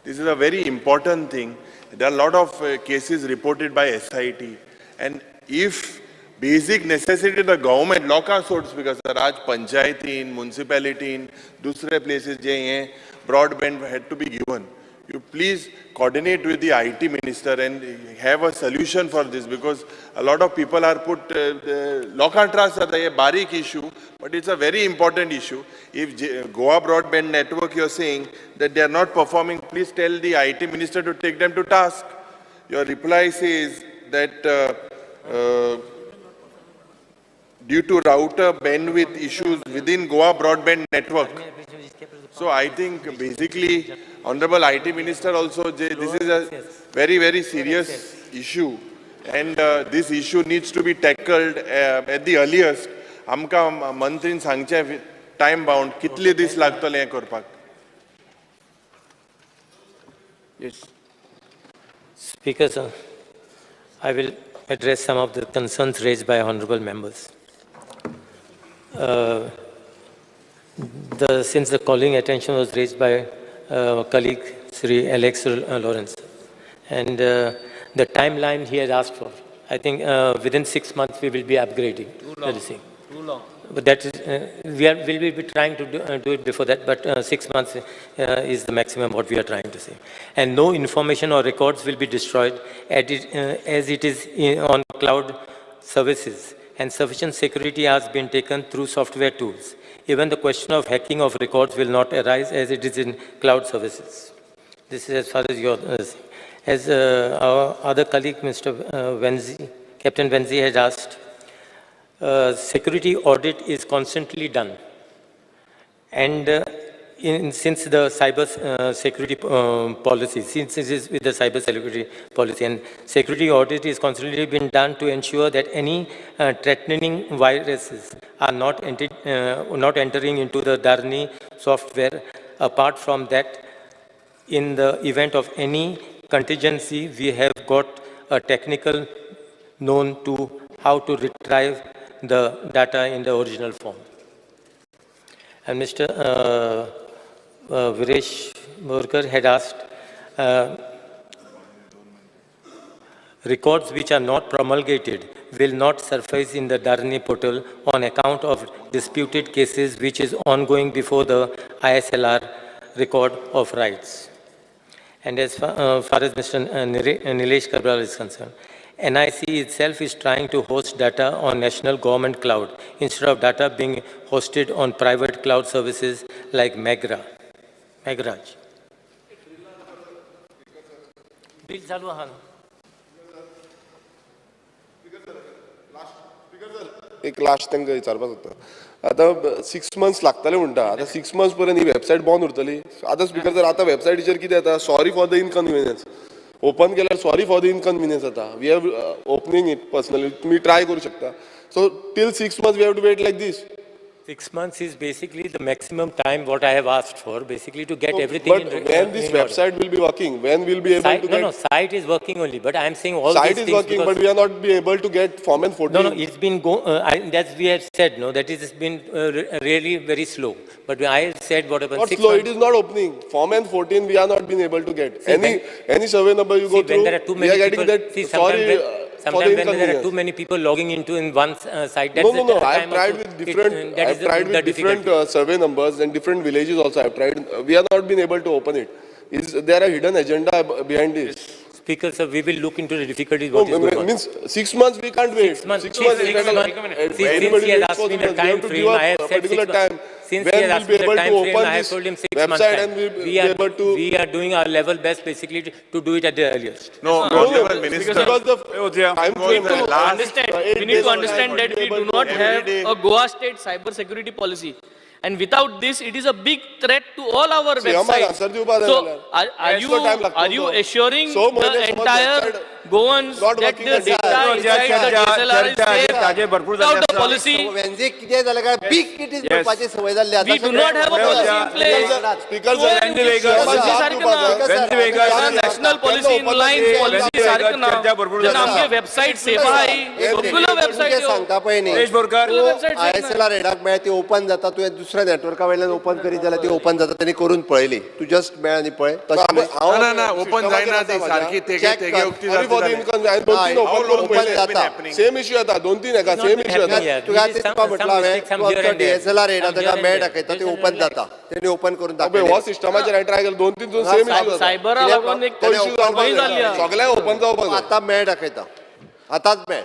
This is a very important thing. There are a lot of cases reported by SIT, and if basic necessity the government local sorts, because Raj Panchayati in municipality in dusre places je broadband had to be given. You please coordinate with the IT minister and have a solution for this, because a lot of people are put local trust at a barik issue, but it's a very important issue. If Goa broadband network you're saying that they are not performing, please tell the IT minister to take them to task. Your reply says that due to router bandwidth issues within Goa broadband network. So I think basically, Honorable IT Minister also, this is a very, very serious issue, and this issue needs to be tackled at the earliest. Amka mantrin sangche time bound, kitli dis lagtale हे करपाक.
Yes. Speaker, sir, I will address some of the concerns raised by honorable members. Since the calling attention was raised by colleague Sri Alex Lawrence, and the timeline he has asked for, I think within 6 months we will be upgrading.
Too long.
But that is, we will be trying to do it before that, but 6 months is the maximum what we are trying to say. And no information or records will be destroyed as it is on cloud services, and sufficient security has been taken through software tools. Even the question of hacking of records will not arise as it is in cloud services. This is as far as your, as our other colleague, Mr. Venzi, Captain Venzi had asked, security audit is constantly done. And since the cyber security policy, since it is with the cyber security policy, and security audit is constantly been done to ensure that any threatening viruses are not entering into the Dharani software. Apart from that, in the event of any contingency, we have got a technical known to how to retrieve the data in the original form. And Mr. Viresh Borkar had asked, records which are not promulgated will not surface in the Dharani portal on account of disputed cases which is ongoing before the ISLR record of rights. And as far as Mr. Nilesh Kabral is concerned, NIC itself is trying to host data on national government cloud instead of data being hosted on private cloud services like Megraj.
एक last तांकां विचारपाक सोदता. आतां 6 months लागतले म्हणटा. आतां 6 months पर्यंत ही website बंद उरतली. आतां स्पीकर जर आतां वेबसायटीचेर कितें येता, sorry for the inconvenience. Open केल्यार सॉरी फॉर द इनकन्विनियन्स जाता. We have opening it personally. तुमी ट्राय करूं शकता. So till 6 months we have to wait like this.
6 months is basically the maximum time what I have asked for, basically to get everything
but
in
when this website will be working, when we'll be able to get...
No, site is working only, but I am saying all
site
these
is
things
working, but we are not be able to get Form N 14.
No, it's been that we have said, no, that it has been really very slow. But I said whatever.
Not slow, it is not opening. Form N 14 we are not being able to get. See, any survey number you go through,
there are too many
we are getting
people,
that sorry.
Sometimes when there are too many people logging into in one site, that's
no. I have tried with different survey numbers and different villages also. I have tried. We have not been able to open it. Is there a hidden agenda behind this?
Speaker, sir, we will look into the difficulties.
No, means 6 months we can't wait.
6 months. Since he has asked me the time frame, I have said 6 months. Since he has asked me the time frame, I have told him 6 months time. We are doing our level best basically to do it at the earliest.
No, Minister.
Because the time frame
we need to understand that we do not have a Goa state cyber security policy. And without this, it is a big threat to all our websites. So, are you assuring the entire Goans that the data inside the DSLR is safe without a policy. We do not have a policy in place. National policy in line policy सारखं ना जर आमचे website safe आहे सगळं website
सांगता पळय न्ही ISLR रेडाक मेळ ती ओपन जाता तुवें दुसऱ्या नेटवर्का वयल्यान ओपन करीत जाल्यार ती ओपन जाता तेणी करून पळयली तू जस्ट मेळ आनी पळय
ना ओपन जायना ती सारखी तेगे उक्ती
सेम इश्यू येता 2-3 हेका सेम इश्यू येता तुका तितको म्हटला हांवें DSLR रेडा ताका मेळ दाखयता ती ओपन जाता तेणी ओपन करून दाखयलें हो सिस्टमाचेर हांवें ट्राय केलो 2-3 सेम इश्यू
सायबरा लागून एक कंपनी जाल्ली
सगळ्या ओपन जावपाक आतां मेळ दाखयता आतांच मेळ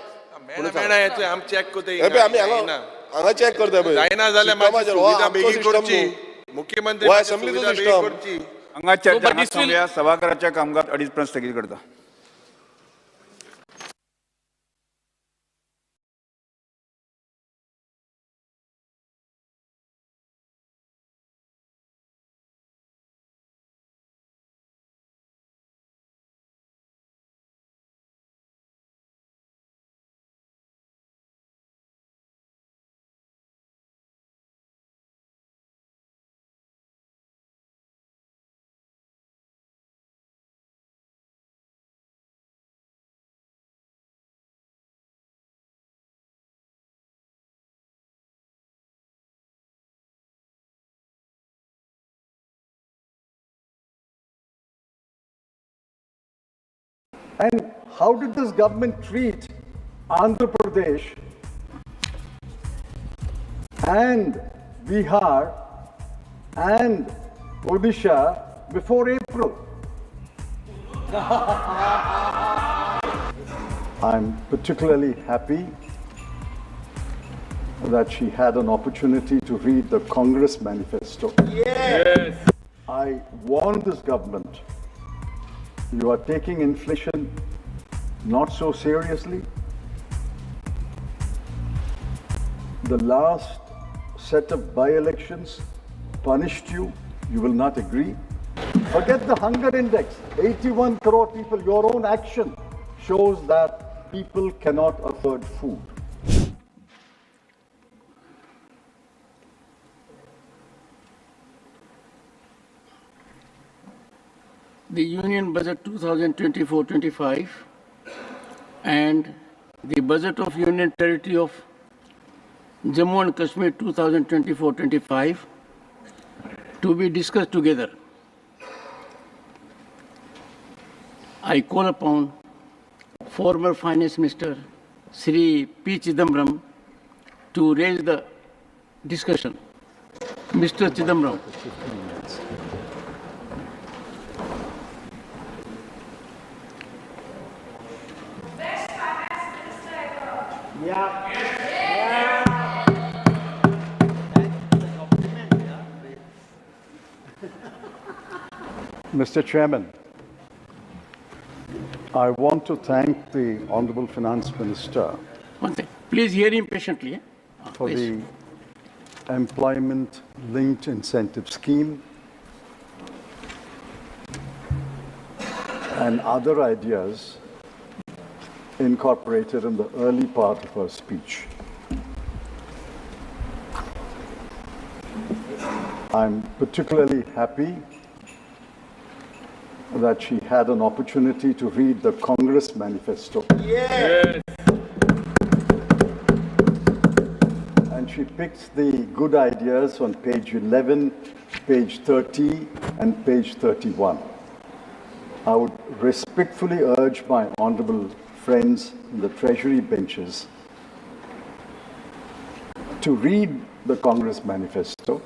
मेळा येतोय आम चेक कोते
आमी हांगा चेक करता पळय
जायना जाल्यार मातशी सुविधा बेगीन करची मुख्यमंत्री
असेंब्लीचो सिस्टम
हांगा चर्चा सभाघराच्या कामकाज 2:30 पर्यंत स्थगीत करता.
And how did this government treat Andhra Pradesh and Bihar and Odisha before April? I'm particularly happy that she had an opportunity to read the Congress manifesto. Yes. I warned this government, you are taking inflation not so seriously. The last set of by-elections punished you. You will not agree. Forget the hunger index. 81 crore people. Your own action shows that people cannot afford food.
The Union Budget 2024-25 and the Budget of Union Territory of Jammu and Kashmir 2024-25 to be discussed together. I call upon former Finance Minister Sri P. Chidambaram to raise the discussion. Mr. Chidambaram.
Mr. Chairman, I want to thank the Honorable Finance Minister
Please hear him patiently.
For the employment-linked incentive scheme and other ideas incorporated in the early part of her speech. I'm particularly happy that she had an opportunity to read the Congress manifesto. Yes. And she picked the good ideas on page 11, page 30, and page 31. I would respectfully urge my honorable friends in the Treasury benches to read the Congress manifesto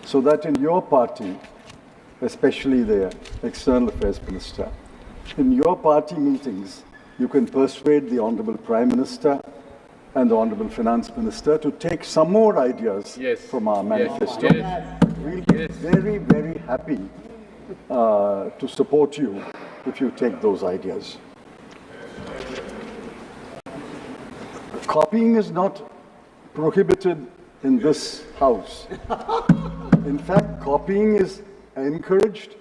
so that in your party, especially the External Affairs Minister, in your party meetings, you can persuade the Honorable Prime Minister and the Honorable Finance Minister to take some more ideas from our manifesto. We'll be very, very happy to support you if you take those ideas. Copying is not prohibited in this House. In fact, copying is encouraged,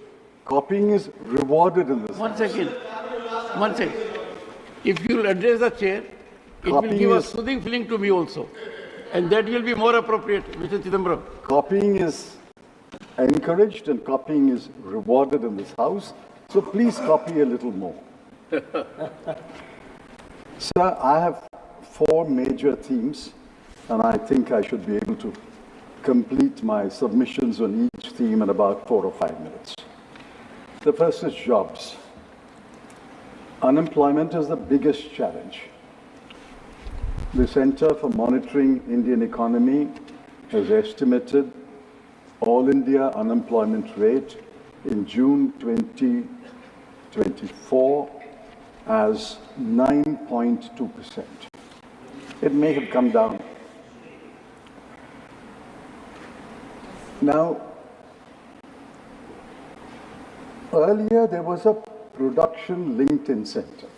copying is rewarded in this House.
One second. if you will address the chair, it will
Copying
give a
is-
soothing feeling to me also. And that will be more appropriate, Mr. Chidambaram.
Copying is encouraged and copying is rewarded in this house. So please copy a little more. Sir, I have 4 major themes, and I think I should be able to complete my submissions on each theme in about 4 or 5 minutes. The first is jobs. Unemployment is the biggest challenge. The Center for Monitoring Indian Economy has estimated all India unemployment rate in June 2024 as 9.2%. It may have come down. Now, earlier there was a production-linked incentive.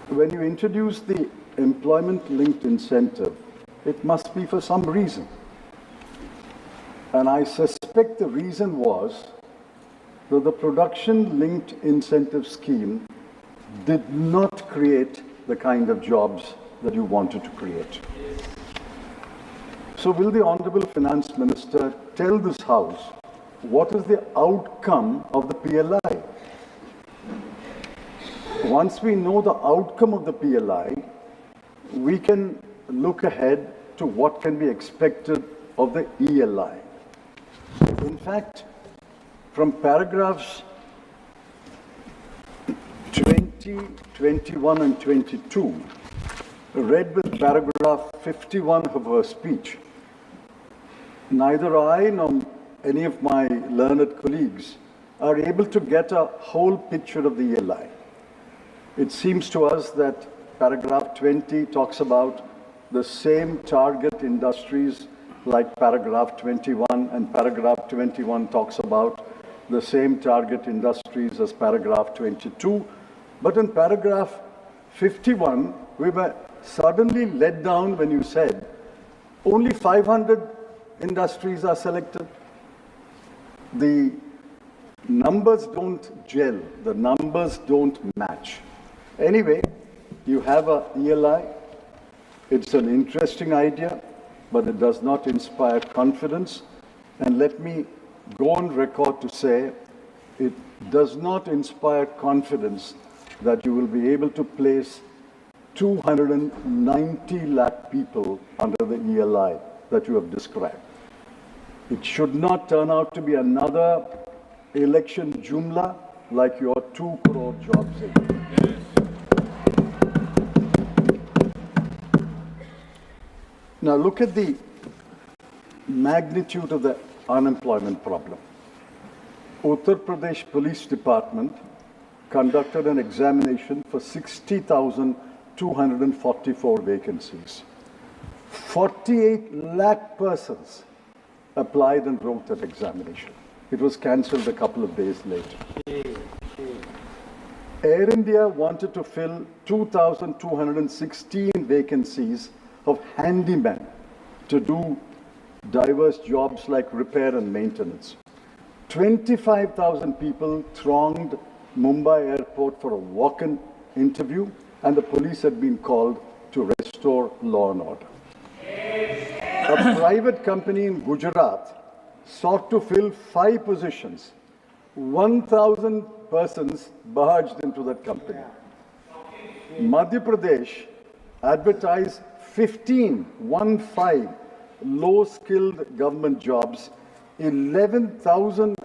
When you introduce the employment-linked incentive, it must be for some reason. And I suspect the reason was that the production-linked incentive scheme did not create the kind of jobs that you wanted to create. So will the Honorable Finance Minister tell this House what is the outcome of the PLI? Once we know the outcome of the PLI, we can look ahead to what can be expected of the ELI. In fact, from paragraphs 20, 21 and 22, read with paragraph 51 of her speech, neither I nor any of my learned colleagues are able to get a whole picture of the ELI. It seems to us that paragraph 20 talks about the same target industries like paragraph 21, and paragraph 21 talks about the same target industries as paragraph 22. But in paragraph 51, we were suddenly let down when you said only 500 industries are selected. The numbers don't gel, the numbers don't match. Anyway, you have a ELI. It's an interesting idea, but it does not inspire confidence. And let me go on record to say it does not inspire confidence that you will be able to place 290 lakh people under the ELI that you have described. It should not turn out to be another election jumla like your 2 crore jobs. Now look at the magnitude of the unemployment problem. Uttar Pradesh Police Department conducted an examination for 60,244 vacancies. 48 lakh persons applied and wrote that examination. It was cancelled a couple of days later. Air India wanted to fill 2,216 vacancies of handymen to do diverse jobs like repair and maintenance. 25,000 people thronged Mumbai airport for a walk-in interview, and the police had been called to restore law and order. A private company in Gujarat sought to fill 5 positions. 1,000 persons barged into that company. Madhya Pradesh advertised 15 low-skilled government jobs. 11,000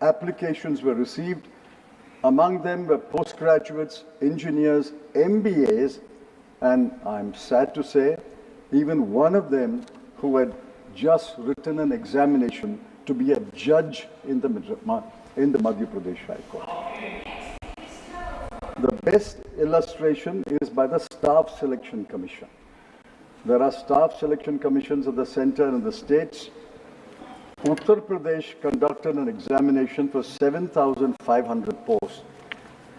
applications were received. Among them were postgraduates, engineers, MBAs, and I'm sad to say, even one of them who had just written an examination to be a judge in the Madhya Pradesh High Court. The best illustration is by the Staff Selection Commission. There are staff selection commissions at the center and the states. Uttar Pradesh conducted an examination for 7,500 posts.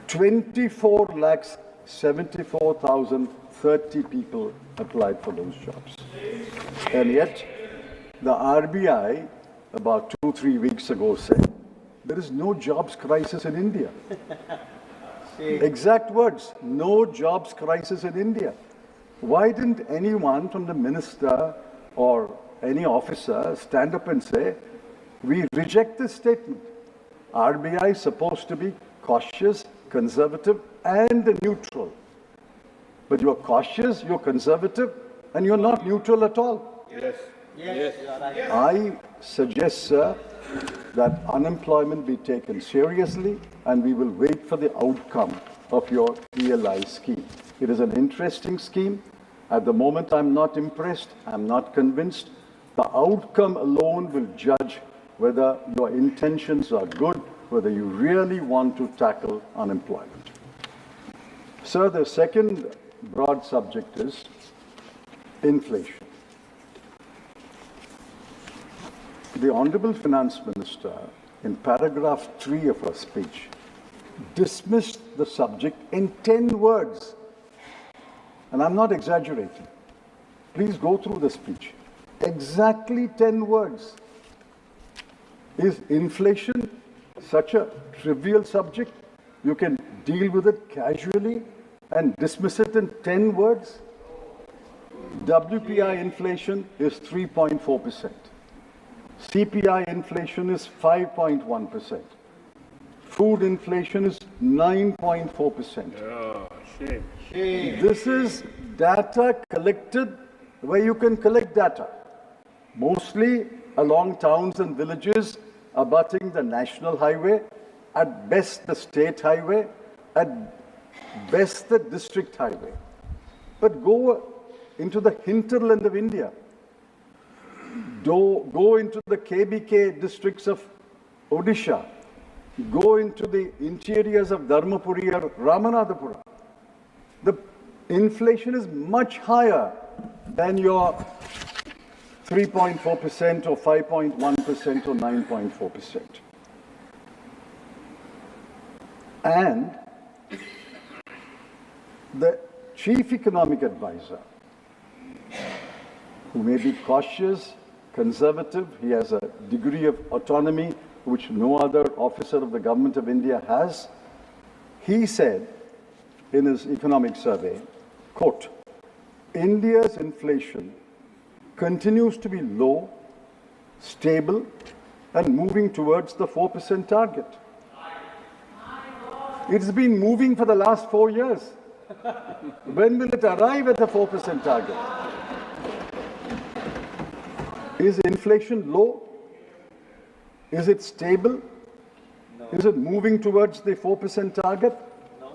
24,74,030 people applied for those jobs. And yet, the RBI, about 2-3 weeks ago, said there is no jobs crisis in India. Exact words, no jobs crisis in India. Why didn't anyone from the minister or any officer stand up and say, we reject this statement. RBI is supposed to be cautious, conservative, and neutral. But you're cautious, you're conservative, and you're not neutral at all.
Yes. Yes.
I suggest, sir, that unemployment be taken seriously, and we will wait for the outcome of your ELI scheme. It is an interesting scheme. At the moment, I'm not impressed. I'm not convinced. The outcome alone will judge whether your intentions are good, whether you really want to tackle unemployment. Sir, the second broad subject is inflation. The Honorable Finance Minister, in paragraph 3 of her speech, dismissed the subject in 10 words. And I'm not exaggerating. Please go through the speech. Exactly 10 words. Is inflation such a trivial subject? You can deal with it casually and dismiss it in 10 words? WPI inflation is 3.4%. CPI inflation is 5.1%. Food inflation is 9.4%.
Oh, shame.
This is data collected where you can collect data, mostly along towns and villages abutting the national highway, at best the state highway, at best the district highway. But go into the hinterland of India. Go into the KBK districts of Odisha. Go into the interiors of Dharmapuri or Ramanathapuram. The inflation is much higher than your 3.4% or 5.1% or 9.4%. And the chief economic advisor, who may be cautious, conservative, he has a degree of autonomy which no other officer of the government of India has, he said in his economic survey, quote, India's inflation continues to be low, stable, and moving towards the 4% target. It's been moving for the last 4 years. When will it arrive at the 4% target? Is inflation low? Is it stable? No. Is it moving towards the 4% target? No.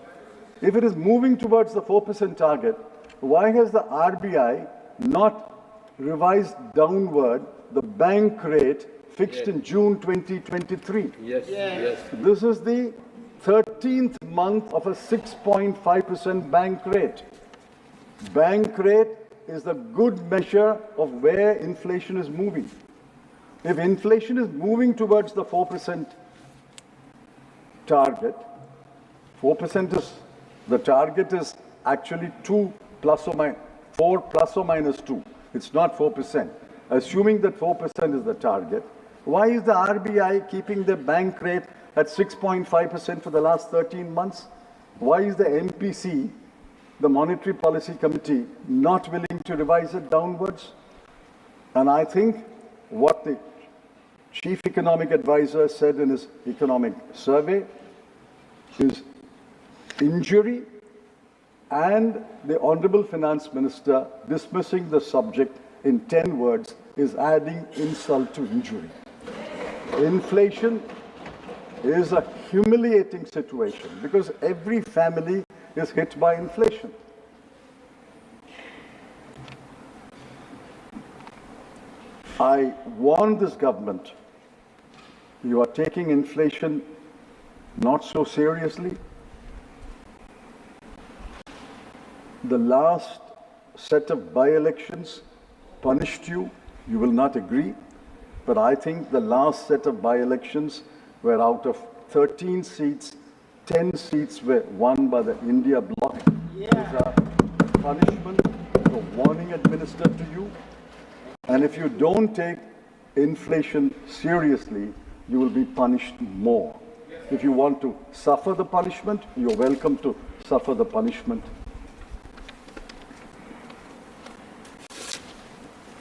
If it is moving towards the 4% target, why has the RBI not revised downward the bank rate fixed in June 2023?
Yes. Yes.
This is the 13th month of a 6.5% bank rate. Bank rate is the good measure of where inflation is moving. If inflation is moving towards the 4% target, 4% is, the target is actually 4 plus or minus 2. It's not 4%. Assuming that 4% is the target, why is the RBI keeping the bank rate at 6.5% for the last 13 months? Why is the MPC, the Monetary Policy Committee, not willing to revise it downwards? And I think what the Chief Economic Advisor said in his economic survey is injury, and the Honorable Finance Minister dismissing the subject in 10 words is adding insult to injury. Inflation is a humiliating situation because every family is hit by inflation. I warn this government, you are taking inflation not so seriously. The last set of by-elections punished you. You will not agree. But I think the last set of by-elections were out of 13 seats, 10 seats were won by the India bloc. It is a punishment, a warning administered to you. And if you don't take inflation seriously, you will be punished more. If you want to suffer the punishment, you're welcome to suffer the punishment.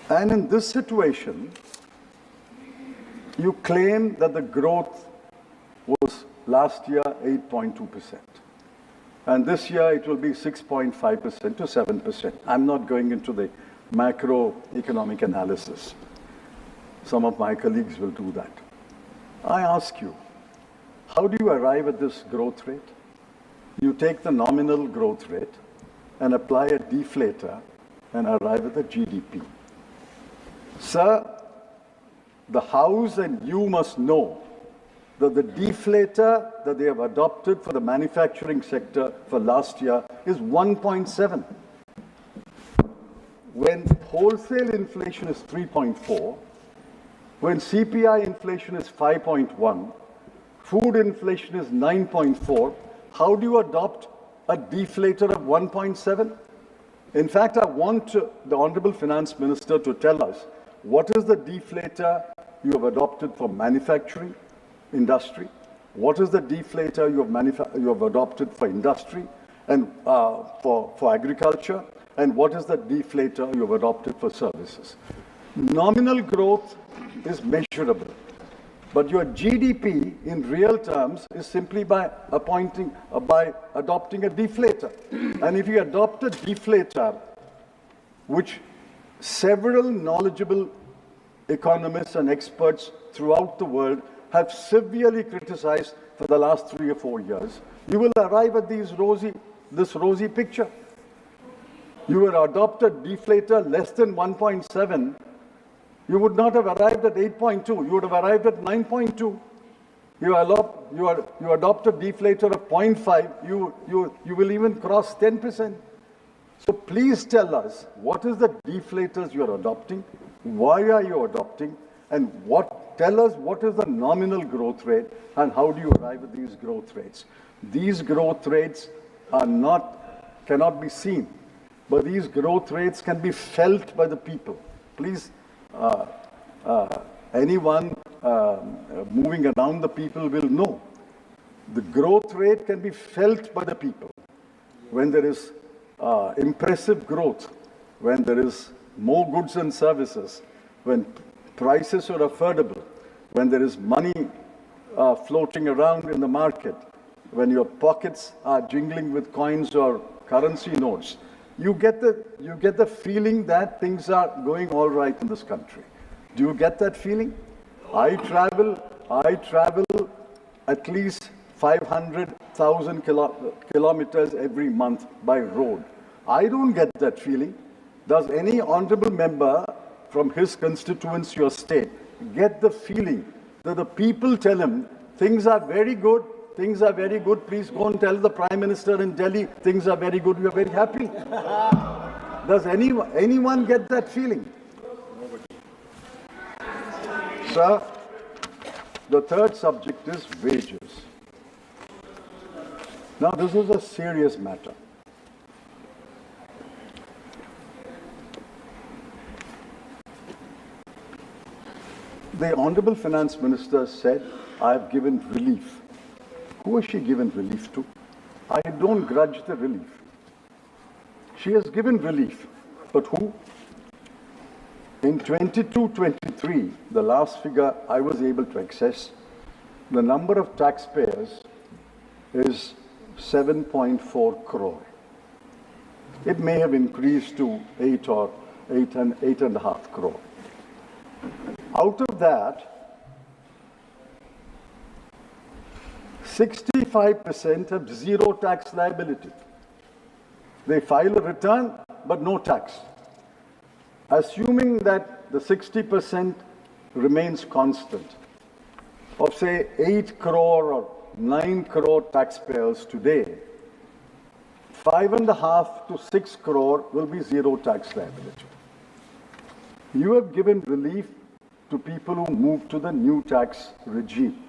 And in this situation, you claim that the growth was last year 8.2%. And this year it will be 6.5% to 7%. I'm not going into the macroeconomic analysis. Some of my colleagues will do that. I ask you, how do you arrive at this growth rate? You take the nominal growth rate and apply a deflator and arrive at the GDP. Sir, the House and you must know that the deflator that they have adopted for the manufacturing sector for last year is 1.7. When wholesale inflation is 3.4, when CPI inflation is 5.1, food inflation is 9.4, how do you adopt a deflator of 1.7? In fact, I want the Honorable Finance Minister to tell us what is the deflator you have adopted for manufacturing industry, what is the deflator you have adopted for industry and for agriculture, and what is the deflator you have adopted for services. Nominal growth is measurable, but your GDP in real terms is simply by adopting a deflator. And if you adopt a deflator, which several knowledgeable economists and experts throughout the world have severely criticized for the last 3 or 4 years, you will arrive at this rosy picture. You will adopt a deflator less than 1.7, you would not have arrived at 8.2, you would have arrived at 9.2. You adopt a deflator of 0.5, you will even cross 10%. So please tell us, what is the deflators you are adopting? Why are you adopting? And tell us what is the nominal growth rate and how do you arrive at these growth rates? These growth rates cannot be seen, but these growth rates can be felt by the people. Please, anyone moving around the people will know. The growth rate can be felt by the people. When there is impressive growth, when there is more goods and services, when prices are affordable, when there is money floating around in the market, when your pockets are jingling with coins or currency notes, you get the feeling that things are going all right in this country. Do you get that feeling? I travel at least 500,000 kilometers every month by road. I don't get that feeling. Does any honorable member from his constituency or state get the feeling that the people tell him things are very good, please go and tell the Prime Minister in Delhi things are very good, we are very happy? Does anyone get that feeling? Sir, the third subject is wages. Now this is a serious matter. The Honorable Finance Minister said, I have given relief. Who has she given relief to? I don't grudge the relief. She has given relief, but who? In 22-23, the last figure I was able to access, the number of taxpayers is 7.4 crore. It may have increased to 8.5 crore. Out of that, 65% have zero tax liability. They file a return, but no tax. Assuming that the 60% remains constant, of say 8 crore or 9 crore taxpayers today, 5.5 to 6 crore will be zero tax liability. You have given relief to people who move to the new tax regime.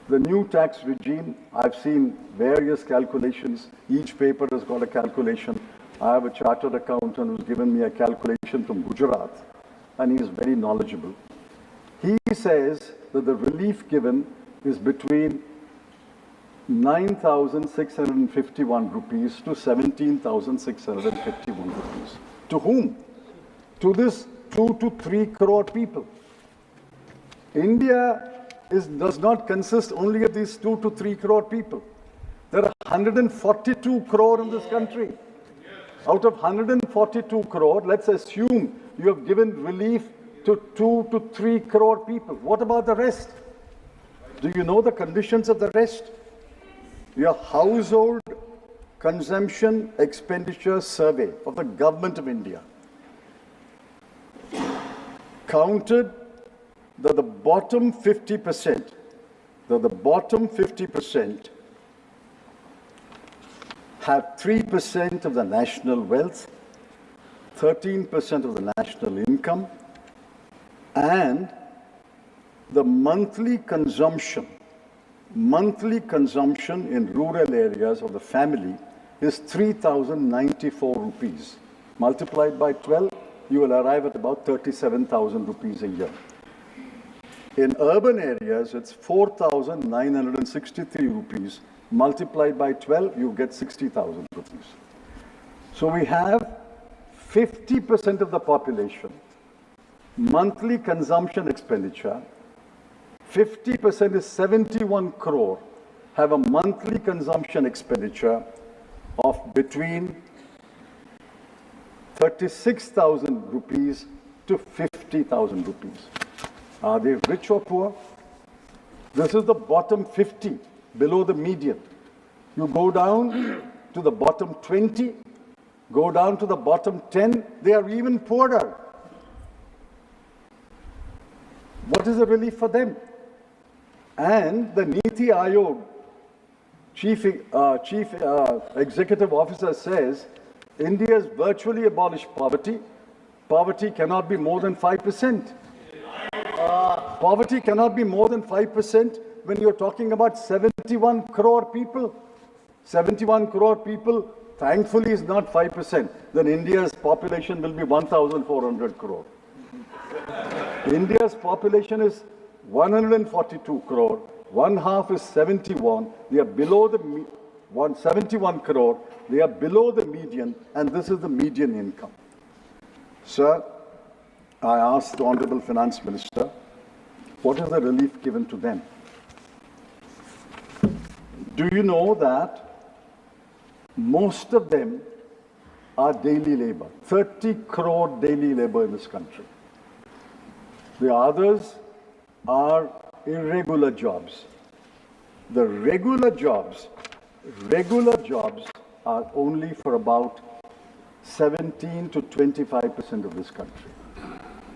The new tax regime, I've seen various calculations. Each paper has got a calculation. I have a chartered accountant who's given me a calculation from Gujarat, and he is very knowledgeable. He says that the relief given is between 9,651 rupees to 17,651 rupees. To whom? To this 2 to 3 crore people. India does not consist only of these 2 to 3 crore people. There are 142 crore in this country. Out of 142 crore, let's assume you have given relief to 2 to 3 crore people. What about the rest? Do you know the conditions of the rest? Your household consumption expenditure survey of the government of India counted that the bottom 50%, have 3% of the national wealth, 13% of the national income, and the monthly consumption in rural areas of the family is 3,094 rupees. Multiplied by 12, you will arrive at about 37,000 rupees a year. In urban areas, it's 4,963 rupees. Multiplied by 12, you get 60,000 rupees. So we have 50% of the population, monthly consumption expenditure, 50% is 71 crore, have a monthly consumption expenditure of between 36,000 rupees to 50,000 rupees. Are they rich or poor? This is the bottom 50, below the median. You go down to the bottom 20, go down to the bottom 10, they are even poorer. What is the relief for them? And the Niti Aayog chief executive officer says India has virtually abolished poverty. Poverty cannot be more than 5%. Poverty cannot be more than 5% when you're talking about 71 crore people. 71 crore people, thankfully, is not 5%. Then India's population will be 1,400 crore. India's population is 142 crore. One half is 71. They are below the 171 crore. They are below the median, and this is the median income. Sir, I asked the Honorable Finance Minister, what is the relief given to them? Do you know that most of them are daily labor? 30 crore daily labor in this country. The others are irregular jobs. The regular jobs are only for about 17 to 25% of this country.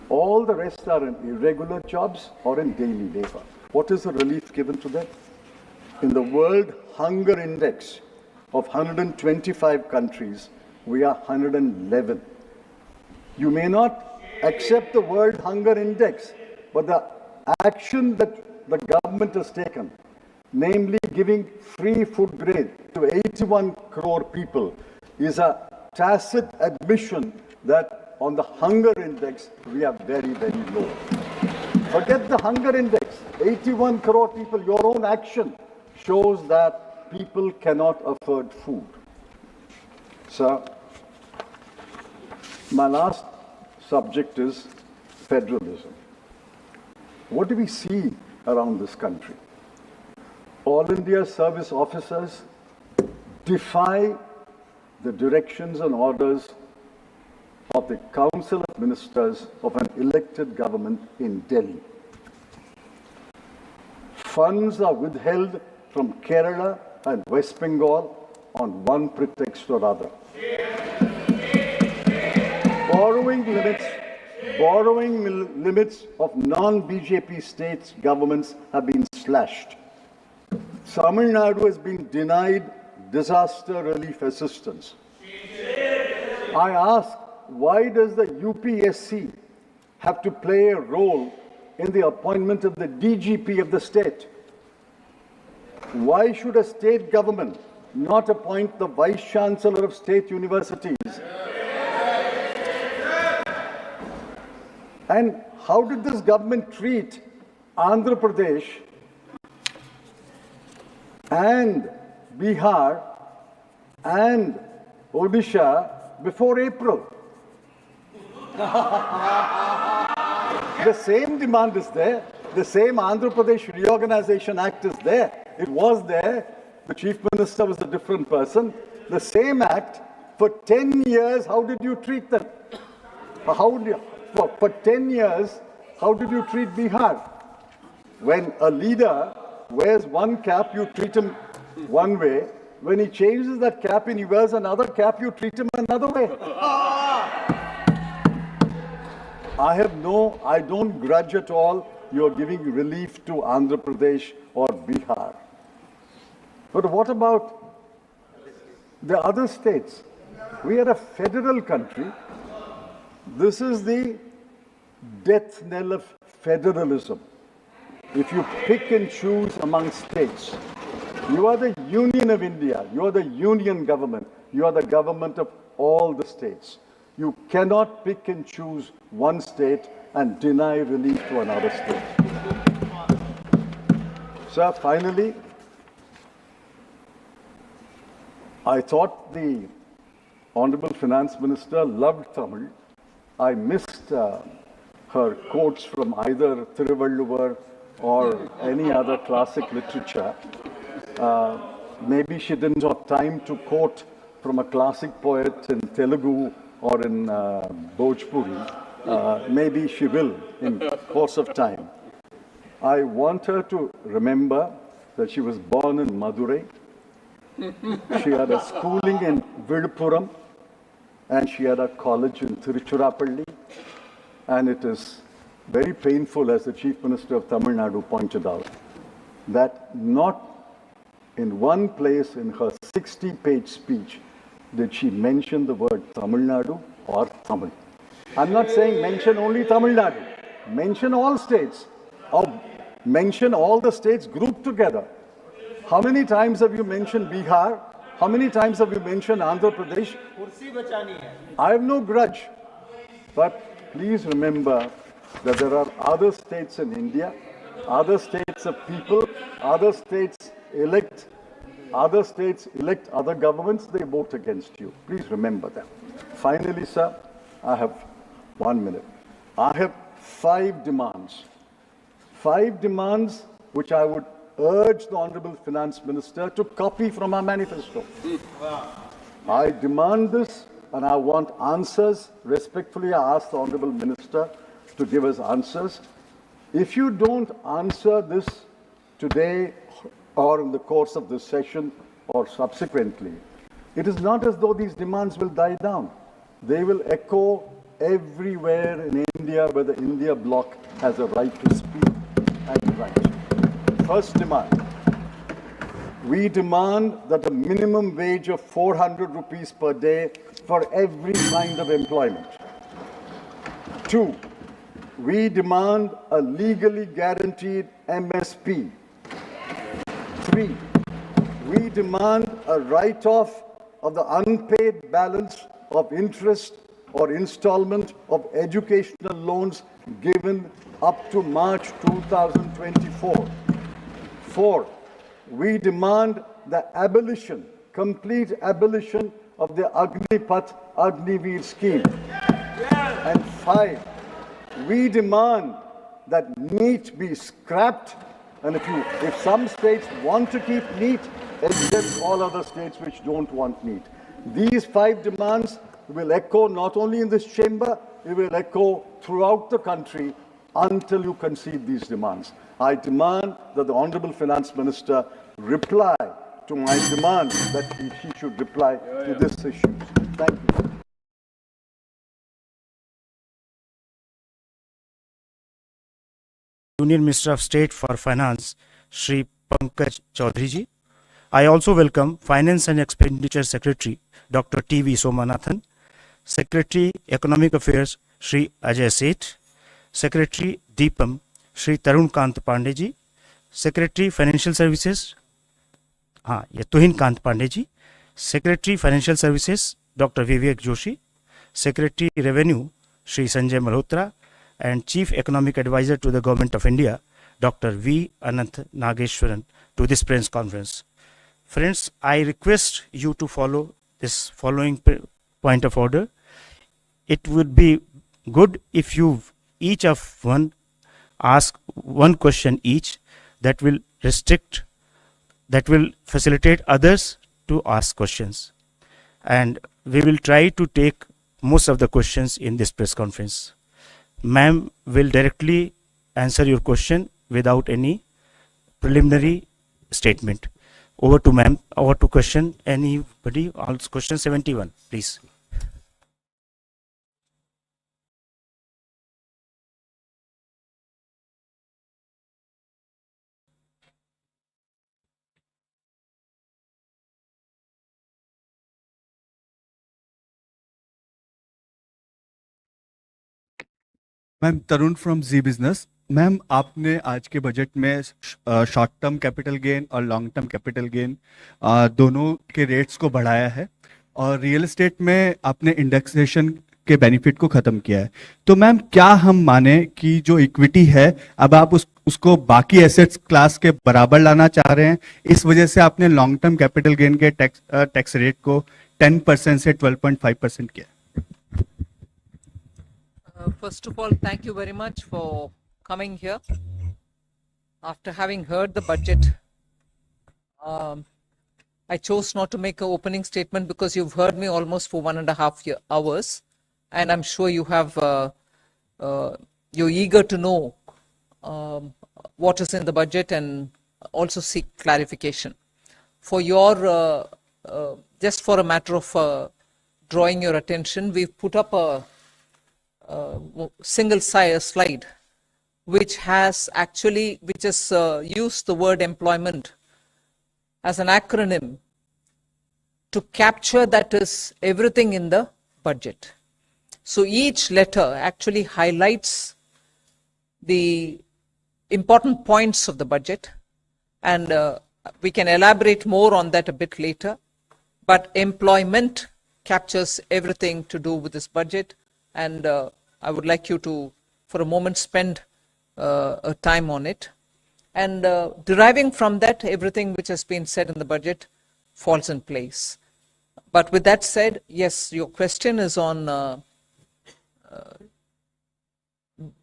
All the rest are in irregular jobs or in daily labor. What is the relief given to them? In the World Hunger Index of 125 countries, we are 111. You may not accept the World Hunger Index, but the action that the government has taken, namely giving free food grain to 81 crore people, is a tacit admission that on the hunger index, we are very, very low. Forget the hunger index. 81 crore people, your own action shows that people cannot afford food. Sir, my last subject is federalism. What do we see around this country? All India service officers defy the directions and orders of the Council of Ministers of an elected government in Delhi. Funds are withheld from Kerala and West Bengal on one pretext or other. Borrowing limits of non-BJP states governments have been slashed. Tamil Nadu has been denied disaster relief assistance. I ask, why does the UPSC have to play a role in the appointment of the DGP of the state? Why should a state government not appoint the Vice Chancellor of state universities? And how did this government treat Andhra Pradesh and Bihar and Odisha before April. The same demand is there. The same Andhra Pradesh Reorganization Act is there. It was there. The Chief Minister was a different person. The same act for 10 years. How did you treat them? For 10 years, how did you treat Bihar? When a leader wears one cap, you treat him one way. When he changes that cap and he wears another cap, you treat him another way. I don't grudge at all you're giving relief to Andhra Pradesh or Bihar. But what about the other states? We are a federal country. This is the death knell of federalism. If you pick and choose among states, you are the Union of India. You are the union government. You are the government of all the states. You cannot pick and choose one state and deny relief to another state. Sir, finally, I thought the Honorable Finance Minister loved Tamil. I missed her quotes from either Thiruvalluvar or any other classic literature. Maybe she didn't have time to quote from a classic poet in Telugu or in Bhojpuri. Maybe she will in course of time. I want her to remember that she was born in Madurai. She had a schooling in Viluppuram and she had a college in Tiruchirappalli. And it is very painful, as the Chief Minister of Tamil Nadu pointed out, that not in one place in her 60-page speech did she mention the word Tamil Nadu or Tamil. I'm not saying mention only Tamil Nadu. Mention all states, or mention all the states grouped together. How many times have you mentioned Bihar? How many times have you mentioned Andhra Pradesh? I have no grudge. But please remember that there are other states in India, other states of people, other states elect other governments, they vote against you. Please remember that. Finally, sir, I have 1 minute. I have 5 demands. 5 demands which I would urge the Honorable Finance Minister to copy from our manifesto. I demand this and I want answers. Respectfully, I ask the Honorable Minister to give us answers. If you don't answer this today or in the course of this session or subsequently, it is not as though these demands will die down. They will echo everywhere in India where the India bloc has a right to speak and write. First demand, we demand that a minimum wage of 400 rupees per day for every kind of employment. 2, we demand a legally guaranteed MSP. 3, we demand a write-off of the unpaid balance of interest or installment of educational loans given up to March 2024. 4, we demand the abolition, complete abolition of the Agnipath Agniveer scheme. And 5, we demand that NEET be scrapped, and if some states want to keep NEET, except all other states which don't want NEET. These 5 demands will echo not only in this chamber, it will echo throughout the country until you concede these demands. I demand that the Honorable Finance Minister reply to my demand that he should reply to this issue. Thank you.
Union Minister of State for Finance, Shri Pankaj Chaudhary ji. I also welcome Finance and Expenditure Secretary, Dr. T.V. Somanathan, Secretary Economic Affairs, Shri Ajay Seth, Secretary Deepam, Shri Tarun Kant Pandey ji, Secretary Financial Services, Tuhin Kant Pandey ji, Secretary Financial Services, Dr. Vivek Joshi, Secretary Revenue, Shri Sanjay Malhotra, and Chief Economic Advisor to the Government of India, Dr. V. Anant Nageshwaran, to this press conference. Friends, I request you to follow this following point of order. It would be good if you each of one ask one question each. That will facilitate others to ask questions. And we will try to take most of the questions in this press conference. Ma'am will directly answer your question without any preliminary statement. Over to ma'am. Over to question. Anybody? Question 71, please.
Ma'am Tarun from Zee Business. Ma'am आपने आज के budget में short term capital gain और long term capital gain दोनों के rates को बढ़ाया है और रियल एस्टेट में आपने इंडेक्सेशन के बेनिफिट को खत्म किया है। तो मैम क्या हम माने कि जो इक्विटी है अब आप उसको बाकी एसेट्स क्लास के बराबर लाना चाह रहे हैं, इस वजह से आपने लॉन्ग टर्म कैपिटल गेन के टैक्स रेट को 10% से 12.5% किया?
First of all, thank you very much for coming here. After having heard the budget, I chose not to make an opening statement because you've heard me almost for 1.5 hours, and I'm sure you have, you're eager to know what is in the budget and also seek clarification. For your, just for a matter of drawing your attention, we've put up a single slide which has actually used the word employment as an acronym to capture that is everything in the budget. So each letter actually highlights the important points of the budget, and we can elaborate more on that a bit later, but employment captures everything to do with this budget, and I would like you to, for a moment, spend a time on it. And deriving from that, everything which has been said in the budget falls in place. But with that said, yes, your question is on,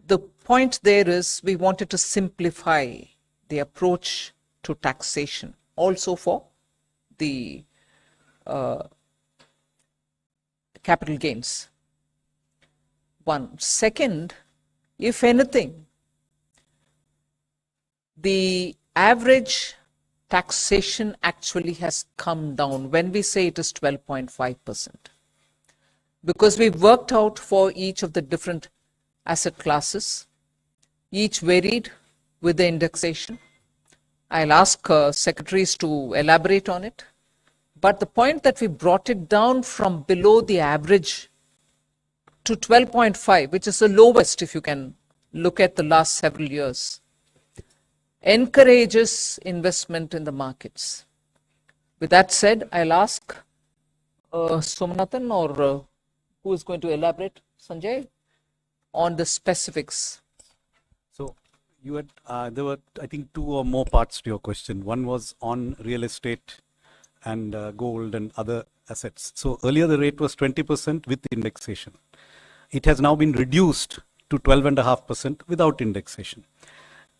the point there is we wanted to simplify the approach to taxation, also for the capital gains. One. Second, if anything, the average taxation actually has come down when we say it is 12.5%. Because we've worked out for each of the different asset classes, each varied with the indexation. I'll ask secretaries to elaborate on it. But the point that we brought it down from below the average to 12.5, which is the lowest if you can look at the last several years, encourages investment in the markets. With that said, I'll ask Somanathan or who is going to elaborate, Sanjay, on the specifics.
So you had, there were, I think, 2 or more parts to your question. One was on real estate and gold and other assets. So earlier the rate was 20% with indexation. It has now been reduced to 12.5% without indexation.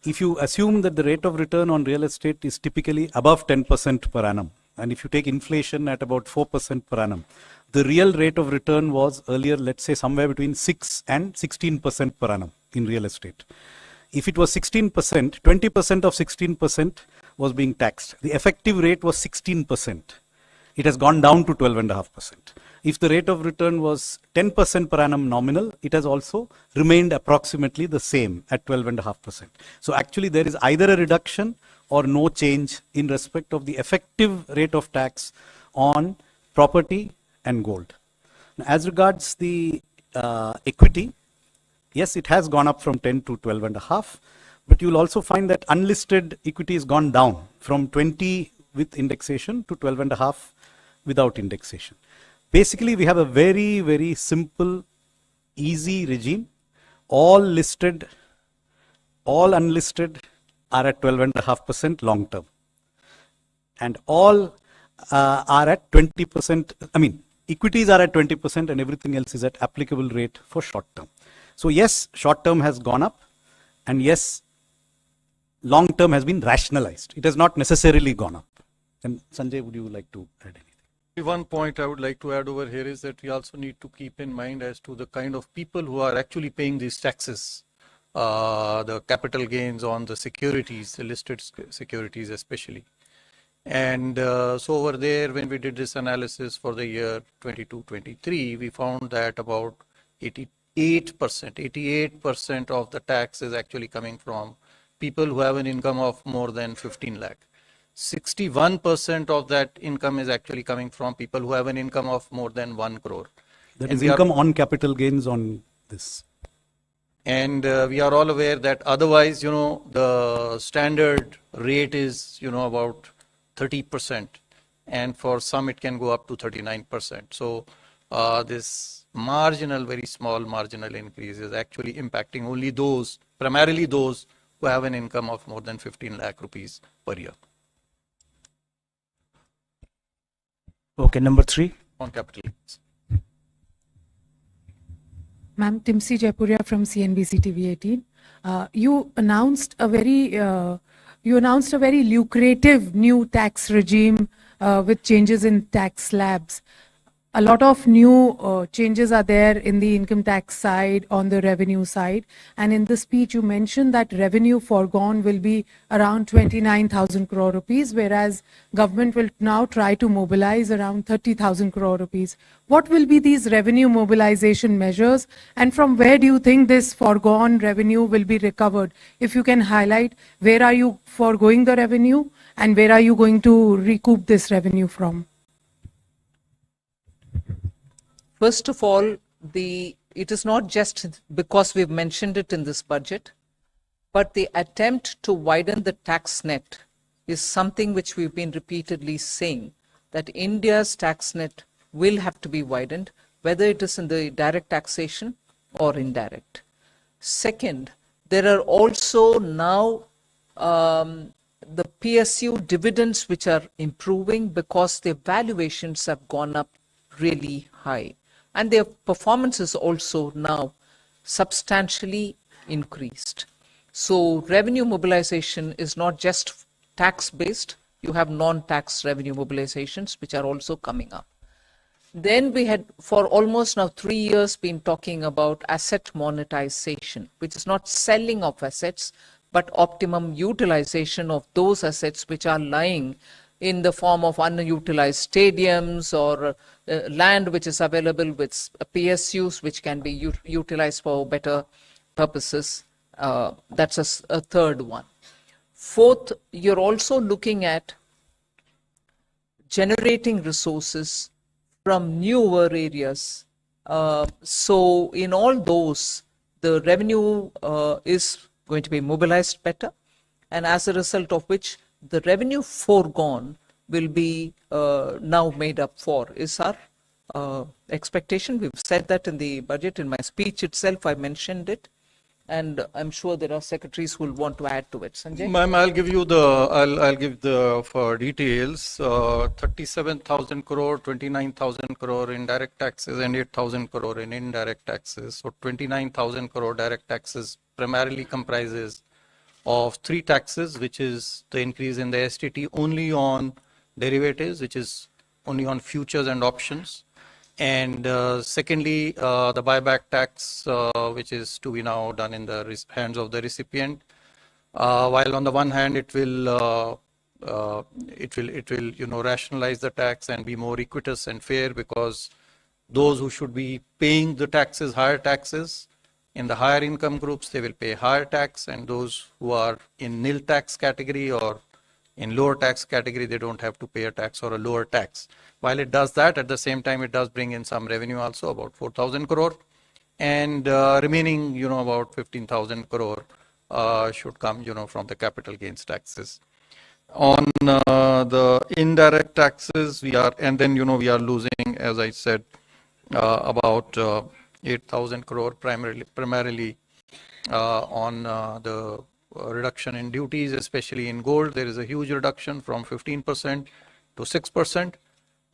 If you assume that the rate of return on real estate is typically above 10% per annum, and if you take inflation at about 4% per annum, the real rate of return was earlier, let's say, somewhere between 6 and 16% per annum in real estate. If it was 16%, 20% of 16% was being taxed. The effective rate was 16%. It has gone down to 12.5%. If the rate of return was 10% per annum nominal, it has also remained approximately the same at 12.5%. So actually there is either a reduction or no change in respect of the effective rate of tax on property and gold. Now, as regards the equity, yes, it has gone up from 10 to 12.5, but you will also find that unlisted equity has gone down from 20 with indexation to 12.5 without indexation. Basically, we have a very, very simple, easy regime. All listed, all unlisted are at 12.5% long term. and all are at 20%. I mean, equities are at 20% and everything else is at applicable rate for short term. So yes, short term has gone up, and yes, long term has been rationalized. It has not necessarily gone up. And Sanjay, would you like to add anything?
One point I would like to add over here is that we also need to keep in mind as to the kind of people who are actually paying these taxes, the capital gains on the securities, the listed securities especially. And so over there, when we did this analysis for the year 22-23, we found that about 88% of the tax is actually coming from people who have an income of more than 15 lakh. 61% of that income is actually coming from people who have an income of more than 1 crore.
That is income on capital gains on this.
And we are all aware that otherwise, the standard rate is, about 30%. And for some, it can go up to 39%. So this marginal, very small marginal increase is actually impacting only those, primarily those who have an income of more than 15 lakh rupees per year.
Okay, number 3.
On capital gains.
Ma'am, Timsi Jaipuria from CNBC TV 18. You announced a very lucrative new tax regime with changes in tax slabs. A lot of new changes are there in the income tax side, on the revenue side. And in the speech, you mentioned that revenue foregone will be around 29,000 crore rupees, whereas government will now try to mobilize around 30,000 crore rupees. What will be these revenue mobilization measures, and from where do you think this foregone revenue will be recovered? If you can highlight, where are you foregoing the revenue and where are you going to recoup this revenue from?
First of all, it is not just because we've mentioned it in this budget, but the attempt to widen the tax net is something which we've been repeatedly saying, that India's tax net will have to be widened, whether it is in the direct taxation or indirect. Second, there are also now the PSU dividends which are improving because their valuations have gone up really high. And their performance is also now substantially increased. So revenue mobilization is not just tax-based, you have non-tax revenue mobilizations which are also coming up. Then we had, for almost now 3 years, been talking about asset monetization, which is not selling of assets, but optimum utilization of those assets which are lying in the form of unutilized stadiums or land which is available with PSUs which can be utilized for better purposes. That's a third one. Fourth, you're also looking at generating resources from newer areas. So in all those, the revenue is going to be mobilized better, and as a result of which the revenue foregone will be now made up for, is our expectation. We've said that in the budget. In my speech itself, I mentioned it, and I'm sure there are secretaries who will want to add to it. Sanjay?
Ma'am, I'll give the for details. 37,000 crore, 29,000 crore in direct taxes and 8,000 crore in indirect taxes. So 29,000 crore direct taxes primarily comprises of 3 taxes, which is the increase in the STT only on derivatives, which is only on futures and options. And secondly, the buyback tax, which is to be now done in the hands of the recipient. While on the one hand, it will rationalize the tax and be more equitous and fair, because those who should be paying the taxes, higher taxes, in the higher income groups, they will pay higher tax, and those who are in nil tax category or in lower tax category, they don't have to pay a tax or a lower tax. While it does that, at the same time, it does bring in some revenue also, about 4,000 crore, and remaining, about 15,000 crore should come, from the capital gains taxes. On the indirect taxes, we are losing, as I said, about 8,000 crore primarily on the reduction in duties, especially in gold. There is a huge reduction from 15% to 6%.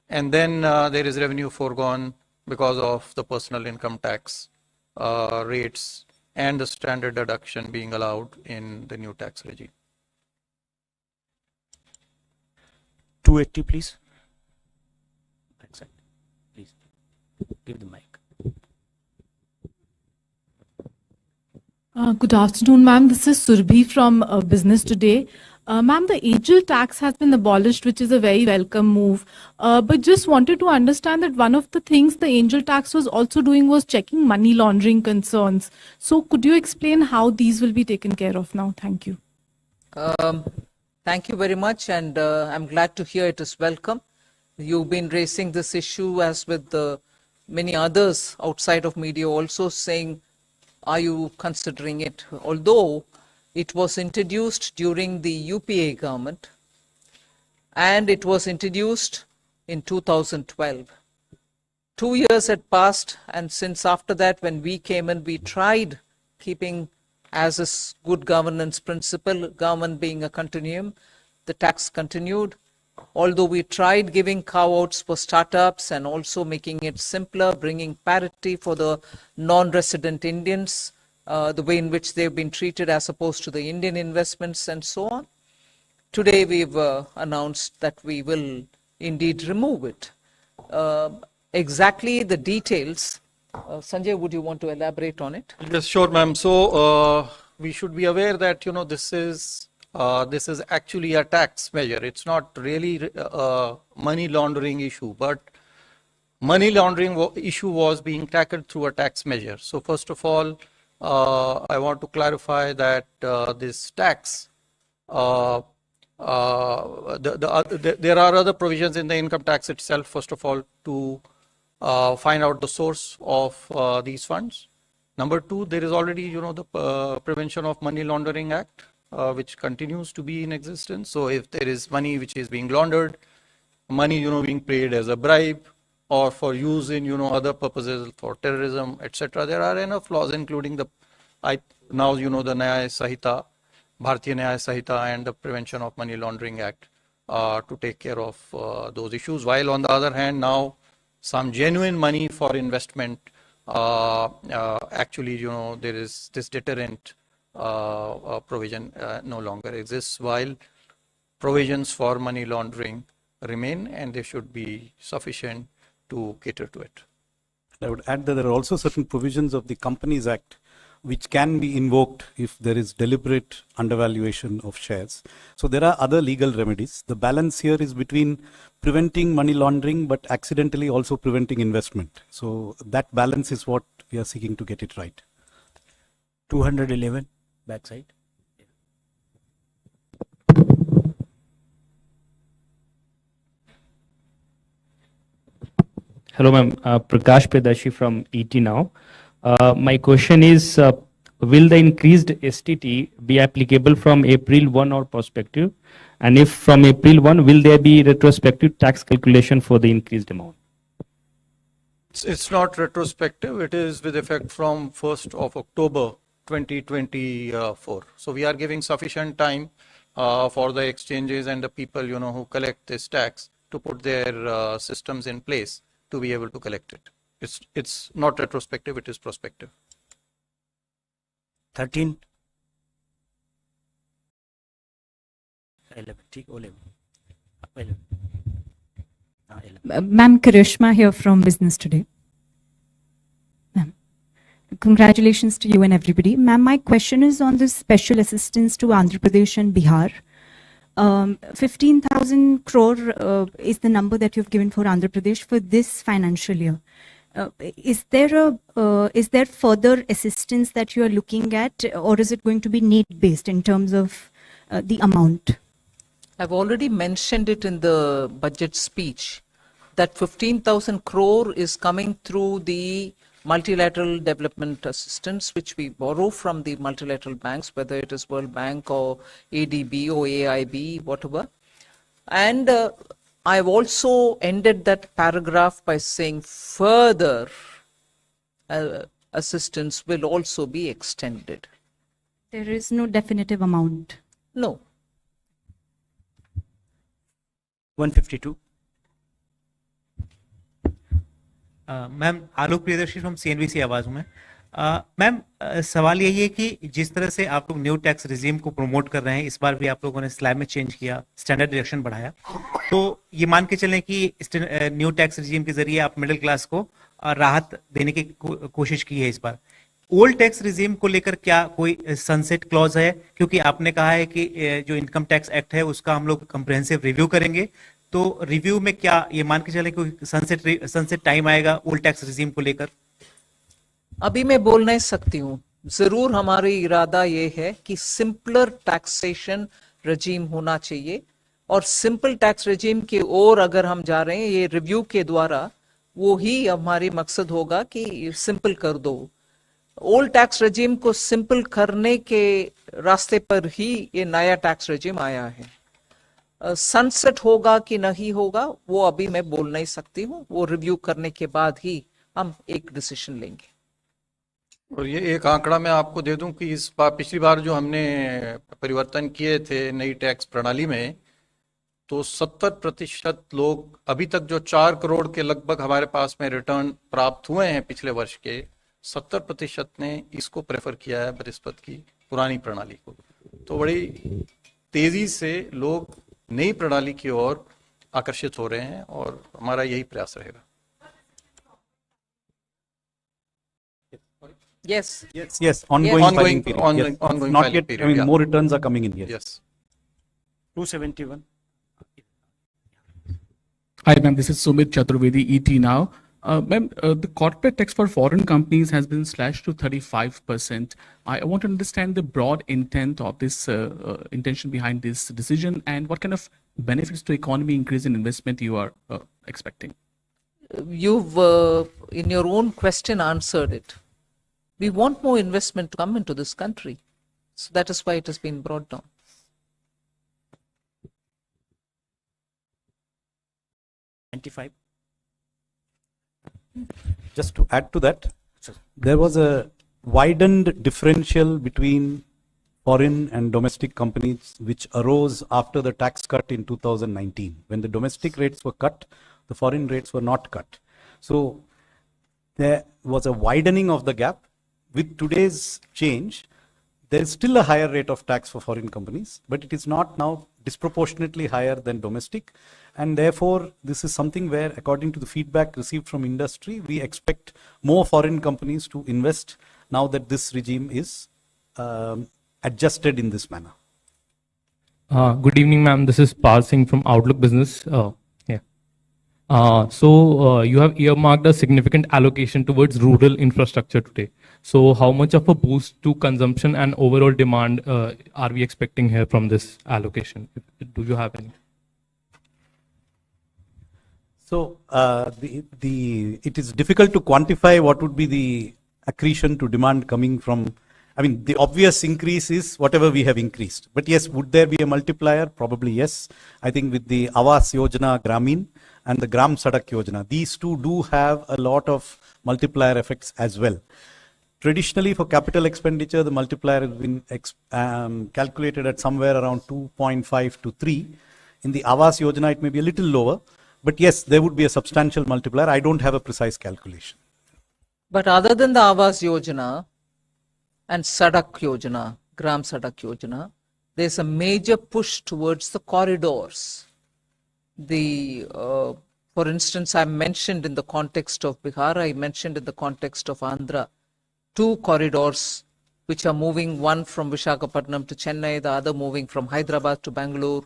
And then there is revenue foregone because of the personal income tax rates and the standard deduction being allowed in the new tax regime.
280, please. Backside, please. Give the mic.
Good afternoon, ma'am. This is Surbhi from Business Today. Ma'am, the angel tax has been abolished, which is a very welcome move. But just wanted to understand that one of the things the angel tax was also doing was checking money laundering concerns. So could you explain how these will be taken care of now? Thank you.
Thank you very much, and I'm glad to hear it is welcome. You've been raising this issue as with many others outside of media also saying, are you considering it? Although it was introduced during the UPA government and it was introduced in 2012. 2 years had passed, and since after that when we came in, we tried keeping as a good governance principle, government being a continuum, the tax continued. Although we tried giving carve-outs for startups and also making it simpler, bringing parity for the non-resident Indians, the way in which they've been treated as opposed to the Indian investments and so on. Today we've announced that we will indeed remove it. Exactly the details, Sanjay, would you want to elaborate on it?
Yes, sure, ma'am. So we should be aware that, you know, this is actually a tax measure. It's not really a money laundering issue, but money laundering issue was being tackled through a tax measure. So first of all, I want to clarify that this tax, there are other provisions in the income tax itself, first of all, to find out the source of these funds. Number two, there is already, you know, the Prevention of Money Laundering Act, which continues to be in existence. So if there is money which is being laundered, money, you know, being paid as a bribe or for use in, you know, other purposes for terrorism, etc., there are enough laws, including the, now, you know, the Nyaya Sahita, Bharatiya Nyaya Sahita and the Prevention of Money Laundering Act to take care of those issues. While on the other hand, now some genuine money for investment, actually, you know, there is this deterrent provision no longer exists, while provisions for money laundering remain, and they should be sufficient to cater to it.
I would add that there are also certain provisions of the Companies Act which can be invoked if there is deliberate undervaluation of shares. So there are other legal remedies. The balance here is between preventing money laundering but accidentally also preventing investment. So that balance is what we are seeking to get it right.
211, backside.
Hello, ma'am. Prakash Pedashi from ET Now. My question is, will the increased STT be applicable from April 1 or prospective? And if from April 1, will there be retrospective tax calculation for the increased amount?
It's not retrospective. It is with effect from 1st of October 2024. So we are giving sufficient time for the exchanges and the people, you know, who collect this tax to put their systems in place to be able to collect it. It's not retrospective, it is prospective.
13. 11. 11.
Ma'am, Karishma here from Business Today. Ma'am, congratulations to you and everybody. Ma'am, my question is on the special assistance to Andhra Pradesh and Bihar. 15,000 crore is the number that you've given for Andhra Pradesh for this financial year. Is there further assistance that you are looking at, or is it going to be need-based in terms of the amount?
I've already mentioned it in the budget speech that 15,000 crore is coming through the multilateral development assistance, which we borrow from the multilateral banks, whether it is World Bank or ADB or AIB, whatever. And I've also ended that paragraph by saying further assistance will also be extended.
There is no definitive amount.
No.
152. Ma'am Alok Priyadarshi from CNBC आवाज में। Ma'am सवाल यही है कि जिस तरह से आप लोग न्यू टैक्स रिजीम को प्रमोट कर रहे हैं, इस बार भी आप लोगों ने स्लैब में चेंज किया, स्टैंडर्ड डिडक्शन बढ़ाया, तो ये मान के चलें कि न्यू टैक्स रिजीम के जरिए आप मिडिल क्लास को राहत देने की कोशिश की है इस बार। ओल्ड टैक्स रिजीम को लेकर क्या कोई सनसेट क्लॉज है? क्योंकि आपने कहा है कि जो इनकम टैक्स एक्ट है उसका हम लोग कंप्रिहेंसिव रिव्यू करेंगे, तो रिव्यू में क्या ये मान के चले कोई सनसेट टाइम आएगा ओल्ड टैक्स रिजीम को लेकर?
अभी मैं बोल नहीं सकती हूँ। जरूर हमारी इरादा ये है कि सिंपलर टैक्सेशन रजीम होना चाहिए, और सिंपल टैक्स रजीम की ओर अगर हम जा रहे हैं ये रिव्यू के द्वारा, वो ही हमारी मकसद होगा कि सिंपल कर दो। ओल्ड टैक्स रजीम को सिंपल करने के रास्ते पर ही ये नया टैक्स रजीम आया है। सनसेट होगा कि नहीं होगा वो अभी मैं बोल नहीं सकती हूँ, वो रिव्यू करने के बाद ही हम एक डिसीजन लेंगे।
और ये एक आंकड़ा मैं आपको दे दूं कि इस बार पिछली बार जो हमने परिवर्तन किए थे नई टैक्स प्रणाली में, तो 70% लोग अभी तक जो 4 करोड़ के लगभग हमारे पास में रिटर्न प्राप्त हुए हैं पिछले वर्ष के, 70% ने इसको प्रेफर किया है बनिस्बत की पुरानी प्रणाली को। तो बड़ी तेजी से लोग नई प्रणाली की ओर आकर्षित हो रहे हैं और हमारा यही प्रयास रहेगा।
Yes.
Yes. Ongoing period.
Ongoing
Not
pilot
yet.
period,
I mean,
yeah.
more returns are coming in.
Yes.
271.
Hi, ma'am. This is Sumit Chaturvedi, ET now. Ma'am, the corporate tax for foreign companies has been slashed to 35%. I want to understand the broad intent of this intention behind this decision, and what kind of benefits to economy, increase in investment you are expecting.
You've, in your own question, answered it. We want more investment to come into this country. So that is why it has been brought down.
Just to add to that, there was a widened differential between foreign and domestic companies which arose after the tax cut in 2019. When the domestic rates were cut, the foreign rates were not cut. So there was a widening of the gap. With today's change, there is still a higher rate of tax for foreign companies, but it is not now disproportionately higher than domestic. And therefore, this is something where, according to the feedback received from industry, we expect more foreign companies to invest now that this regime is adjusted in this manner.
Good evening, ma'am. This is Pal Singh from Outlook Business. You have earmarked a significant allocation towards rural infrastructure today. So how much of a boost to consumption and overall demand are we expecting here from this allocation? Do you have any?
So it is difficult to quantify what would be the accretion to demand coming from. I mean, the obvious increase is whatever we have increased. But yes, would there be a multiplier? Probably yes. I think with the Awas Yojana Gramin and the Gram Sadak Yojana, these two do have a lot of multiplier effects as well. Traditionally, for capital expenditure, the multiplier has been calculated at somewhere around 2.5 to 3. In the Awas Yojana, it may be a little lower. But yes, there would be a substantial multiplier. I don't have a precise calculation.
But other than the Awas Yojana and Sadak Yojana, Gram Sadak Yojana, there's a major push towards the corridors. For instance, I mentioned in the context of Bihar, I mentioned in the context of Andhra, 2 corridors which are moving, one from Visakhapatnam to Chennai, the other moving from Hyderabad to Bangalore,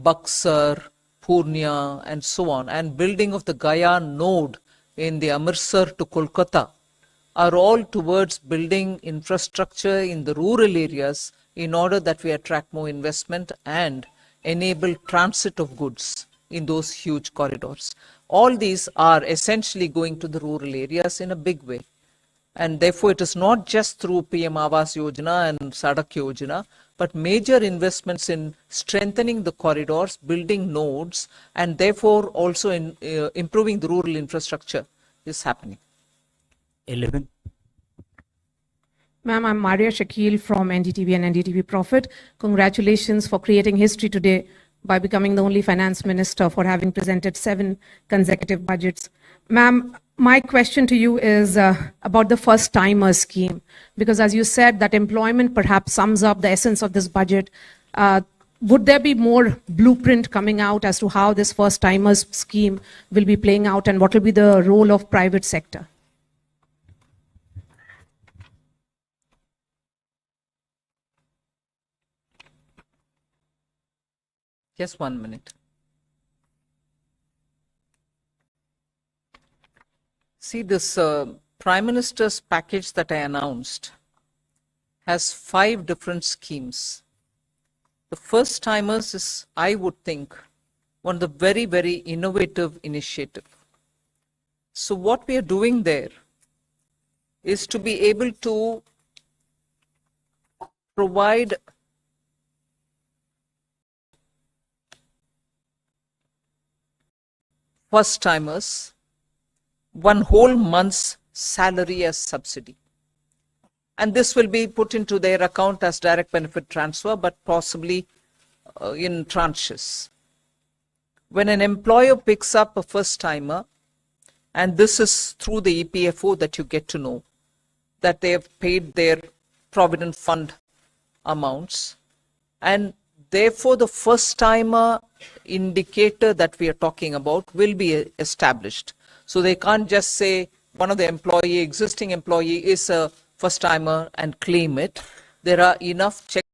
Buxar, Purnia, and so on, and building of the Gaya node in the Amritsar to Kolkata are all towards building infrastructure in the rural areas in order that we attract more investment and enable transit of goods in those huge corridors. All these are essentially going to the rural areas in a big way. And therefore, it is not just through PM Awas Yojana and Sadak Yojana, but major investments in strengthening the corridors, building nodes, and therefore also in improving the rural infrastructure is happening.
11.
Ma'am, I'm Maria Shakil from NDTV and NDTV Profit. Congratulations for creating history today by becoming the only finance minister for having presented 7 consecutive budgets. Ma'am, my question to you is about the first-timer scheme, because as you said, that employment perhaps sums up the essence of this budget. Would there be more blueprint coming out as to how this first-timers scheme will be playing out, and what will be the role of private sector?
Just 1 minute. See, this Prime Minister's package that I announced has 5 different schemes. The first timers is, I would think, one of the very, very innovative initiative. So what we are doing there is to be able to provide first timers 1 whole month's salary as subsidy. And this will be put into their account as direct benefit transfer, but possibly in tranches. When an employer picks up a first timer, and this is through the EPFO that you get to know that they have paid their provident fund amounts, and therefore the first timer indicator that we are talking about will be established. So they can't just say one of the existing employee is a first timer and claim it. There are enough checks